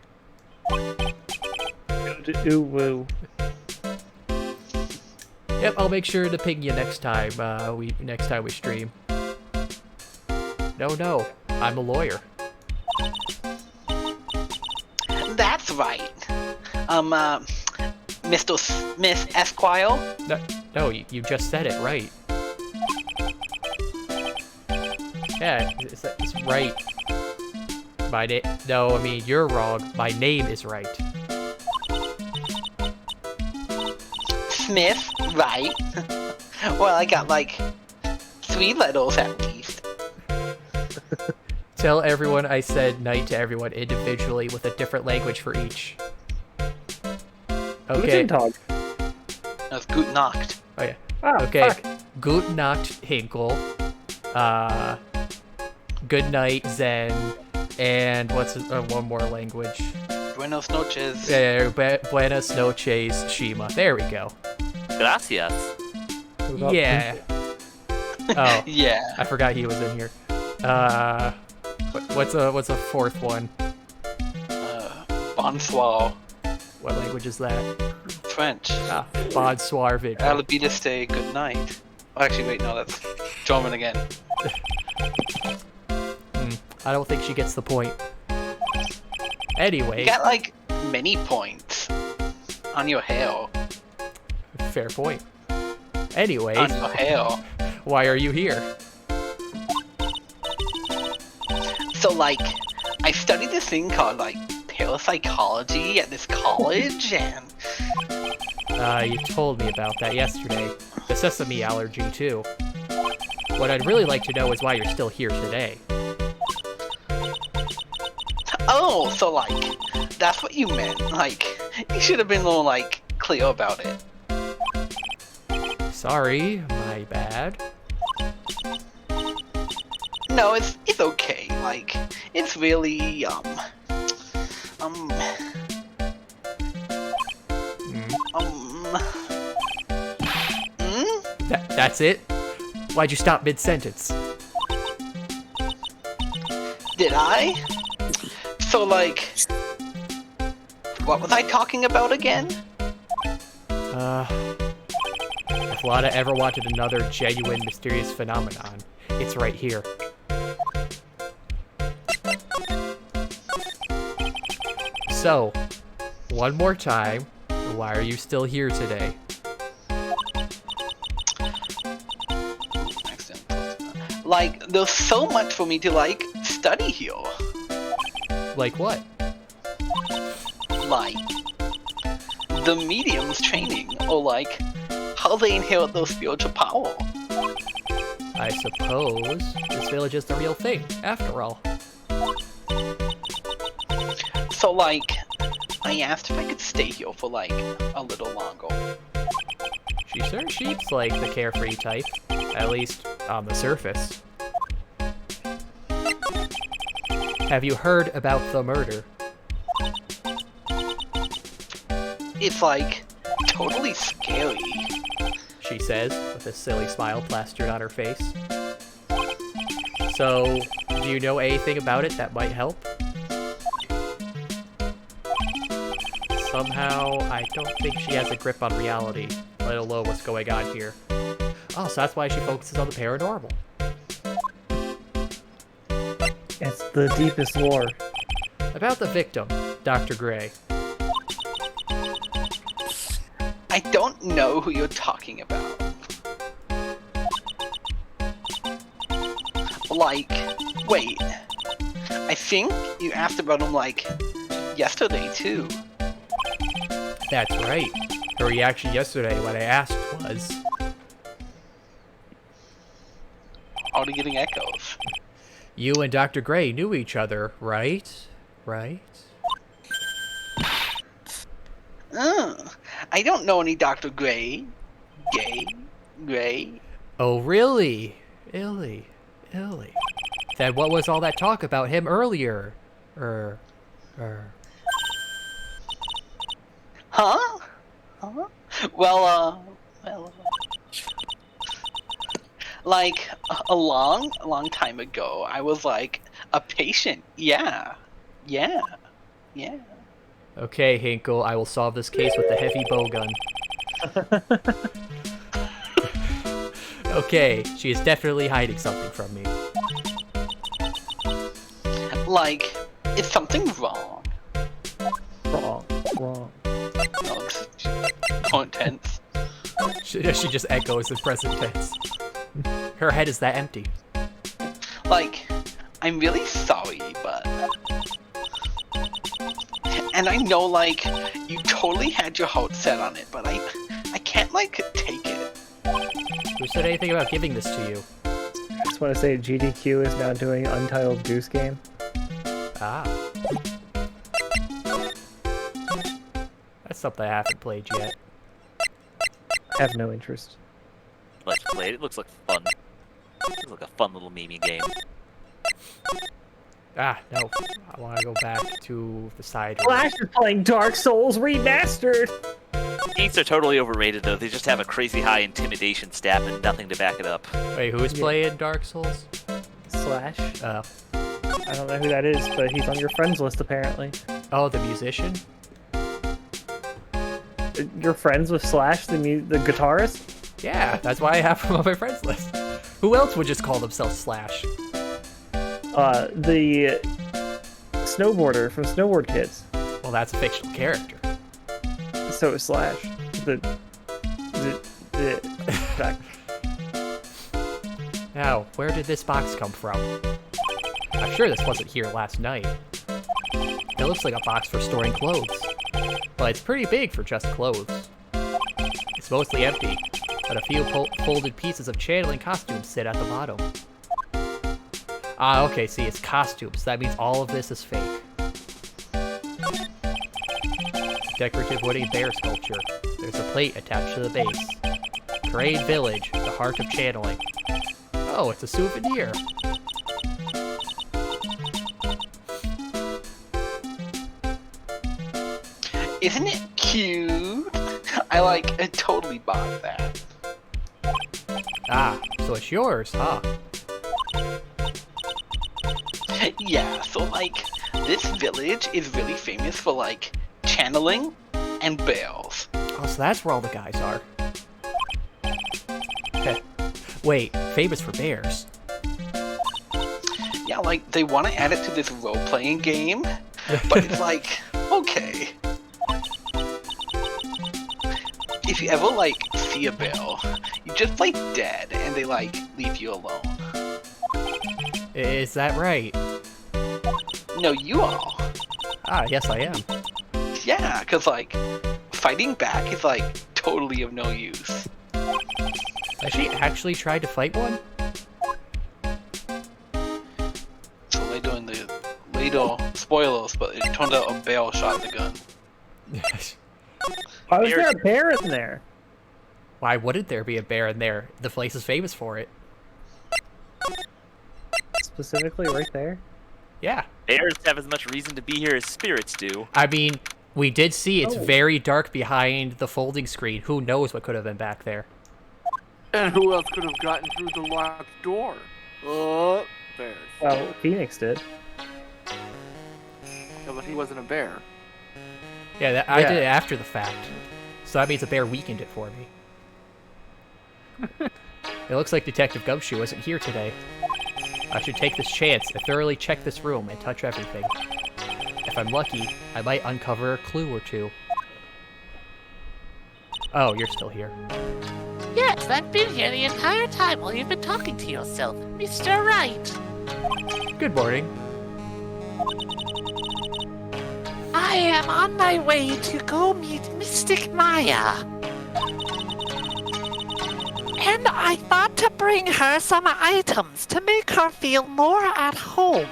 Ooh woo. Yep, I'll make sure to ping you next time. Next time we stream. No, I'm a lawyer. That's right. Miss Esquire? No, you just said it right. Yeah, it's right. My name. No, I mean you're wrong. My name is right. Smith, right? Well, I got like 3 letters at least. Tell everyone I said night to everyone individually with a different language for each. Okay. Guten Tag. That's Gute Nacht. Oh yeah. Oh, Okay. fuck. Gute Nacht, Hinkle. Good night, Zen. And what's one more language? Buenos noches. Buenas noches, Shima. There we go. Gracias. Yeah. Oh, Yeah. I forgot he was in here. What's a fourth one? Bonsoir. What language is that? French. Ah, bonsoir, Victor. Alabidiste, good night. Oh, actually, wait, no, that's German again. I don't think she gets the point. Anyway, You got like many points on your hair. fair point. Anyways, On your hair. why are you here? So, like, I studied this thing called, like, parapsychology at this college, and You told me about that yesterday. The sesame allergy, too. What I'd really like to know is why you're still here today. oh, so, like, that's what you meant. Like, you should have been more, like, clear about it. Sorry, my bad. No, it's okay. Like, it's really, That's it? Why'd you stop mid-sentence? Did I? So, like, what was I talking about again? If Lana ever wanted another genuine mysterious phenomenon, it's right here. So, one more time, why are you still here today? Like, there's so much for me to, like, study here. Like what? Like, the medium's training, or, like, how they inherit their spiritual power. I suppose this village is the real thing, after all. So, like, I asked if I could stay here for, like, a little longer. She sure seems like the carefree type, at least on the surface. Have you heard about the murder? It's, like, totally scary. She says, with a silly smile plastered on her face. So, do you know anything about it that might help? Somehow, I don't think she has a grip on reality, let alone what's going on here. Oh, so that's why she focuses on the paranormal. It's the deepest lore. About the victim, Dr. Gray. I don't know who you're talking about. Like, wait. I think you asked about him, like, yesterday, too. That's right. Her reaction yesterday when I asked was... Already getting echoes. You and Dr. Gray knew each other, right? Right? I don't know any Dr. Gray. Gray. Oh, really? Illy. Then what was all that talk about him earlier? Huh? Well, like a long time ago, I was like a patient. Yeah. Okay, Hinkle, I will solve this case with the heavy bow gun. Okay, she is definitely hiding something from me. Like, is something wrong? Wrong. No, it's current tense. She just echoes the present tense. Her head is that empty. Like, I'm really sorry, but... And I know, like, you totally had your heart set on it, but I can't, like, take it. Who said anything about giving this to you? I just want to say GDQ is now doing Untitled Goose Game. Ah. That's something I haven't played yet. I have no interest. Let's play it. It looks like fun. Looks like a fun little meme game. Ah, no. I want to go back to the side. Flash is playing Dark Souls Remastered! Eats are totally overrated, though. They just have a crazy high intimidation stat and nothing to back it up. Wait, who is playing Dark Souls? Slash. Oh. I don't know who that is, but he's on your friends list apparently. Oh, the musician? You're friends with Slash, the guitarist? Yeah, that's why I have him on my friends list. Who else would just call themselves Slash? The snowboarder from Snowboard Kids. Well, that's a fictional character. So is Slash. Now, where did this box come from? I'm sure this wasn't here last night. It looks like a box for storing clothes. But it's pretty big for just clothes. It's mostly empty, but a few folded pieces of channeling costumes sit at the bottom. Ah, okay, see, it's costumes. That means all of this is fake. Decorative wooden bear sculpture. There's a plate attached to the base. Parade Village, the heart of channeling. Oh, it's a souvenir. Isn't it cute? I totally bought that. Ah, so it's yours, huh? Yeah, so this village is really famous for channeling and bears. Oh, so that's where all the guys are. Okay. Wait, famous for bears. Yeah, they want to add it to this role-playing game, but it's okay. If you ever see a bear, you just dead and they leave you alone. Is that right? No, you are. Ah, yes I am. Yeah, because fighting back is totally of no use. Has she actually tried to fight one? So they're doing the later spoilers, but it turned out a bear shot the gun. Why was there a bear in there? Why wouldn't there be a bear in there? The place is famous for it. Specifically right there? Yeah. Bears have as much reason to be here as spirits do. I mean, we did see it's very dark behind the folding screen. Who knows what could have been back there? And who else could have gotten through the locked door? Bears. Well, Phoenix did. Yeah, but he wasn't a bear. Yeah, I did it after the fact. So that means a bear weakened it for me. It looks like Detective Gumshoe isn't here today. I should take this chance to thoroughly check this room and touch everything. If I'm lucky, I might uncover a clue or two. Oh, you're still here. Yes, I've been here the entire time while you've been talking to yourself, Mr. Wright. Good morning. I am on my way to go meet Mystic Maya. And I thought to bring her some items to make her feel more at home.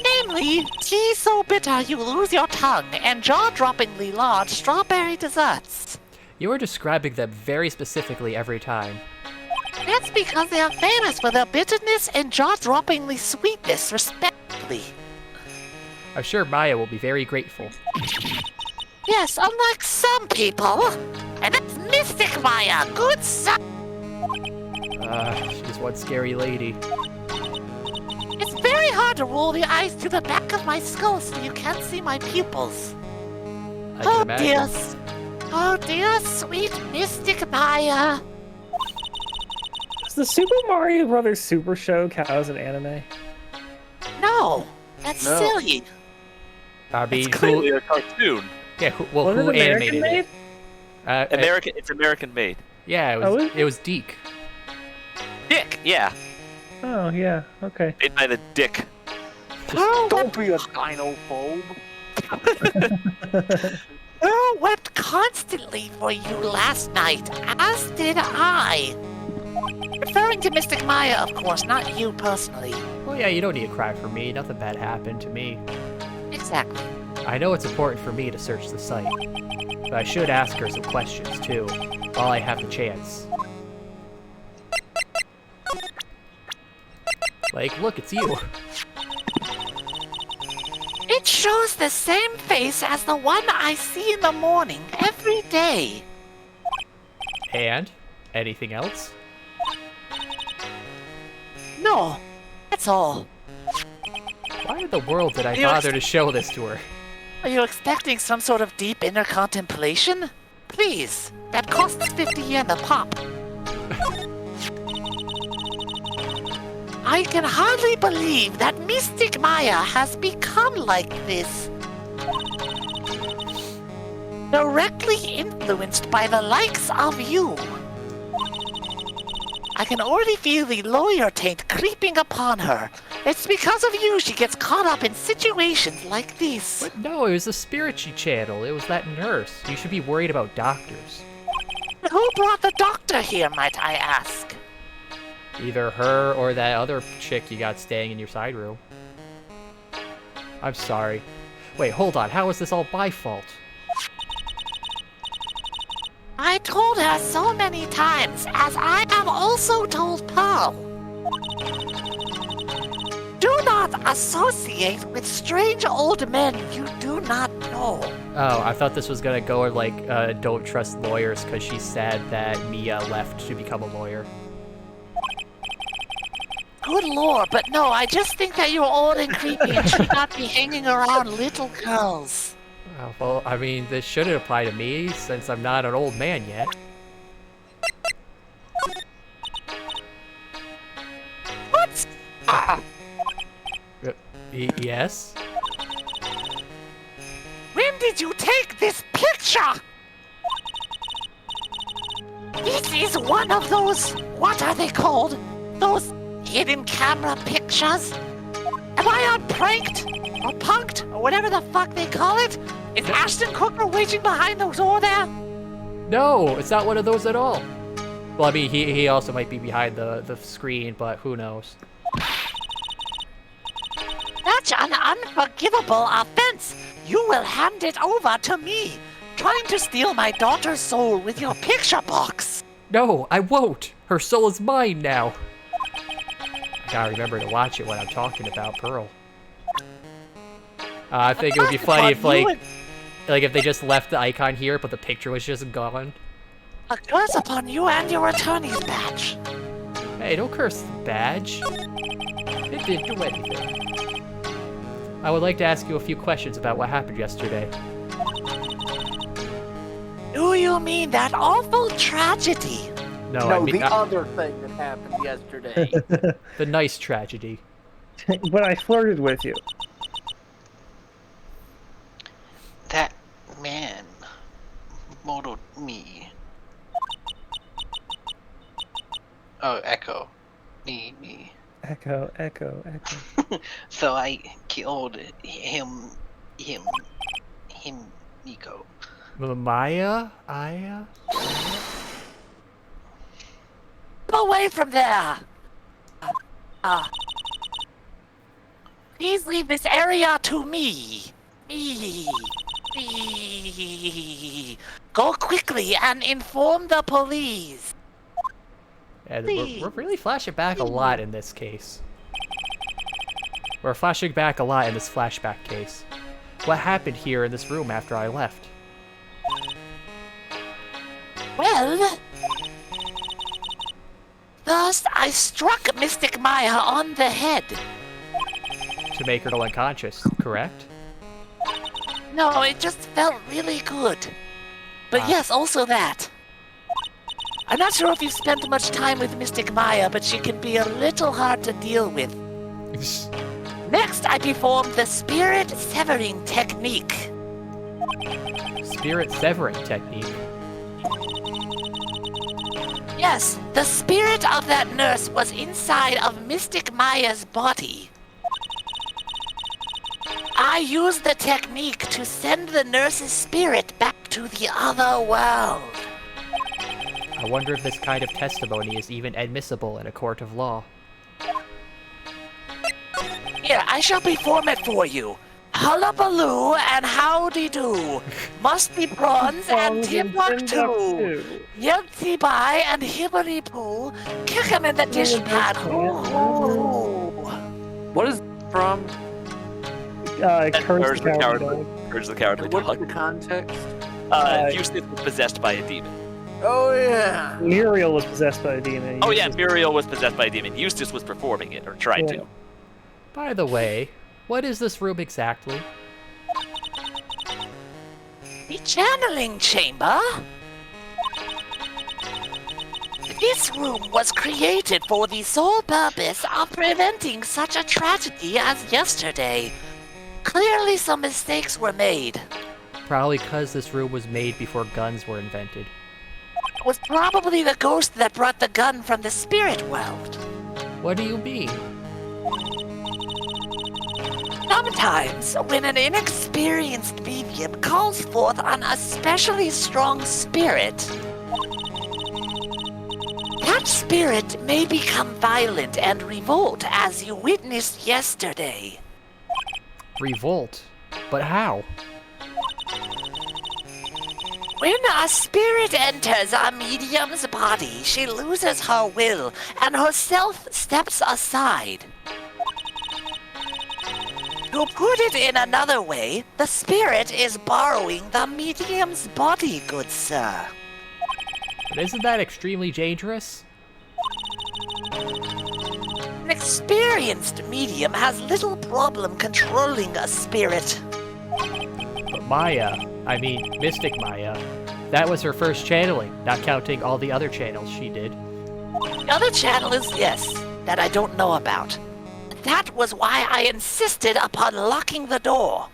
Namely, tea so bitter you lose your tongue and jaw-droppingly large strawberry desserts. You are describing them very specifically every time. That's because they are famous for their bitterness and jaw-droppingly sweetness, respectively. I'm sure Maya will be very grateful. Yes, unlike some people. And that's Mystic Maya, good son. She's one scary lady. It's very hard to roll the eyes to the back of my skull so you can't see my pupils. I can imagine. Oh dear, sweet Mystic Maya. Does the Super Mario Brothers Super Show count as an anime? No, that's No. silly. I mean, It's clearly a cartoon. Yeah, who Was it animated American it? made? It's American made. Yeah, Oh, is it was Deke. Dick, yeah. Oh, yeah, okay. Made by the Dick. Don't be a dinophobe. Earl wept constantly for you last night, as did I. Referring to Mystic Maya, of course, not you personally. Well, yeah, you don't need to cry for me. Nothing bad happened to me. Exactly. I know it's important for me to search the site, but I should ask her some questions too, while I have the chance. Like, look, it's you. It shows the same face as the one I see in the morning every day. And? Anything else? No, that's all. Why in the world did I You bother to show this to her? Are you expecting some sort of deep inner contemplation? Please, that costs 50 yen a pop. I can hardly believe that Mystic Maya has become like this. Directly influenced by the likes of you. I can already feel the lawyer taint creeping upon her. It's because of you she gets caught up in situations like these. But no, it was the spirit she channeled. It was that nurse. You should be worried about doctors. Who brought the doctor here, might I ask? Either her or that other chick you got staying in your side room. I'm sorry. Wait, hold on. How is this all my fault? I told her so many times, as I have also told Pearl. Do not associate with strange old men you do not know. Oh, I thought this was gonna go like, don't trust lawyers because she's sad that Mia left to become a lawyer. Good lord, but no, I just think that you're old and creepy and should not be hanging around little girls. Oh, well, I mean, this shouldn't apply to me since I'm not an old man yet. What? Yes? When did you take this picture? This is one of those, what are they called? Those hidden camera pictures? Am I on pranked? Or punked? Or whatever the fuck they call it? Is Ashton Kutcher waiting behind the door there? No, it's not one of those at all. Well, I mean, he also might be behind the screen, but who knows? Such an unforgivable offense! You will hand it over to me! Trying to steal my daughter's soul with your picture box! No, I won't! Her soul is mine now! I gotta remember to watch it when I'm talking about Pearl. I think it would be funny if, like if they just left the icon here, but the picture was just gone. A curse upon you and your attorney's badge! Hey, don't curse the badge. It didn't do anything. I would like to ask you a few questions about what happened yesterday. Do you mean that awful tragedy? No, No, I mean the other thing that happened yesterday. the nice tragedy. When I flirted with you. That man modeled me. Oh, Echo. Me. Echo. So I killed him, Nico. Maya? Aya? Away from there! Please leave this area to me. Me. Go quickly and inform the police. And we're really flashing back a lot in this case. We're flashing back a lot in this flashback case. What happened here in this room after I left? Well, first I struck Mystic Maya on the head. To make her go unconscious, correct? No, it just felt really good. But yes, also that. I'm not sure if you've spent much time with Mystic Maya, but she can be a little hard to deal with. Next, I performed the Spirit Severing Technique. Spirit Severing Technique? Yes, the spirit of that nurse was inside of Mystic Maya's body. I used the technique to send the nurse's spirit back to the other world. I wonder if this kind of testimony is even admissible in a court of law. Here, I shall perform it for you. Hullabaloo and howdy-do. Must be prawns and Timbuktu. Yelty by and hibbity-poo. Kick 'em in the dish pot. Hoo-hoo. What is from? Curse the Cowardly Dog. Courage the Cowardly What's Dog. the context? Eustace was possessed by a demon. Oh yeah. Muriel was possessed by a demon. Oh yeah, Muriel was possessed by a demon. Eustace was performing it, or trying to. By the way, what is this room exactly? The channeling chamber? This room was created for the sole purpose of preventing such a tragedy as yesterday. Clearly some mistakes were made. Probably because this room was made before guns were invented. It was probably the ghost that brought the gun from the spirit world. What do you mean? Sometimes, when an inexperienced medium calls forth an especially strong spirit, that spirit may become violent and revolt, as you witnessed yesterday. Revolt? But how? When a spirit enters a medium's body, she loses her will, and her self steps aside. To put it in another way, the spirit is borrowing the medium's body, good sir. But isn't that extremely dangerous? An experienced medium has little problem controlling a spirit. But Mystic Maya, that was her first channeling, not counting all the other channels she did. The other channel is yes, that I don't know about. That was why I insisted upon locking the door.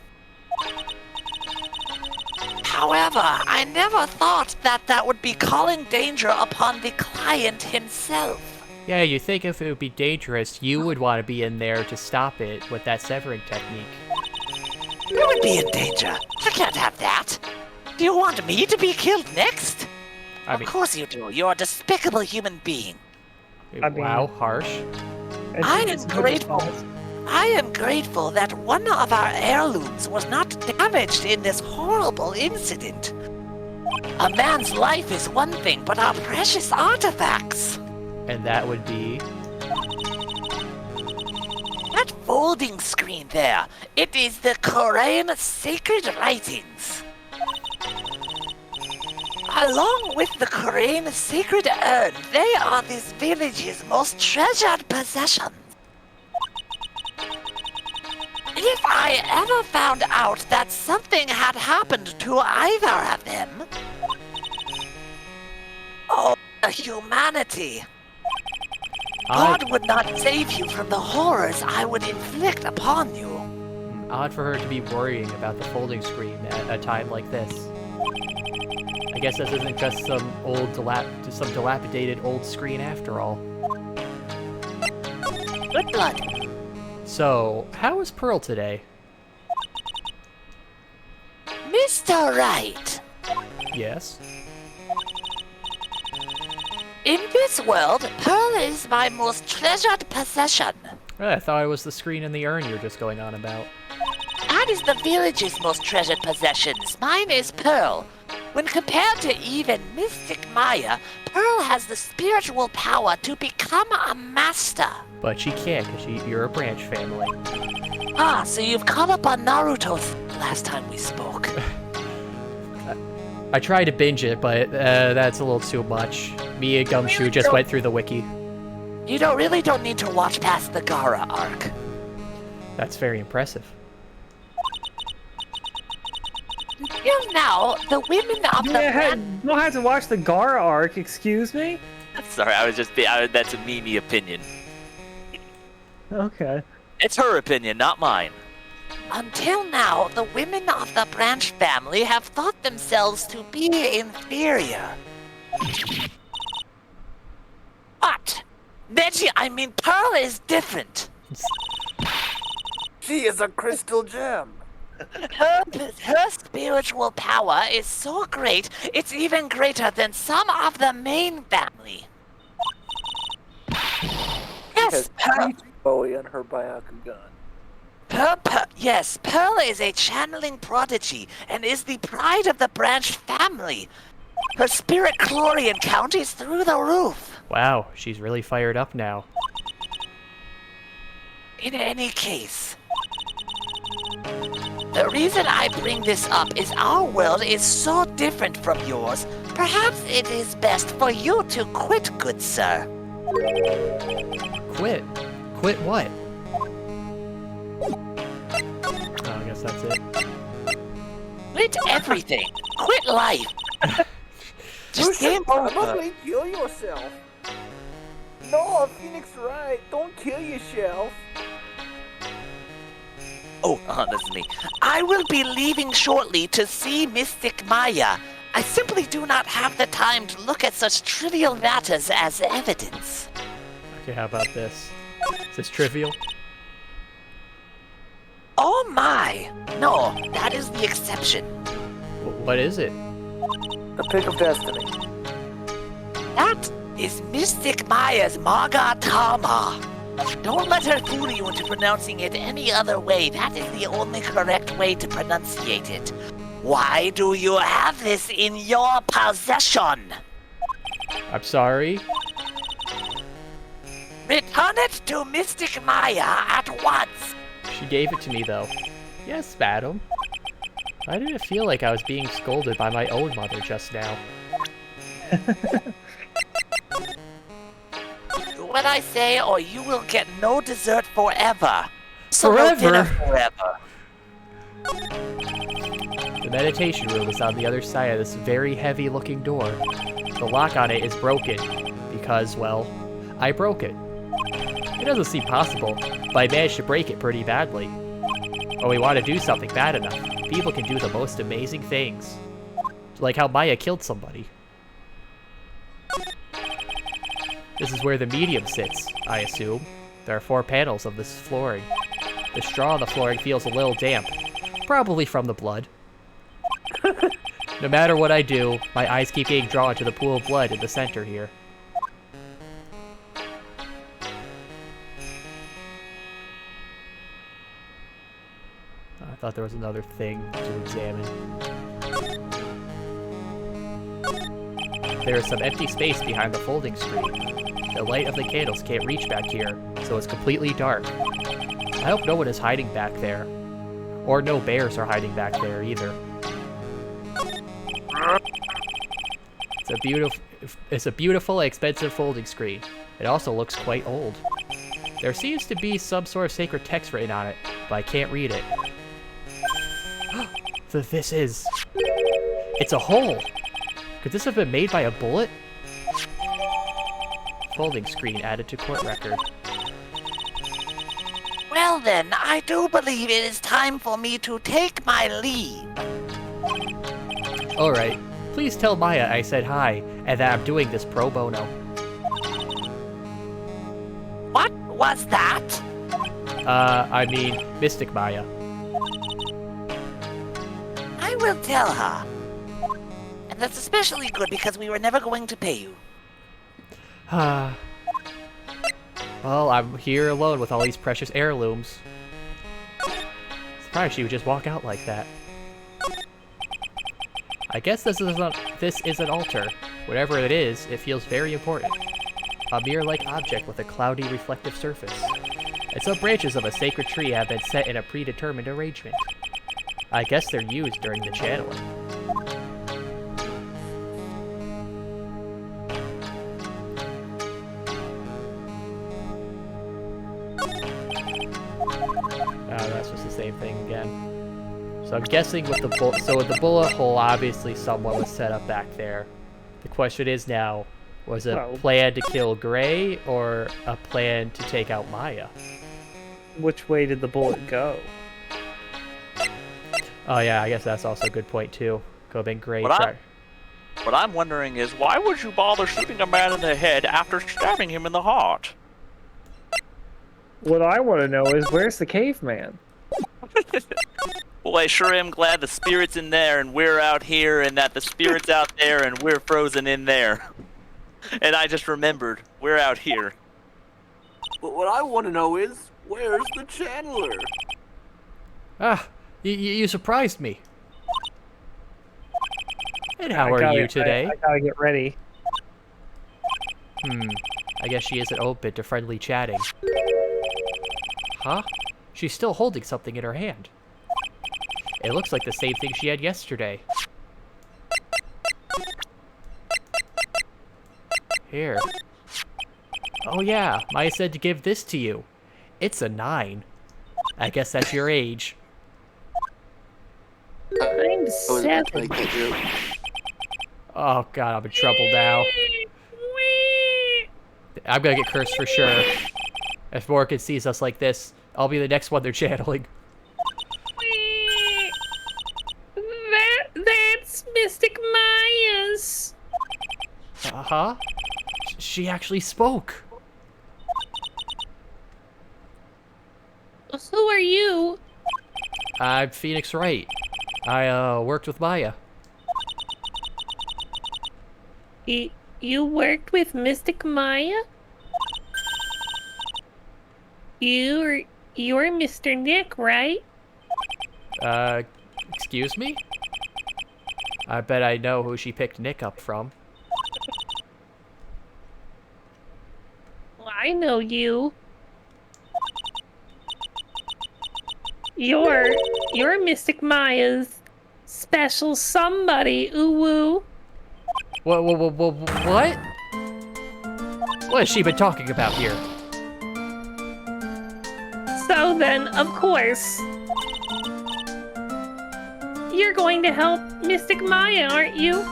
However, I never thought that would be calling danger upon the client himself. Yeah, you think if it would be dangerous, you would want to be in there to stop it with that severing technique. You would be in danger. I can't have that. Do you want me to be killed next? Of course you do. You're a despicable human being. Wow, harsh. I am grateful that one of our heirlooms was not damaged in this horrible incident. A man's life is one thing, but our precious artifacts. And that would be? That folding screen there. It is the Korean sacred writings. Along with the Korean sacred urn, they are this village's most treasured possessions. If I ever found out that something had happened to either of them... Oh, humanity. God would not save you from the horrors I would inflict upon you. Odd for her to be worrying about the folding screen at a time like this. I guess this isn't just some dilapidated old screen after all. Good blood. So, how is Pearl today? Mr. Wright. Yes? In this world, Pearl is my most treasured possession. I thought it was the screen and the urn you were just going on about. That is the village's most treasured possessions. Mine is Pearl. When compared to even Mystic Maya, Pearl has the spiritual power to become a master. But she can't, because you're a branch family. Ah, so you've caught up on Naruto last time we spoke. I tried to binge it, but that's a little too much. Me and Gumshoe just went through the wiki. You really don't need to watch past the Gaara arc. That's very impressive. Until now, the women of the You don't have to watch the Gaara arc, excuse me? Sorry, that's a Mimi opinion. Okay. It's her opinion, not mine. Until now, the women of the Branch family have thought themselves to be inferior. But Pearl is different. She is a crystal gem. Her spiritual power is so great, it's even greater than some of the main family. Yes, Pearl. Bowie and her Byakugan. Yes, Pearl is a channeling prodigy and is the pride of the Branch family. Her spirit Chlorian count is through the roof. Wow, she's really fired up now. In any case, the reason I bring this up is our world is so different from yours. Perhaps it is best for you to quit, good sir. Quit? Quit what? Oh, I guess that's it. Quit everything. Quit life. Just You game should over. probably kill yourself. No, Phoenix Wright, don't kill yourself. Oh, that's me. I will be leaving shortly to see Mystic Maya. I simply do not have the time to look at such trivial matters as evidence. Okay, how about this? Is this trivial? Oh my! No, that is the exception. What is it? The Pick of Destiny. That is Mystic Maya's Magatama. Don't let her fool you into pronouncing it any other way. That is the only correct way to pronunciate it. Why do you have this in your possession? I'm sorry? Return it to Mystic Maya at once. She gave it to me, though. Yes, madam. Why did it feel like I was being scolded by my own mother just now? Do what I say, or you will get no dessert forever. Forever? Dinner forever. The meditation room is on the other side of this very heavy-looking door. The lock on it is broken because, well, I broke it. It doesn't seem possible, but I managed to break it pretty badly. When we want to do something bad enough, people can do the most amazing things. Like how Maya killed somebody. This is where the medium sits, I assume. There are 4 panels of this flooring. The straw on the flooring feels a little damp, probably from the blood. No matter what I do, my eyes keep getting drawn to the pool of blood in the center here. I thought there was another thing to examine. There is some empty space behind the folding screen. The light of the candles can't reach back here, so it's completely dark. I hope no one is hiding back there. Or no bears are hiding back there either. It's a beautiful, expensive folding screen. It also looks quite old. There seems to be some sort of sacred text written on it, but I can't read it. It's a hole! Could this have been made by a bullet? Folding screen added to court record. Well then, I do believe it is time for me to take my leave. Alright, please tell Maya I said hi, and that I'm doing this pro bono. What was that? I mean, Mystic Maya. I will tell her. And that's especially good because we were never going to pay you. Well, I'm here alone with all these precious heirlooms. Surprised she would just walk out like that. I guess this is an altar. Whatever it is, it feels very important. A mirror-like object with a cloudy reflective surface. And some branches of a sacred tree have been set in a predetermined arrangement. I guess they're used during the channeling. Oh, that's just the same thing again. So I'm guessing with the with the bullet hole, obviously someone was set up back there. The question is now, was it a plan to kill Gray or a plan to take out Maya? Which way did the bullet go? Oh yeah, I guess that's also a good point too. Could have been Gray. What I'm wondering is, why would you bother shooting a man in the head after stabbing him in the heart? What I want to know is, where's the caveman? Well, I sure am glad the spirit's in there and we're out here, and that the spirit's out there and we're frozen in there. And I just remembered, we're out here. But what I want to know is, where's the channeler? Ah, you surprised me. And how are you today? I gotta get ready. I guess she isn't open to friendly chatting. Huh? She's still holding something in her hand. It looks like the same thing she had yesterday. Here. Oh yeah, Maya said to give this to you. It's a 9. I guess that's your age. I'm 7. Oh god, I'm in trouble now. I'm gonna get cursed for sure. If Morgan sees us like this, I'll be the next one they're channeling. That's Mystic Maya's. Uh-huh. She actually spoke. Who are you? I'm Phoenix Wright. I worked with Maya. You worked with Mystic Maya? You're Mr. Nick, right? Excuse me? I bet I know who she picked Nick up from. Well, I know you. You're Mystic Maya's special somebody, ooh-woo. What? What has she been talking about here? So then, of course, you're going to help Mystic Maya, aren't you?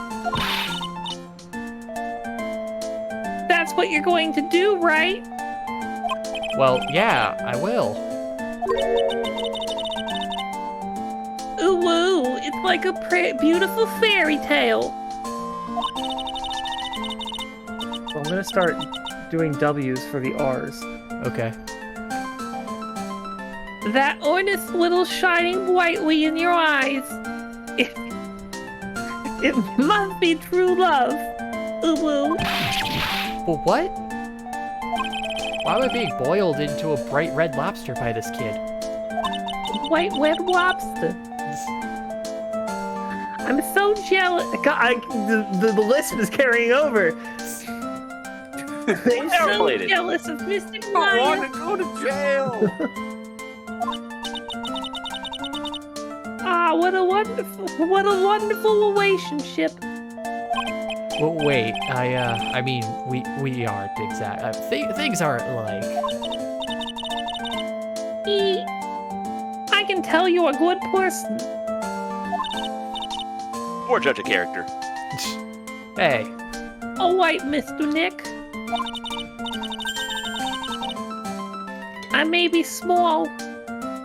That's what you're going to do, right? Well, yeah, I will. Ooh, woo, it's like a beautiful fairy tale. So I'm gonna start doing W's for the R's. Okay. That honest little shining brightly in your eyes. It must be true love. Ooh, woo. Well, what? Why am I being boiled into a bright red lobster by this kid? White red lobster. I'm so jealous. God, the lisp is carrying over. I'm so jealous of Mystic Maya. I want to go to jail. Ah, what a wonderful relationship. Well, wait, I mean, we aren't exact. Things aren't like. I can tell you're a good person. Or judge a character. Hey. All right, Mr. Nick. I may be small,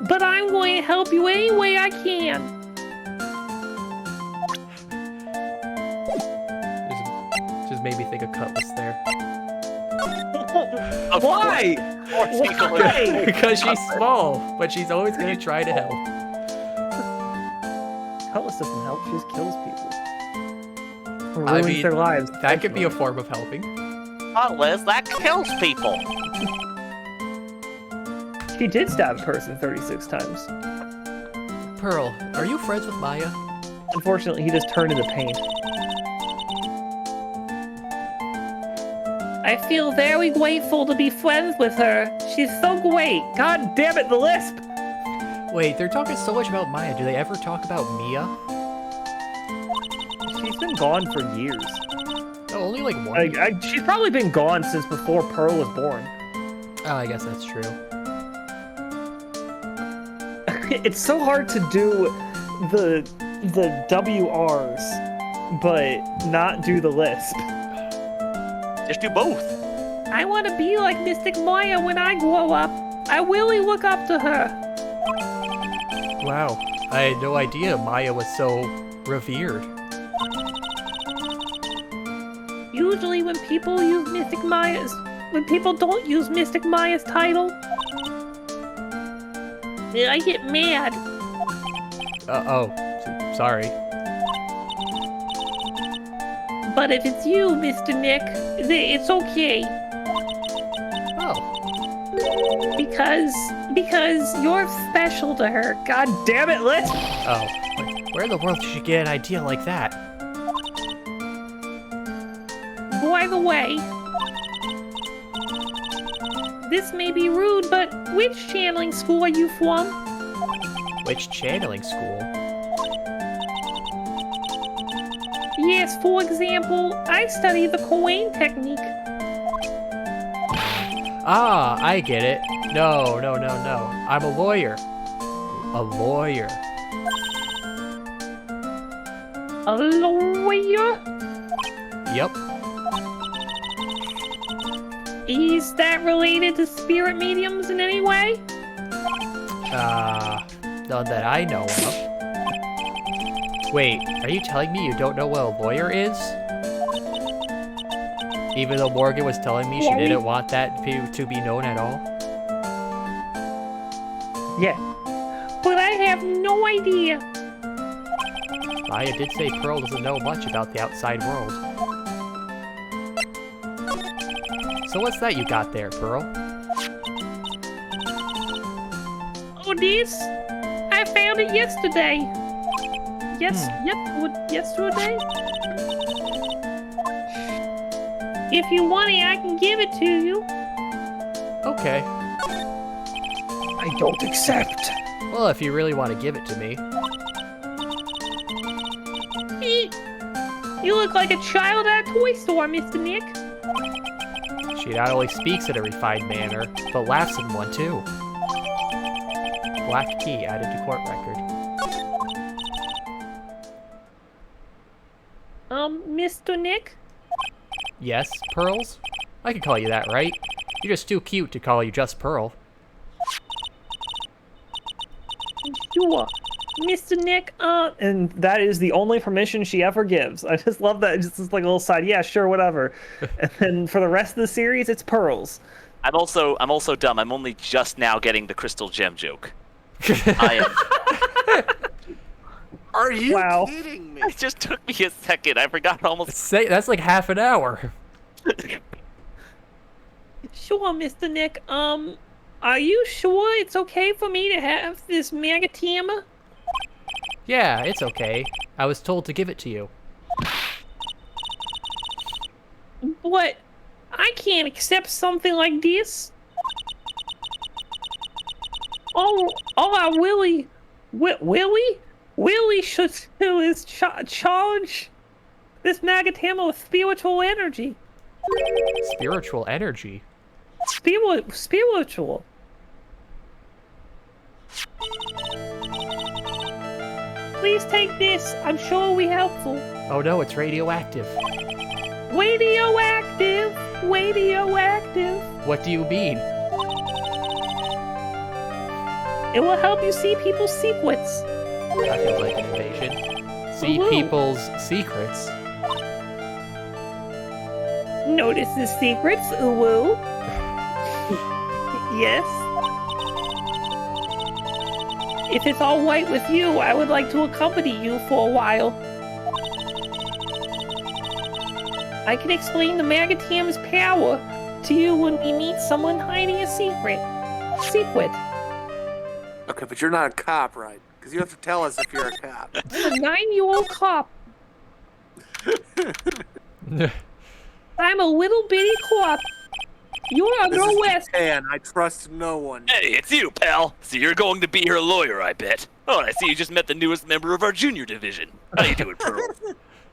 but I'm going to help you any way I can. Just made me think of Cutlass there. Why? Why? Because she's small, but she's always going to try to help. Cutlass doesn't help, she just kills people. Or I ruins mean, their lives. That could be a form of helping. Cutlass, that kills people. She did stab a person 36 times. Pearl, are you friends with Maya? Unfortunately, he just turned into paint. I feel very grateful to be friends with her. She's so great. God damn it, the lisp! Wait, they're talking so much about Maya. Do they ever talk about Mia? She's been gone for years. Oh, only like one. She's probably been gone since before Pearl was born. Oh, I guess that's true. It's so hard to do the WRs, but not do the lisp. Just do both. I want to be like Mystic Maya when I grow up. I really look up to her. Wow, I had no idea Maya was so revered. Usually when people use Mystic Maya's, when people don't use Mystic Maya's title, I get mad. Sorry. But if it's you, Mr. Nick, it's okay. Oh. Because you're special to her. God damn it, Lit! Oh. Where in the world did you get an idea like that? By the way, this may be rude, but which channeling school are you from? Which channeling school? Yes, for example, I study the Korean technique. Ah, I get it. No. I'm a lawyer. A lawyer. A lawyer? Yep. Is that related to spirit mediums in any way? None that I know of. Wait, are you telling me you don't know what a lawyer is? Even though Morgan was telling me she didn't want that to be known at all? Yeah. But I have no idea. Maya did say Pearl doesn't know much about the outside world. So what's that you got there, Pearl? Oh, this? I found it yesterday. Yesterday? If you want it, I can give it to you. Okay. I don't accept. Well, if you really want to give it to me. You look like a child at a toy store, Mr. Nick. She not only speaks in a refined manner, but laughs in one too. Black key added to court record. Mr. Nick? Yes, Pearls? I can call you that, right? You're just too cute to call you just Pearl. Sure. Mr. Nick, And that is the only permission she ever gives. I just love that. It's just like a little side, yeah, sure, whatever. And then for the rest of the series, it's Pearls. I'm also dumb. I'm only just now getting the crystal gem joke. I am. Are you Wow. kidding me? It just took me a second. I forgot almost. That's like half an hour. Sure, Mr. Nick, are you sure it's okay for me to have this Magatama? Yeah, it's okay. I was told to give it to you. But I can't accept something like this. All I Willie should do is charge this Magatama with spiritual energy. Spiritual energy? Spiritual. Please take this. I'm sure it'll be helpful. Oh no, it's radioactive. Radioactive. What do you mean? It will help you see people's secrets. That feels like an invasion. See Woohoo. people's secrets. Notice the secrets, uwu. Yes. If it's all right with you, I would like to accompany you for a while. I can explain the Magatam's power to you when we meet someone hiding a secret. Okay, but you're not a cop, right? because you have to tell us if you're a cop. I'm a 9-year-old cop. I'm a little bitty cop. You're under This is arrest. Japan. I trust no one. Hey, it's you, pal. So you're going to be her lawyer, I bet. Oh, and I see you just met the newest member of our junior division. How you doing, Pearl?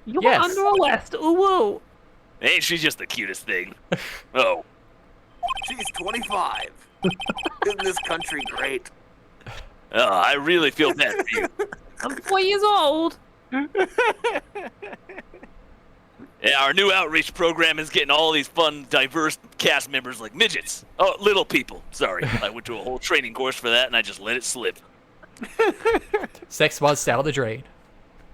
You're Yes. under arrest. Ooh, woo. Ain't she just the cutest thing? Oh. She's 25. Isn't this country great? Oh, I really feel bad for you. I'm 4 years old. Yeah, our new outreach program is getting all these fun, diverse cast members like midgets. Oh, little people. Sorry. I went to a whole training course for that, and I just let it slip. 6 months down the drain.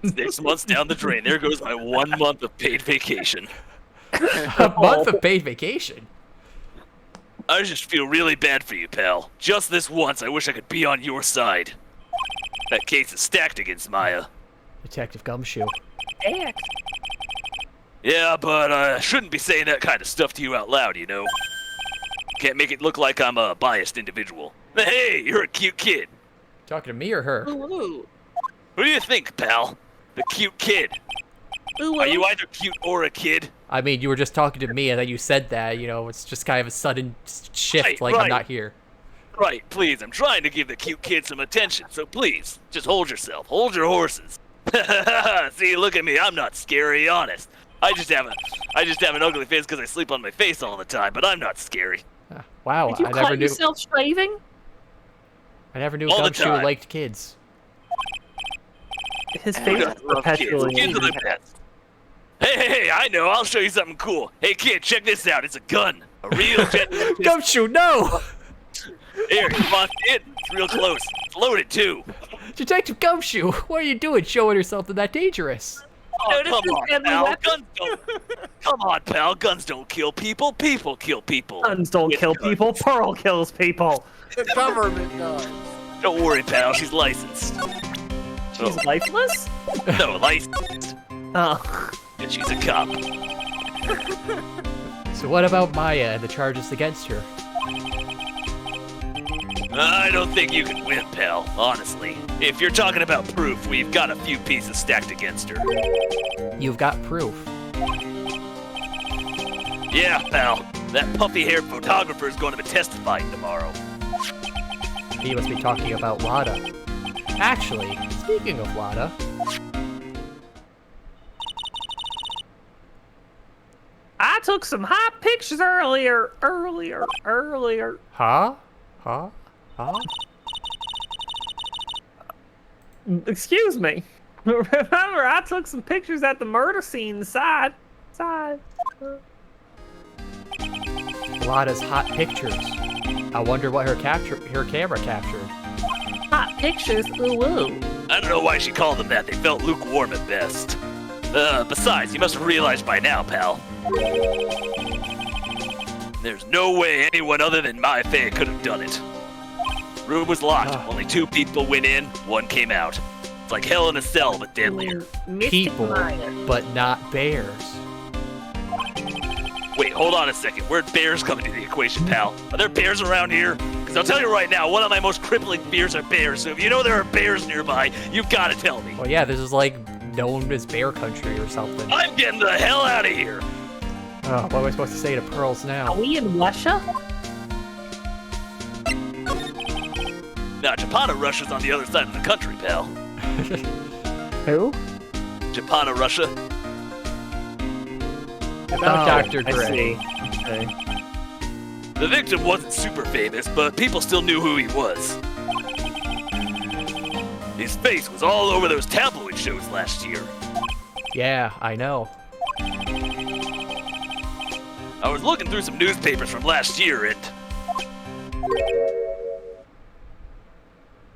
6 months down the drain. There goes my 1 month of paid vacation. A month of paid vacation. I just feel really bad for you, pal. Just this once, I wish I could be on your side. That case is stacked against Maya. Detective Gumshoe. Heck. Yeah, but I shouldn't be saying that kind of stuff to you out loud, you know? Can't make it look like I'm a biased individual. Hey, you're a cute kid. Talking to me or her? Ooh, woo. Who do you think, pal? The cute kid. Ooh, Are you woo. either cute or a kid? I mean, you were just talking to me, and then you said that. You know, it's just kind of a sudden shift, Right, like I'm right. not here. Right, please, I'm trying to give the cute kid some attention, so please, just hold yourself. Hold your horses. See, look at me, I'm not scary, honest. I just have an ugly face because I sleep on my face all the time, but I'm not scary. Wow, Did you I never cut knew. yourself shaving? I never knew All the Gumshoe time. liked kids. His Who face is doesn't love kids? perpetually. Kids are the best. Hey, I know, I'll show you something cool. Hey kid, check this out, it's a gun. A real genuine pistol. Gumshoe, no! Here, come on, kid. It's real close. It's loaded too. Detective Gumshoe, what are you doing showing her something that dangerous? Oh, Notice come this on, deadly pal. weapon? Guns don't. Come on, pal. Guns don't kill people. People kill people. Guns don't With kill guns. people. Pearl kills people. The government does. Don't worry, pal. She's licensed. She's lifeless? No, licensed. Oh. And she's a cop. So what about Maya and the charges against her? I don't think you can win, pal. Honestly, if you're talking about proof, we've got a few pieces stacked against her. You've got proof. Yeah, pal. That puffy-haired photographer is going to be testifying tomorrow. He must be talking about Lada. Actually, speaking of Lada, I took some hot pictures earlier. huh? Huh? Excuse me. Remember, I took some pictures at the murder scene side. Lada's hot pictures. I wonder what her camera captured. Hot pictures? Ooh, woo. I don't know why she called them that. They felt lukewarm at best. Besides, you must have realized by now, pal. There's no way anyone other than my Faye could have done it. Room was locked. Only 2 people went in, 1 came out. It's like hell in a cell, but deadlier. Mystic People, Maya. but not bears. Wait, hold on a second. Where'd bears come into the equation, pal? Are there bears around here? Because I'll tell you right now, one of my most crippling fears are bears. So if you know there are bears nearby, you've got to tell me. Well, yeah, this is like known as bear country or something. I'm getting the hell out of here. Oh, what am I supposed to say to Pearls Are now? we in Russia? Now, Japana Russia's on the other side of the country, pal. Who? Japana Russia. About Dr. I Gray. see. Okay. The victim wasn't super famous, but people still knew who he was. His face was all over those tabloid shows last year. Yeah, I know. I was looking through some newspapers from last year and...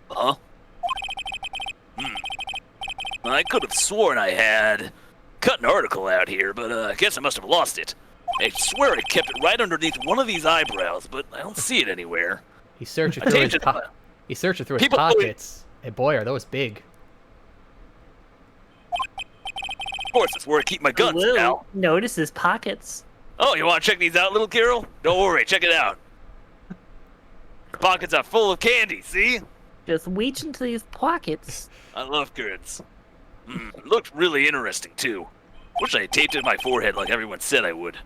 Huh? I could have sworn I had cut an article out here, but I guess I must have lost it. I swear I kept it right underneath one of these eyebrows, but I don't see it anywhere. He's searching I through changed his it. He's searching through his People- pockets. And boy, are those big. Of course, that's where I keep my guns, Woo. pal. Notice his pockets. Oh, you want to check these out, little Carol? Don't worry, check it out. The pockets are full of candy, see? Just reach into these pockets. I love goods. It looked really interesting, too. Wish I had taped it to my forehead like everyone said I would.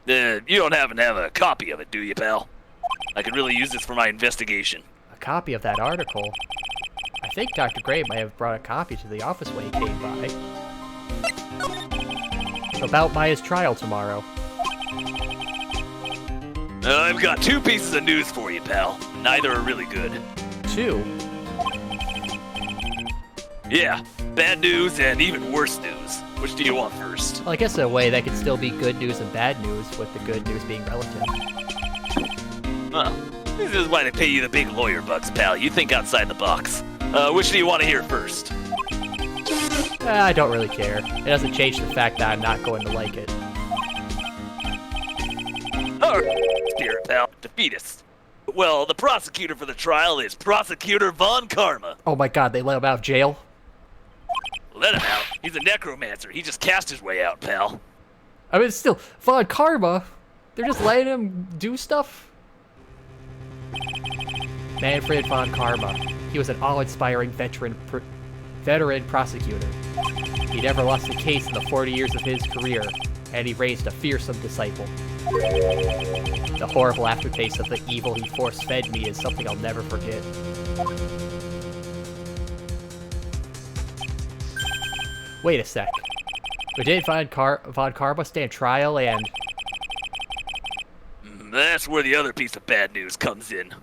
You don't happen to have a copy of it, do you, pal? I could really use this for my investigation. A copy of that article? I think Dr. Gray may have brought a copy to the office when he came by. About Maya's trial tomorrow. I've got 2 pieces of news for you, pal. Neither are really good. 2? Yeah, bad news and even worse news. Which do you want first? Well, I guess in a way that could still be good news and bad news, with the good news being relative. Well, this is why they pay you the big lawyer bucks, pal. You think outside the box. Which do you want to hear first? I don't really care. It doesn't change the fact that I'm not going to like it. Alright, spirit pal, defeatist. Well, the prosecutor for the trial is Prosecutor Von Karma. Oh my god, they let him out of jail? Let him out. He's a necromancer. He just cast his way out, pal. I mean, still, Von Karma? They're just letting him do stuff? Manfred Von Karma. He was an awe-inspiring veteran prosecutor. He never lost a case in the 40 years of his career, and he raised a fearsome disciple. The horrible aftertaste of the evil he force-fed me is something I'll never forget. Wait a sec. But did Von Karma stand trial and... That's where the other piece of bad news comes in.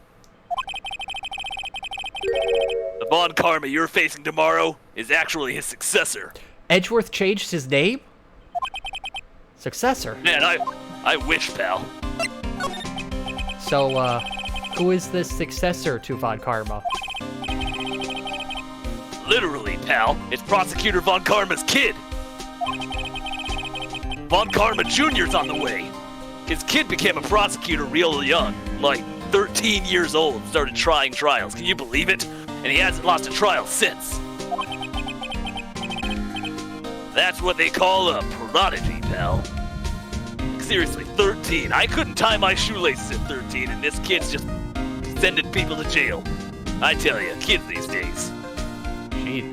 The Von Karma you're facing tomorrow is actually his successor. Edgeworth changed his name? Successor? Man, I wish, pal. So, who is the successor to Von Karma? Literally, pal. It's Prosecutor Von Karma's kid. Von Karma Jr.'s on the way. His kid became a prosecutor real young, like 13 years old, and started trying trials. Can you believe it? And he hasn't lost a trial since. That's what they call a prodigy, pal. Seriously, 13. I couldn't tie my shoelaces at 13, and this kid's just sending people to jail. I tell you, kids these days. Gee,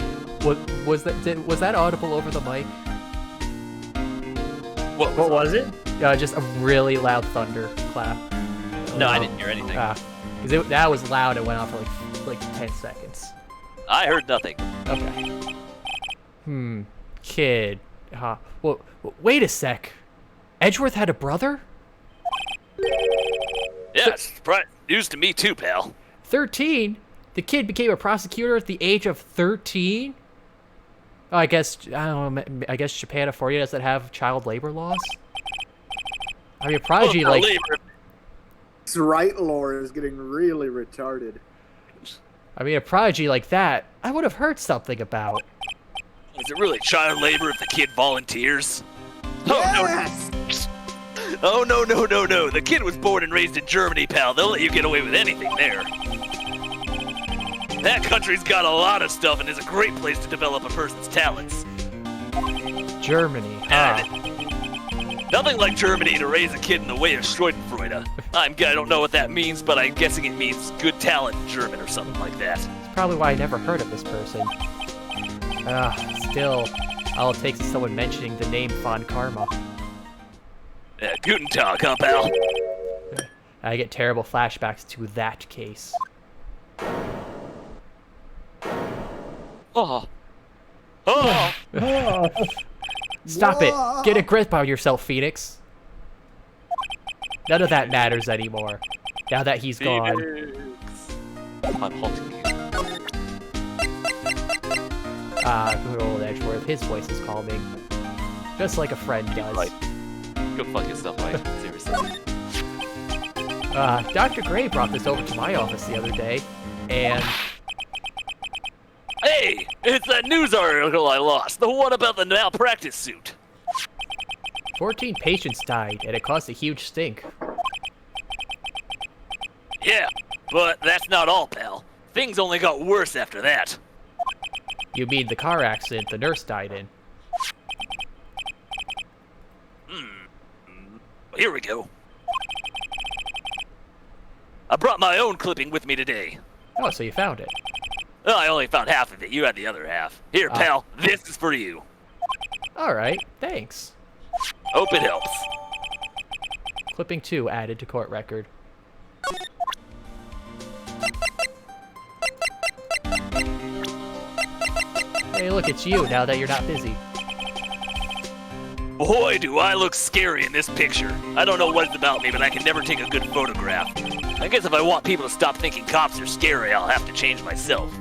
was that audible over the mic? What was it? Just a really loud thunder clap. No, I didn't hear anything. Because that was loud and went on for like 10 seconds. I heard nothing. Okay. Kid. Well, wait a sec. Edgeworth had a brother? Yeah, surprise. News to me too, pal. 13? The kid became a prosecutor at the age of 13? Oh, I guess Japan for you doesn't have child labor laws? I mean, a prodigy like... This Wright lore is getting really retarded. I mean, a prodigy like that, I would have heard something about. Is it really child labor if the kid volunteers? Yes! Oh, no. The kid was born and raised in Germany, pal. They'll let you get away with anything there. That country's got a lot of stuff and is a great place to develop a person's talents. Germany, huh? Nothing like Germany to raise a kid in the way of Schadenfreude. I don't know what that means, but I'm guessing it means good talent in German or something like that. That's probably why I never heard of this person. Still, all it takes is someone mentioning the name Von Karma. Guten Tag, huh, pal? I get terrible flashbacks to that case. Oh. Stop it! Get a grip on yourself, Phoenix. None of that matters anymore. Now that he's gone. I'm haunting you. Good old Edgeworth. His voice is calming. Just like a friend does. Right. Go fuck yourself, Mike. Seriously. Dr. Gray brought this over to my office the other day, and... Hey! It's that news article I lost. The one about the malpractice suit. 14 patients died, and it caused a huge stink. Yeah, but that's not all, pal. Things only got worse after that. You mean the car accident the nurse died in? Here we go. I brought my own clipping with me today. Oh, so you found it. Oh, I only found half of it. You had the other half. Here, pal. This is for you. All right, thanks. Hope it helps. Clipping 2 added to court record. Hey, look, it's you now that you're not busy. Boy, do I look scary in this picture. I don't know what it's about me, but I can never take a good photograph. I guess if I want people to stop thinking cops are scary, I'll have to change myself.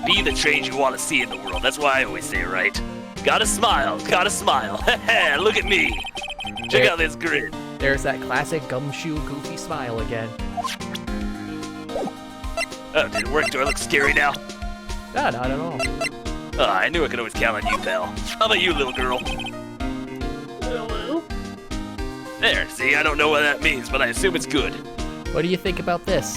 Be the change you want to see in the world. That's why I always say, right? Gotta smile, gotta smile. Look at me. Check out this grin. There's that classic gumshoe goofy smile again. Oh, did it work? Do I look scary now? Nah, not at all. Oh, I knew I could always count on you, pal. How about you, little girl? Hello? There, see, I don't know what that means, but I assume it's good. What do you think about this?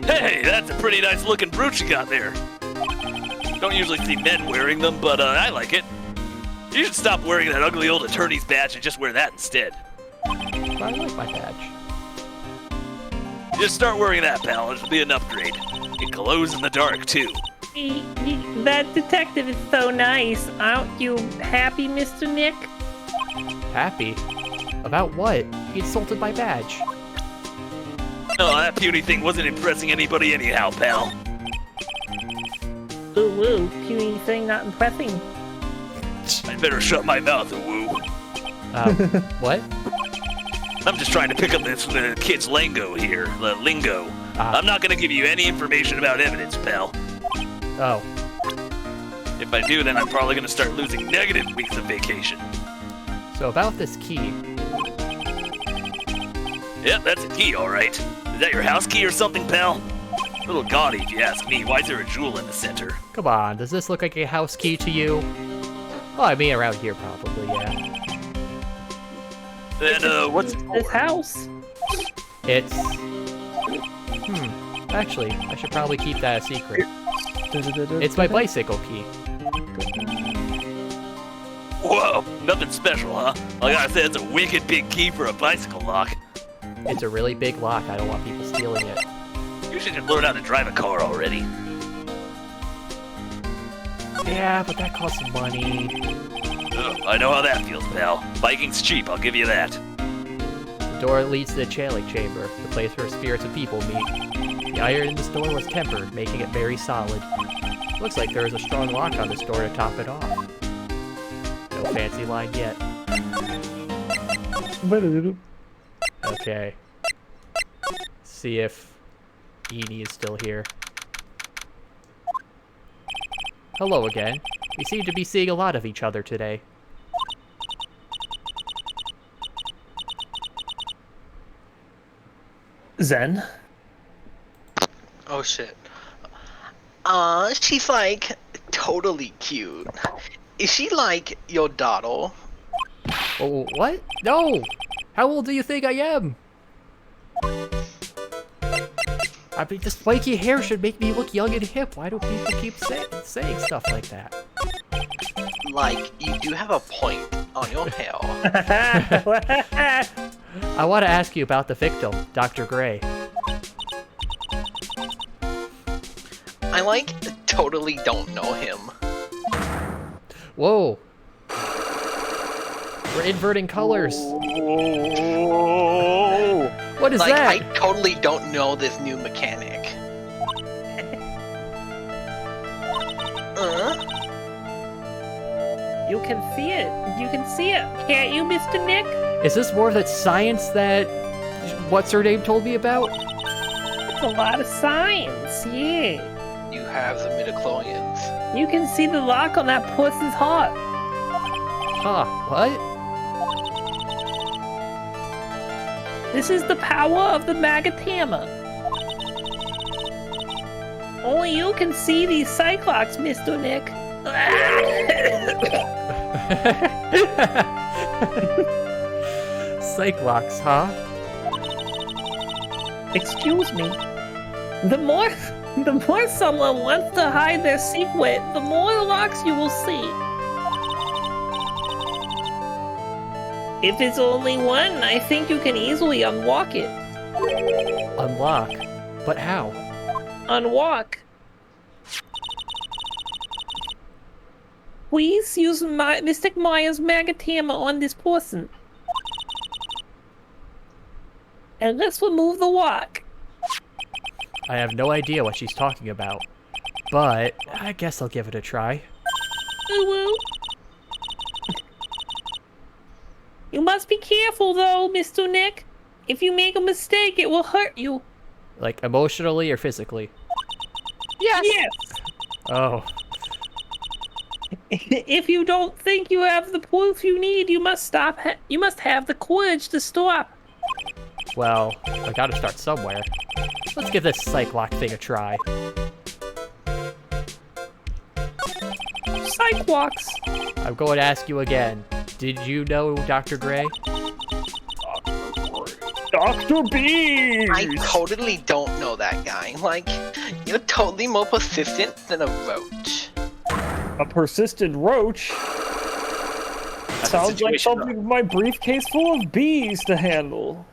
Hey, that's a pretty nice looking brooch you got there. Don't usually see men wearing them, but I like it. You should stop wearing that ugly old attorney's badge and just wear that instead. I like my badge. Just start wearing that, pal. It'll be an upgrade. It glows in the dark, too. That detective is so nice. Aren't you happy, Mr. Nick? Happy? About what? He insulted my badge. No, that puny thing wasn't impressing anybody anyhow, pal. Ooh, puny thing not impressing. I'd better shut my mouth, woo. What? I'm just trying to pick up the kid's lingo here, the lingo. I'm not gonna give you any information about evidence, pal. Oh. If I do, then I'm probably gonna start losing negative weeks of vacation. So about this key. Yep, that's a key, all right. Is that your house key or something, pal? A little gaudy, if you ask me. Why is there a jewel in the center? Come on, does this look like a house key to you? Well, I mean, around here probably, yeah. Then, what's it This for? house? It's... Actually, I should probably keep that a secret. It's my bicycle key. Whoa, nothing special, huh? Like I said, it's a wicked big key for a bicycle lock. It's a really big lock. I don't want people stealing it. You should just learn how to drive a car already. Yeah, but that costs money. Ugh, I know how that feels, pal. Biking's cheap, I'll give you that. The door leads to the channeling chamber, the place where spirits and people meet. The iron in this door was tempered, making it very solid. Looks like there is a strong lock on this door to top it off. No fancy line yet. Okay. See if Eenie is still here. Hello again. We seem to be seeing a lot of each other today. Zen? Oh shit. She's like totally cute. Is she like your daughter? Oh, what? No! How old do you think I am? I mean, the spiky hair should make me look young and hip. Why do people keep saying stuff like that? Like, you do have a point on your hair. I want to ask you about the victim, Dr. Gray. I like totally don't know him. Whoa. We're inverting colors. What is Like, that? I totally don't know this new mechanic. You can see it. You can see it. Can't you, Mr. Nick? Is this more of that science that what's her name told me about? It's a lot of science, yeah. You have the midichlorians. You can see the lock on that puss's heart. Huh, what? This is the power of the Magatama. Only you can see these Cyclops, Mr. Nick. Cyclops, huh? Excuse me. The more someone wants to hide their secret, the more locks you will see. If it's only one, I think you can easily unlock it. Unlock. But how? Unwalk. Please use Mystic Maya's Magatama on this person. And let's remove the walk. I have no idea what she's talking about, but I guess I'll give it a try. Woo-woo. You must be careful, though, Mr. Nick. If you make a mistake, it will hurt you. Like, emotionally or physically? Yes. Yes. Oh. If you don't think you have the proof you need, you must stop. You must have the courage to stop. Well, I gotta start somewhere. Let's give this psych lock thing a try. Psych walks. I'm going to ask you again. Did you know Dr. Gray? Dr. B! I totally don't know that guy. Like, you're totally more persistent than a roach. A persistent roach? Sounds like something my briefcase full of bees to handle.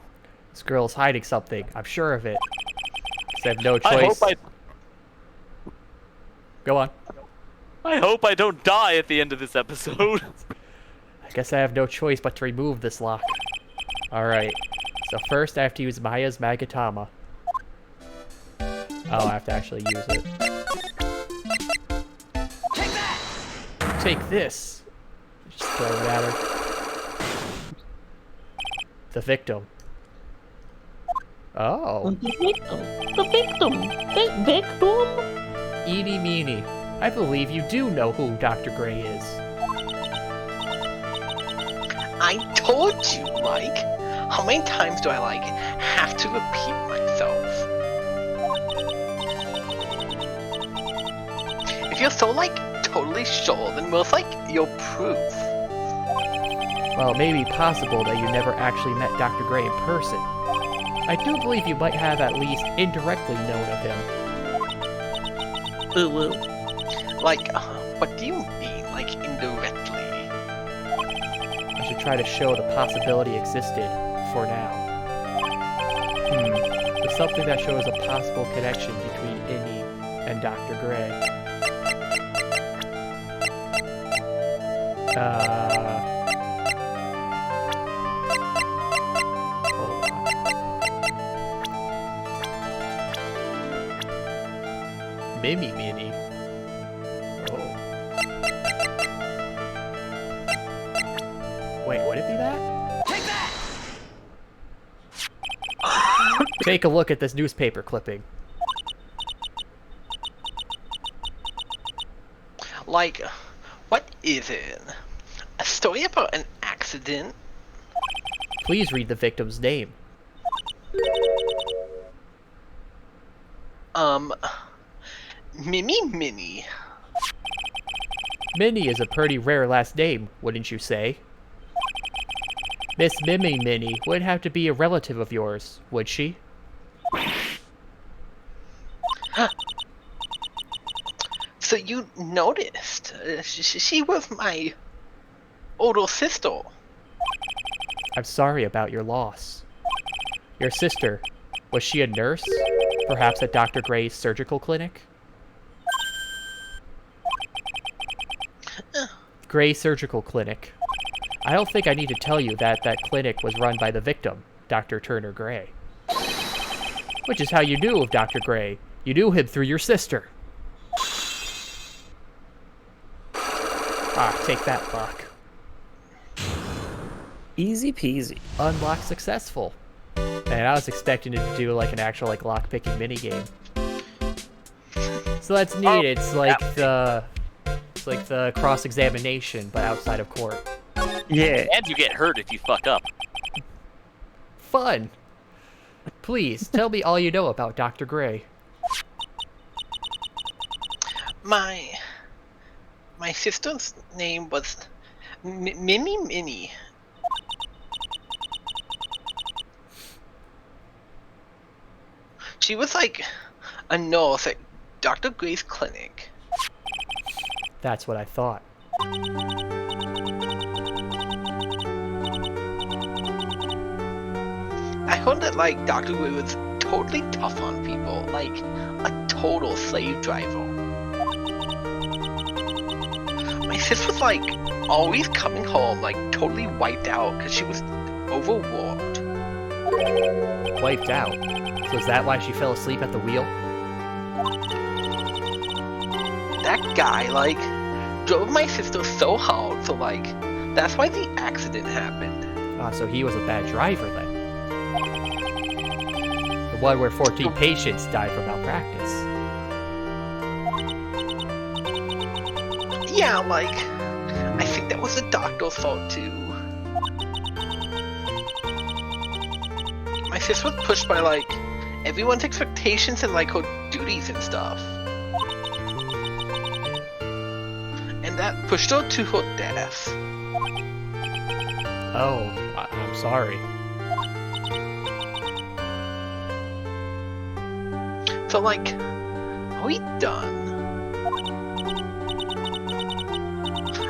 This girl's hiding something. I'm sure of it. 'Cause I have no choice. Go on. I hope I don't die at the end of this episode. I guess I have no choice but to remove this lock. Alright. So first I have to use Maya's Magatama. Oh, I have to actually use it. Take that! Take this! Just throw it at her. The victim. Oh. The victim. The victim? Eeny meeny. I believe you do know who Dr. Gray is. I told you, Mike. How many times do I, have to repeat myself? If you're so, totally sure, then where's, your proof? Well, it may be possible that you never actually met Dr. Gray in person. I do believe you might have at least indirectly known of him. What do you mean, indirectly? I should try to show the possibility existed for now. There's something that shows a possible connection between Innie and Dr. Gray. Hold on. Mimi Mini. Oh. Wait, would it be that? Take that! Take a look at this newspaper clipping. What is it? A story about an accident? Please read the victim's name. Mimi Minnie. Minnie is a pretty rare last name, wouldn't you say? Miss Mimi Minnie wouldn't have to be a relative of yours, would she? So you noticed? She was my older sister. I'm sorry about your loss. Your sister, was she a nurse? Perhaps at Dr. Gray's surgical clinic? Gray Surgical Clinic. I don't think I need to tell you that that clinic was run by the victim, Dr. Turner Gray. Which is how you knew of Dr. Gray. You knew him through your sister. Ah, take that, lock. Easy peasy. Unlock successful. And I was expecting to do an actual lock-picking minigame. So that's neat. It's like the cross-examination, but outside of court. Yeah. And you get hurt if you fuck up. Fun. Please, tell me all you know about Dr. Gray. My sister's name was Mimi Minnie. She was a nurse at Dr. Gray's clinic. That's what I thought. I heard that Dr. Gray was totally tough on people, like a total slave driver. My sis was like always coming home like totally wiped out because she was overworked. Wiped out. So is that why she fell asleep at the wheel? That guy like drove my sister so hard, so like that's why the accident happened. Ah, so he was a bad driver then. The one where 14 patients died from malpractice. Yeah, like I think that was the doctor's fault too. My sis was pushed by like everyone's expectations and like her duties and stuff. And that pushed her to her death. Oh, I'm sorry. So like, are we done?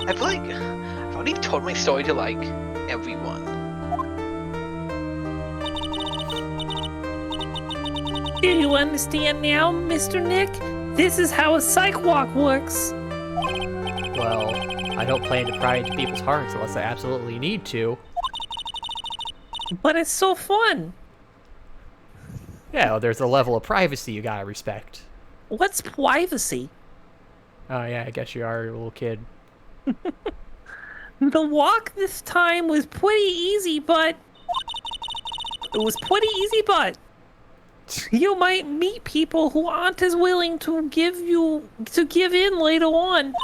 I've already told my story to like everyone. Do you understand now, Mr. Nick? This is how a psych walk works. Well, I don't plan to pry into people's hearts unless I absolutely need to. But it's so fun. Yeah, well, there's a level of privacy you gotta respect. What's privacy? Oh yeah, I guess you are a little kid. The walk this time was pretty easy, but... You might meet people who aren't as willing to give in later on.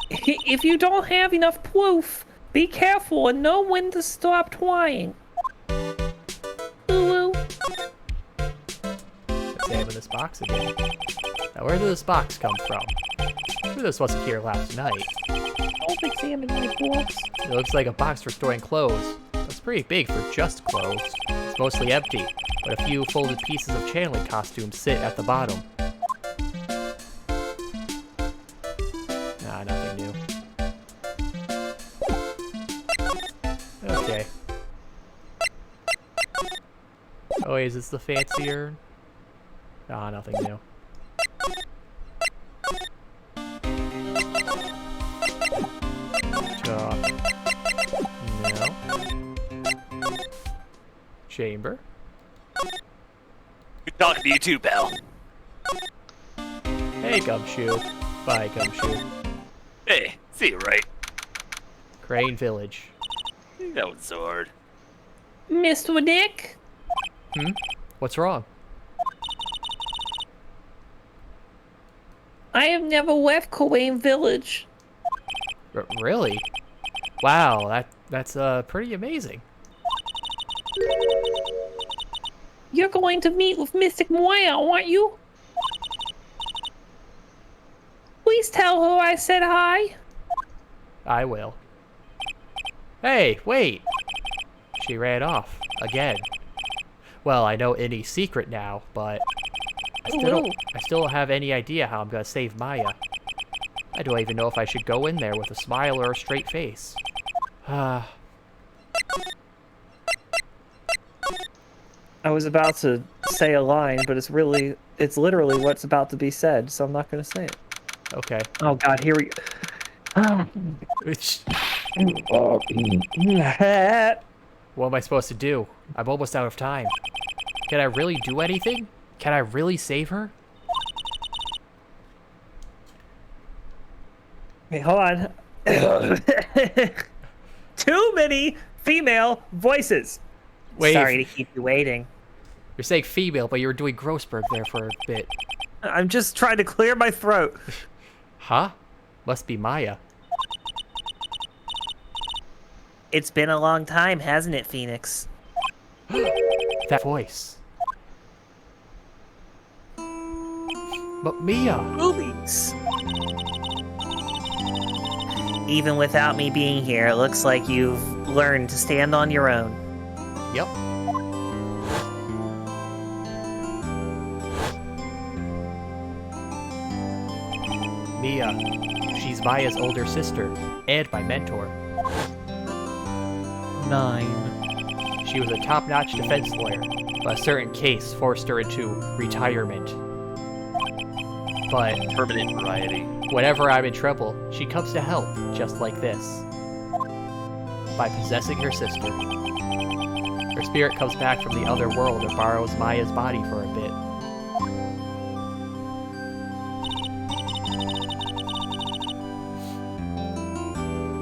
If you don't have enough proof, be careful and know when to stop trying. Ooh. Examine this box again. Now, where did this box come from? I'm sure this wasn't here last night. Don't examine my box. It looks like a box for storing clothes. That's pretty big for just clothes. It's mostly empty, but a few folded pieces of channeling costumes sit at the bottom. Nah, nothing new. Okay. Oh wait, is this the fancier? Ah, nothing new. No. Chamber. Good talking to you too, pal. Hey, Gumshoe. Bye, Gumshoe. Hey, see you, Wright. Crane Village. That was so hard. Mr. Nick? What's wrong? I have never left Korean Village. Really? Wow, that's pretty amazing. You're going to meet with Mystic Moya, aren't you? Please tell her I said hi. I will. Hey, wait! She ran off. Again. Well, I know any secret now, but I still don't have any idea how I'm gonna save Maya. I don't even know if I should go in there with a smile or a straight face. I was about to say a line, but it's literally what's about to be said, so I'm not gonna say it. Okay. Oh god, here we go. What am I supposed to do? I'm almost out of time. Can I really do anything? Can I really save her? Hey, hold on. Too many female voices. Wait. Sorry to keep you waiting. You're saying female, but you were doing Grossberg there for a bit. I'm just trying to clear my throat. Huh? Must be Maya. It's been a long time, hasn't it, Phoenix? That voice. But Mia! Movies! Even without me being here, it looks like you've learned to stand on your own. Yep. Mia. She's Maya's older sister, and my mentor. 9. She was a top-notch defense lawyer, but a certain case forced her into retirement. But Permanent variety. whenever I'm in trouble, she comes to help, just like this. By possessing her sister. Her spirit comes back from the other world and borrows Maya's body for a bit.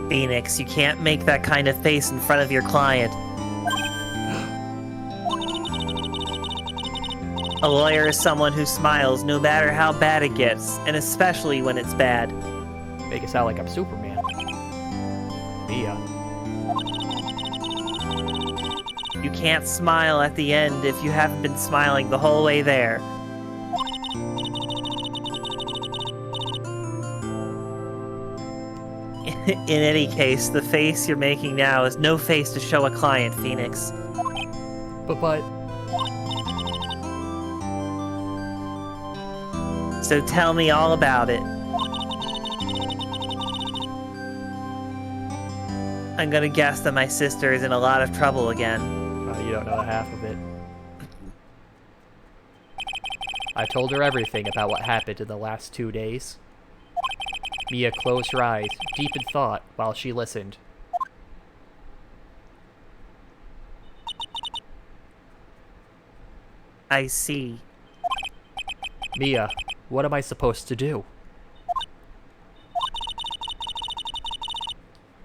Phoenix, you can't make that kind of face in front of your client. A lawyer is someone who smiles no matter how bad it gets, and especially when it's bad. Make it sound like I'm Superman. Mia. You can't smile at the end if you haven't been smiling the whole way there. In any case, the face you're making now is no face to show a client, Phoenix. But... So tell me all about it. I'm gonna guess that my sister is in a lot of trouble again. you don't know half of it. I told her everything about what happened in the last 2 days. Mia closed her eyes, deep in thought, while she listened. I see. Mia, what am I supposed to do?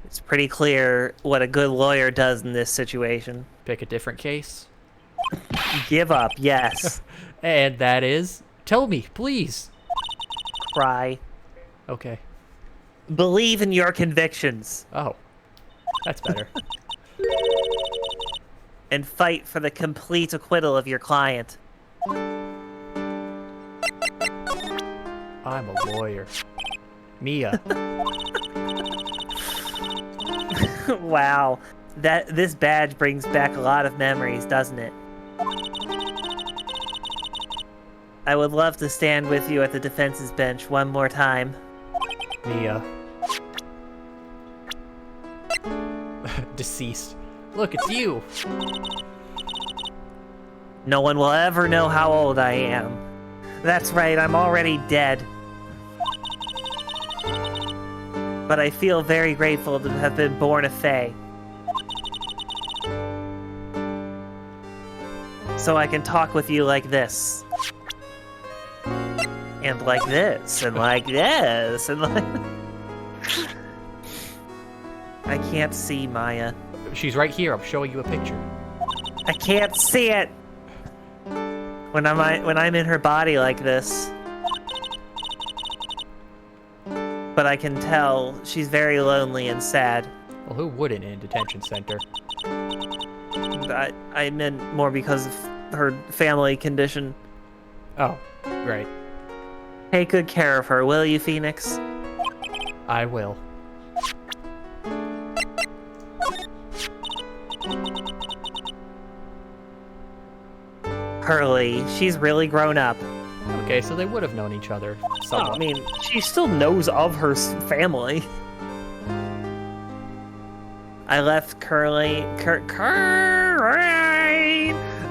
It's pretty clear what a good lawyer does in this situation. Pick a different case? Give up, yes. And that is? Tell me, please. Cry. Okay. Believe in your convictions. Oh. That's better. And fight for the complete acquittal of your client. I'm a lawyer. Mia. Wow. This badge brings back a lot of memories, doesn't it? I would love to stand with you at the defense's bench one more time. Mia. Deceased. Look, it's you. No one will ever know how old I am. That's right, I'm already dead. But I feel very grateful to have been born a Fae. So I can talk with you like this. And like this, and like this, and like... I can't see Maya. She's right here. I'm showing you a picture. I can't see it! When I'm in her body like this. But I can tell she's very lonely and sad. Well, who wouldn't in a detention center? I meant more because of her family condition. Oh, right. Take good care of her, will you, Phoenix? I will. Hurley, she's really grown up. Okay, so they would have known each other somewhat. I mean, she still knows of her family. I left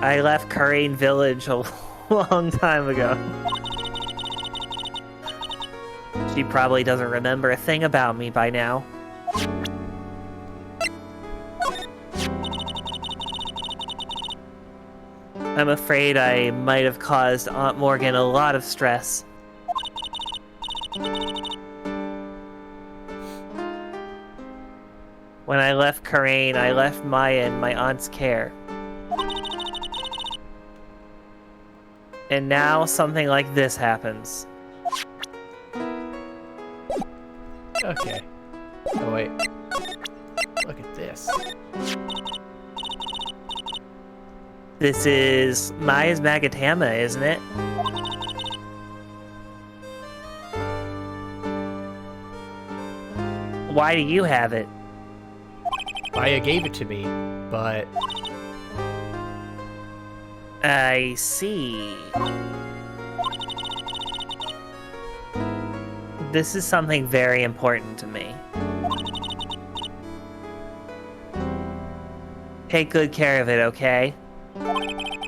I left Korean Village a long time ago. She probably doesn't remember a thing about me by now. I'm afraid I might have caused Aunt Morgan a lot of stress. When I left Korean, I left Maya in my aunt's care. And now something like this happens. Okay. Oh, wait. Look at this. This is Maya's Magatama, isn't it? Why do you have it? Maya gave it to me, but... I see. This is something very important to me. Take good care of it, okay?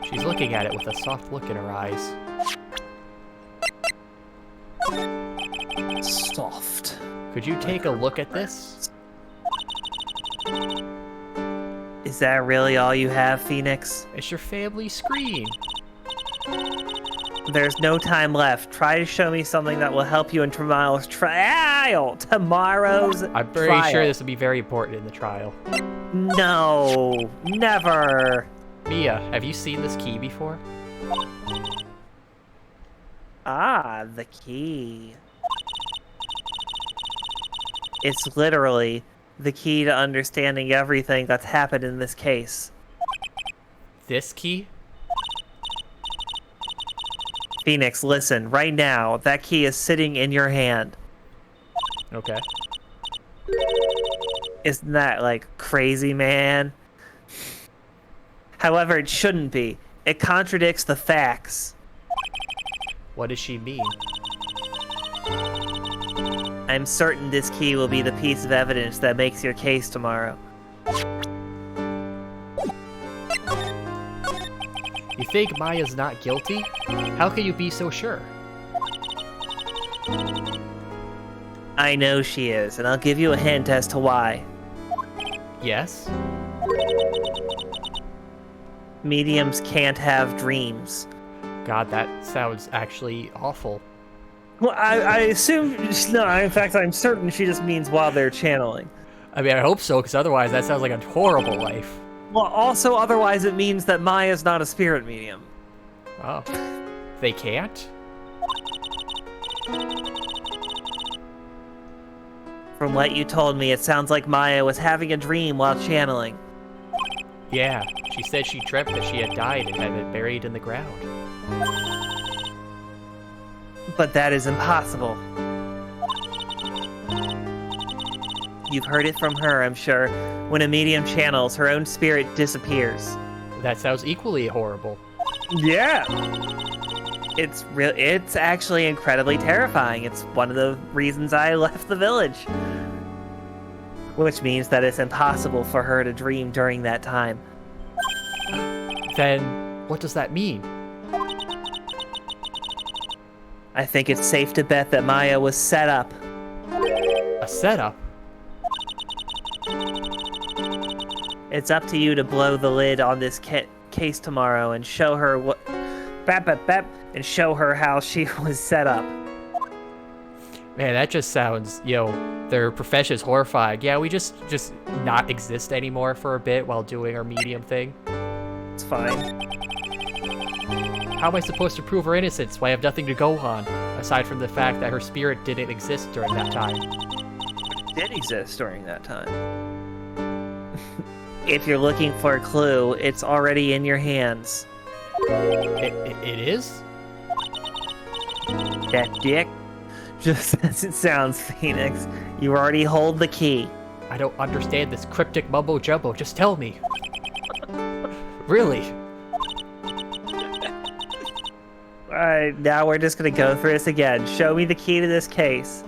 She's looking at it with a soft look in her eyes. Soft. Could you take a look at this? Is that really all you have, Phoenix? It's your family screen. There's no time left. Try to show me something that will help you in tomorrow's trial. Tomorrow's I'm very trial. sure this will be very important in the trial. No, never. Mia, have you seen this key before? Ah, the key. It's literally the key to understanding everything that's happened in this case. This key? Phoenix, listen, right now, that key is sitting in your hand. Okay. Isn't that, like, crazy, man? However, it shouldn't be. It contradicts the facts. What does she mean? I'm certain this key will be the piece of evidence that makes your case tomorrow. You think Maya's not guilty? How can you be so sure? I know she is, and I'll give you a hint as to why. Yes? Mediums can't have dreams. God, that sounds actually awful. Well, I assume... No, in fact, I'm certain she just means while they're channeling. I mean, I hope so, because otherwise that sounds like a horrible life. Well, also, otherwise it means that Maya's not a spirit medium. Oh. They can't? From what you told me, it sounds like Maya was having a dream while channeling. Yeah, she said she dreamt that she had died and had been buried in the ground. But that is impossible. You've heard it from her, I'm sure. When a medium channels, her own spirit disappears. That sounds equally horrible. Yeah. It's actually incredibly terrifying. It's one of the reasons I left the village. Which means that it's impossible for her to dream during that time. Then, what does that mean? I think it's safe to bet that Maya was set up. A setup? It's up to you to blow the lid on this case tomorrow and show her what... and show her how she was set up. Man, that just sounds, their profession is horrifying. Yeah, we just not exist anymore for a bit while doing our medium thing. It's fine. How am I supposed to prove her innocence when I have nothing to go on, aside from the fact that her spirit didn't exist during that time? It did exist during that time. If you're looking for a clue, it's already in your hands. It is? That dick? Just as it sounds, Phoenix. You already hold the key. I don't understand this cryptic mumbo-jumbo. Just tell me. Really? Alright, now we're just gonna go through this again. Show me the key to this case.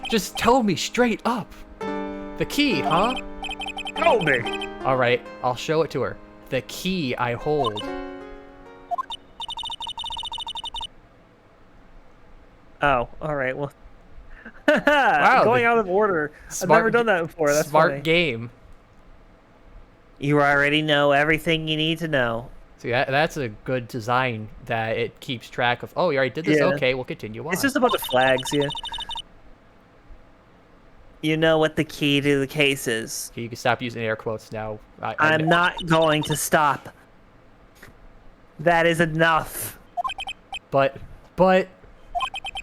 Just tell me straight up. The key, huh? Tell me! Alright, I'll show it to her. The key I hold. Oh, alright, well... Wow, going out of order. I've never done that before, that's smart funny. game. You already know everything you need to know. See, that's a good design that it keeps track of. Oh, you already did this? Yeah. Okay, we'll continue on. It's just a bunch of flags, yeah. You know what the key to the case is. Okay, you can stop using air quotes now. I'm not going to stop. That is enough. But,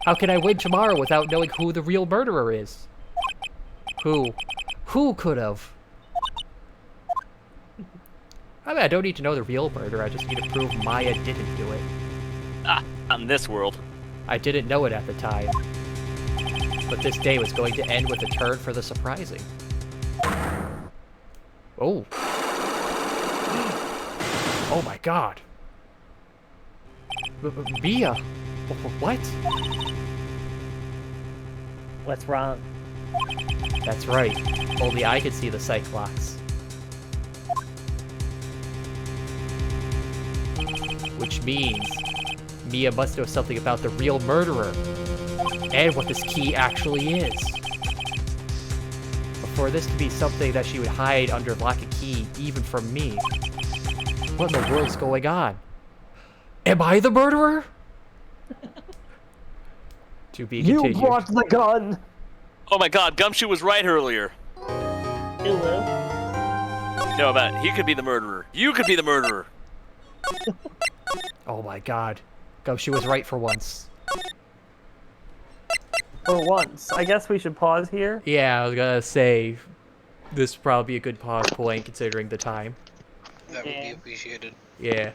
how can I win tomorrow without knowing who the real murderer is? Who could have? I mean, I don't need to know the real murderer, I just need to prove Maya didn't do it. Ah, on this world. I didn't know it at the time. But this day was going to end with a turn for the surprising. Oh. Oh my god. Mia. What? What's wrong? That's right. Only I could see the Cyclops. which means Mia must know something about the real murderer and what this key actually is. But for this to be something that she would hide under lock and key, even from me, what in the world is going on? Am I the murderer? To be continued. You brought the gun. Oh my god, Gumshoe was right earlier. Hello. No, man, he could be the murderer. You could be the murderer. Oh my god. Gumshoe was right for once. For once. I guess we should pause here. Yeah, I was gonna say, this would probably be a good pause point considering the time. That would be appreciated. Yeah.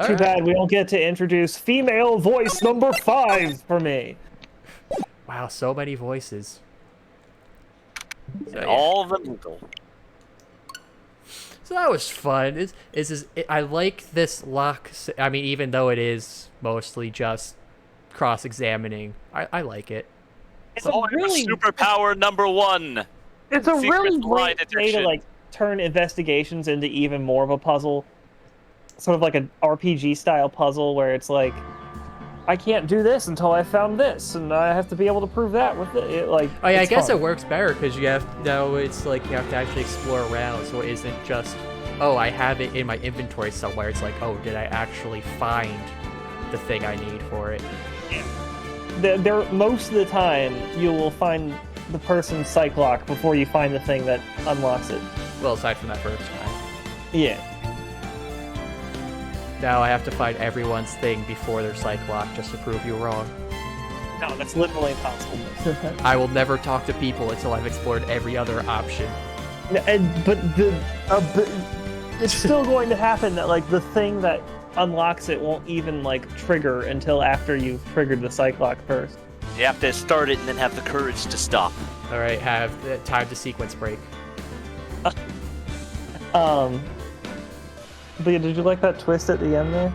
Too bad we don't get to introduce female voice number 5 for me. Wow, so many voices. So, yeah. All of them Hinkle. So that was fun. I like this lock. I mean, even though it is mostly just cross-examining, I like it. It's a really superpower number 1. It's a Secret really lie great way to detection. turn investigations into even more of a puzzle. Sort of like an RPG style puzzle where it's like, I can't do this until I found this, and I have to be able to prove that with it. Like, Oh yeah, I guess fun. it works better because you have it's like you have to actually explore around, so it isn't just, oh, I have it in my inventory somewhere. It's like, oh, did I actually find the thing I need for it? There, most of the time, you will find the person's psych lock before you find the thing that unlocks it. Well, aside from that first time. Yeah. Now I have to find everyone's thing before their psych lock just to prove you wrong. No, that's literally impossible. I will never talk to people until I've explored every other option. But it's still going to happen that like the thing that unlocks it won't even like trigger until after you've triggered the psych lock first. You have to start it and then have the courage to stop. All right, have the time to sequence break. But yeah, did you like that twist at the end there?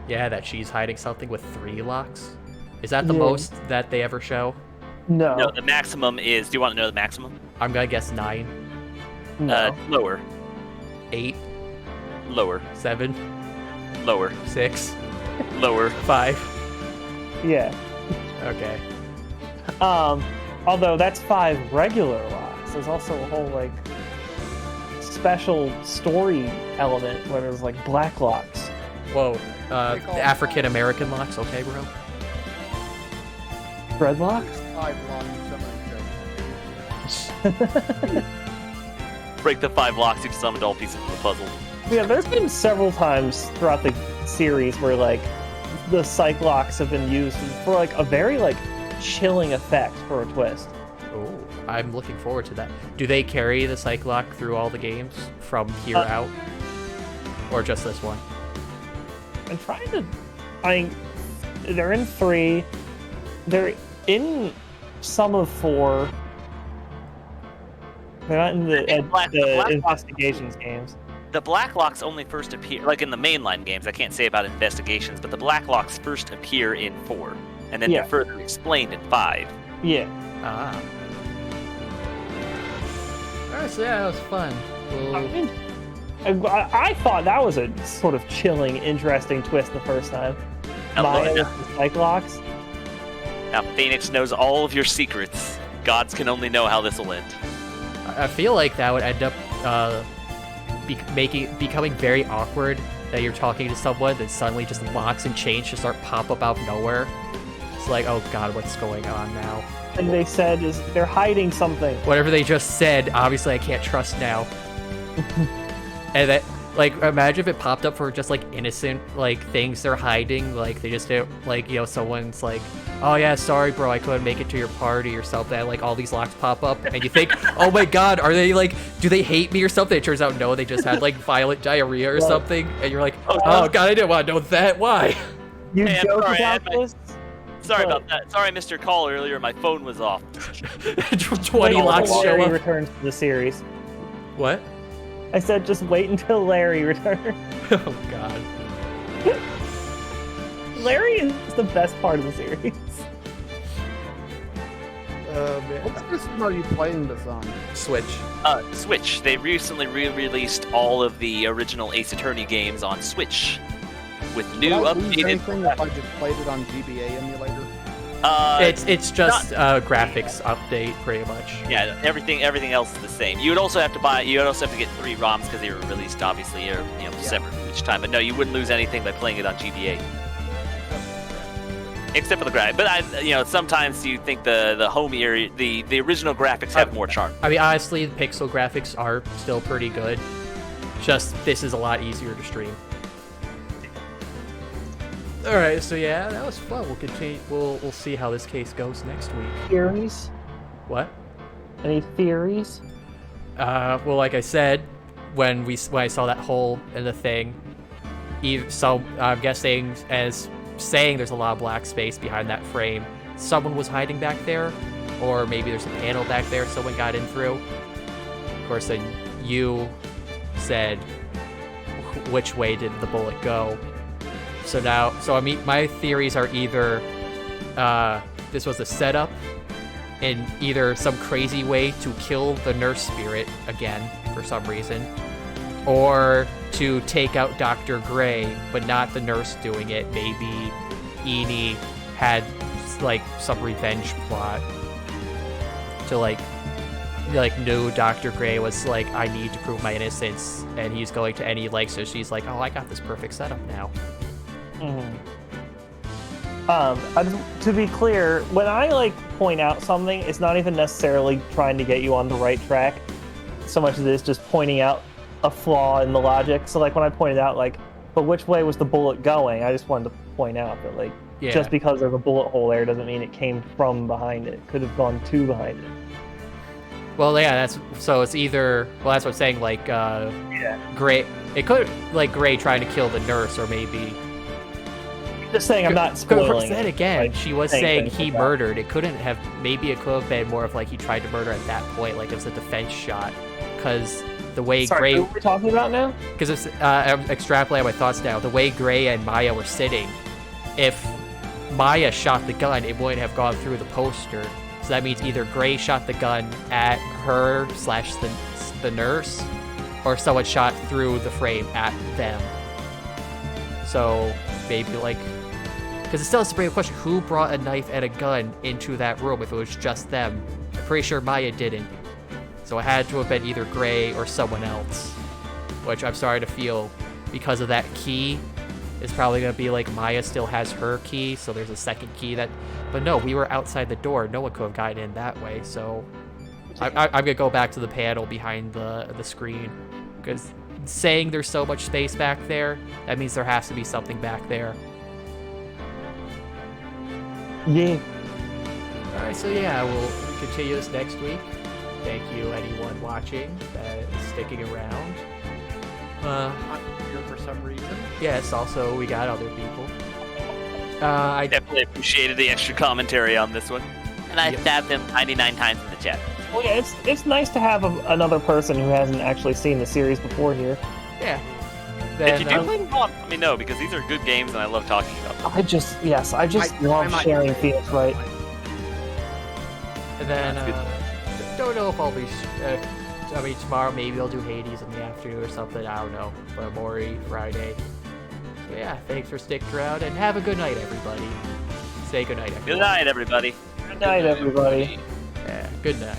Yeah, that she's hiding something with 3 locks. Is that the Yeah. most that they ever show? No. No, the maximum is. Do you want to know the maximum? I'm gonna guess 9, No. Lower. 8, Lower. 7, Lower. 6, Lower. 5. Yeah. Okay. Although that's 5 regular locks. There's also a whole like special story element where there's like black locks. Whoa. African American locks. Okay, bro. Red locks? 5 locks, somebody Break the 5 locks each summoned all pieces of the puzzle. Yeah, there's been several times throughout the series where like the psych locks have been used for like a very like chilling effect for a twist. Oh, I'm looking forward to that. Do they carry the psych lock through all the games from here out, or just this one? I'm trying to. They're in 3. They're in some of 4. They're not in the Black investigations games. The black locks only first appear, like in the mainline games. I can't say about investigations, but the black locks first appear in 4, and then Yeah. they're further explained in 5. Yeah. Ah. Alright, so yeah, that was fun. I thought that was a sort of chilling, interesting twist the first time. I love Maya it. with the psych locks. Now Phoenix knows all of your secrets. Gods can only know how this will end. I feel like that would end up becoming very awkward, that you're talking to someone that suddenly just locks and chains just start pop up out of nowhere. It's like, oh god, what's going on now? And they said is they're hiding something. Whatever they just said, obviously I can't trust now. And that, like, imagine if it popped up for just like innocent like things they're hiding, like they just did, like, you know, someone's like, oh yeah, sorry bro, I couldn't make it to your party or something, and like all these locks pop up and you think, oh my god, are they like, do they hate me or something? It turns out no, they just had like violent diarrhea or something, and you're like, oh god, I didn't want to know that, why? You Hey, I'm joke sorry, about this? Sorry What? about that. Sorry, I missed your call earlier. My phone was off. 20 Wait locks until show Larry up. returns to the series. What? I said just wait until Larry returns. Oh god. Larry is the best part of the series. What system are you playing this on? Switch. Switch. They recently re-released all of the original Ace Attorney games on Switch. with new Would I lose updated. anything if I just played it on GBA emulator? It's just graphics update, pretty much. Yeah, everything else is the same. You would also have to buy. You would also have to get 3 ROMs because they were released obviously, separate each time. But no, you wouldn't lose anything by playing it on GBA. Except for the graphics, but sometimes you think the home area, the original graphics have more charm. I mean, honestly, the pixel graphics are still pretty good. Just this is a lot easier to stream. All right, so yeah, that was fun. We'll continue. We'll see how this case goes next week. Theories? What? Any theories? Well, like I said, when I saw that hole in the thing, so I'm guessing as saying there's a lot of black space behind that frame, someone was hiding back there, or maybe there's a panel back there someone got in through. Of course, then you said which way did the bullet go. So I mean, my theories are either this was a setup in either some crazy way to kill the nurse spirit again for some reason, or to take out Dr. Gray, but not the nurse doing it. Maybe Eni had like some revenge plot to knew Dr. Gray was like, I need to prove my innocence, and he's going to any lengths, so she's like, oh, I got this perfect setup now. To be clear, when I point out something, it's not even necessarily trying to get you on the right track, so much as it is just pointing out a flaw in the logic. So when I pointed out but which way was the bullet going? I just wanted to point out that just because there's a bullet hole there doesn't mean it came from behind it. It could have gone to behind it. Well, yeah, it's either, that's what I'm saying, Gray, it could Gray trying to kill the nurse, or maybe... Just saying, I'm not spoiling. Then again, she was saying he murdered. It couldn't have, maybe it could have been more of he tried to murder at that point, it was a defense shot, because the way Sorry, Gray... who are we talking about now? Because I'm extrapolating my thoughts now, the way Gray and Maya were sitting, if Maya shot the gun, it wouldn't have gone through the poster. So that means either Gray shot the gun at her / the nurse, or someone shot through the frame at them. So maybe because it still has to bring a question, who brought a knife and a gun into that room if it was just them? I'm pretty sure Maya didn't. So it had to have been either Gray or someone else, which I'm sorry to feel, because of that key, it's probably going to be Maya still has her key, so there's a second key that... But no, we were outside the door. No one could have gotten in that way, so... I'm going to go back to the panel behind the screen, because saying there's so much space back there, that means there has to be something back there. Yeah. Alright, so yeah, we'll continue this next week. Thank you, anyone watching that is sticking around. I'm here for some reason. Yes, also, we got other people. I definitely appreciated the extra commentary on this one. And I stabbed him 99 times in the chat. Well, yeah, it's nice to have another person who hasn't actually seen the series before here. Yeah. If you do play them on, let me know, because these are good games and I love talking about them. I just love sharing Phoenix Wright. And then, don't know if I'll be... tomorrow maybe I'll do Hades in the afternoon or something, I don't know. But Mori, Friday. So yeah, thanks for sticking around, and have a good night, everybody. Say good night, everybody. Good night, everybody. Good night, everybody. Yeah, good night.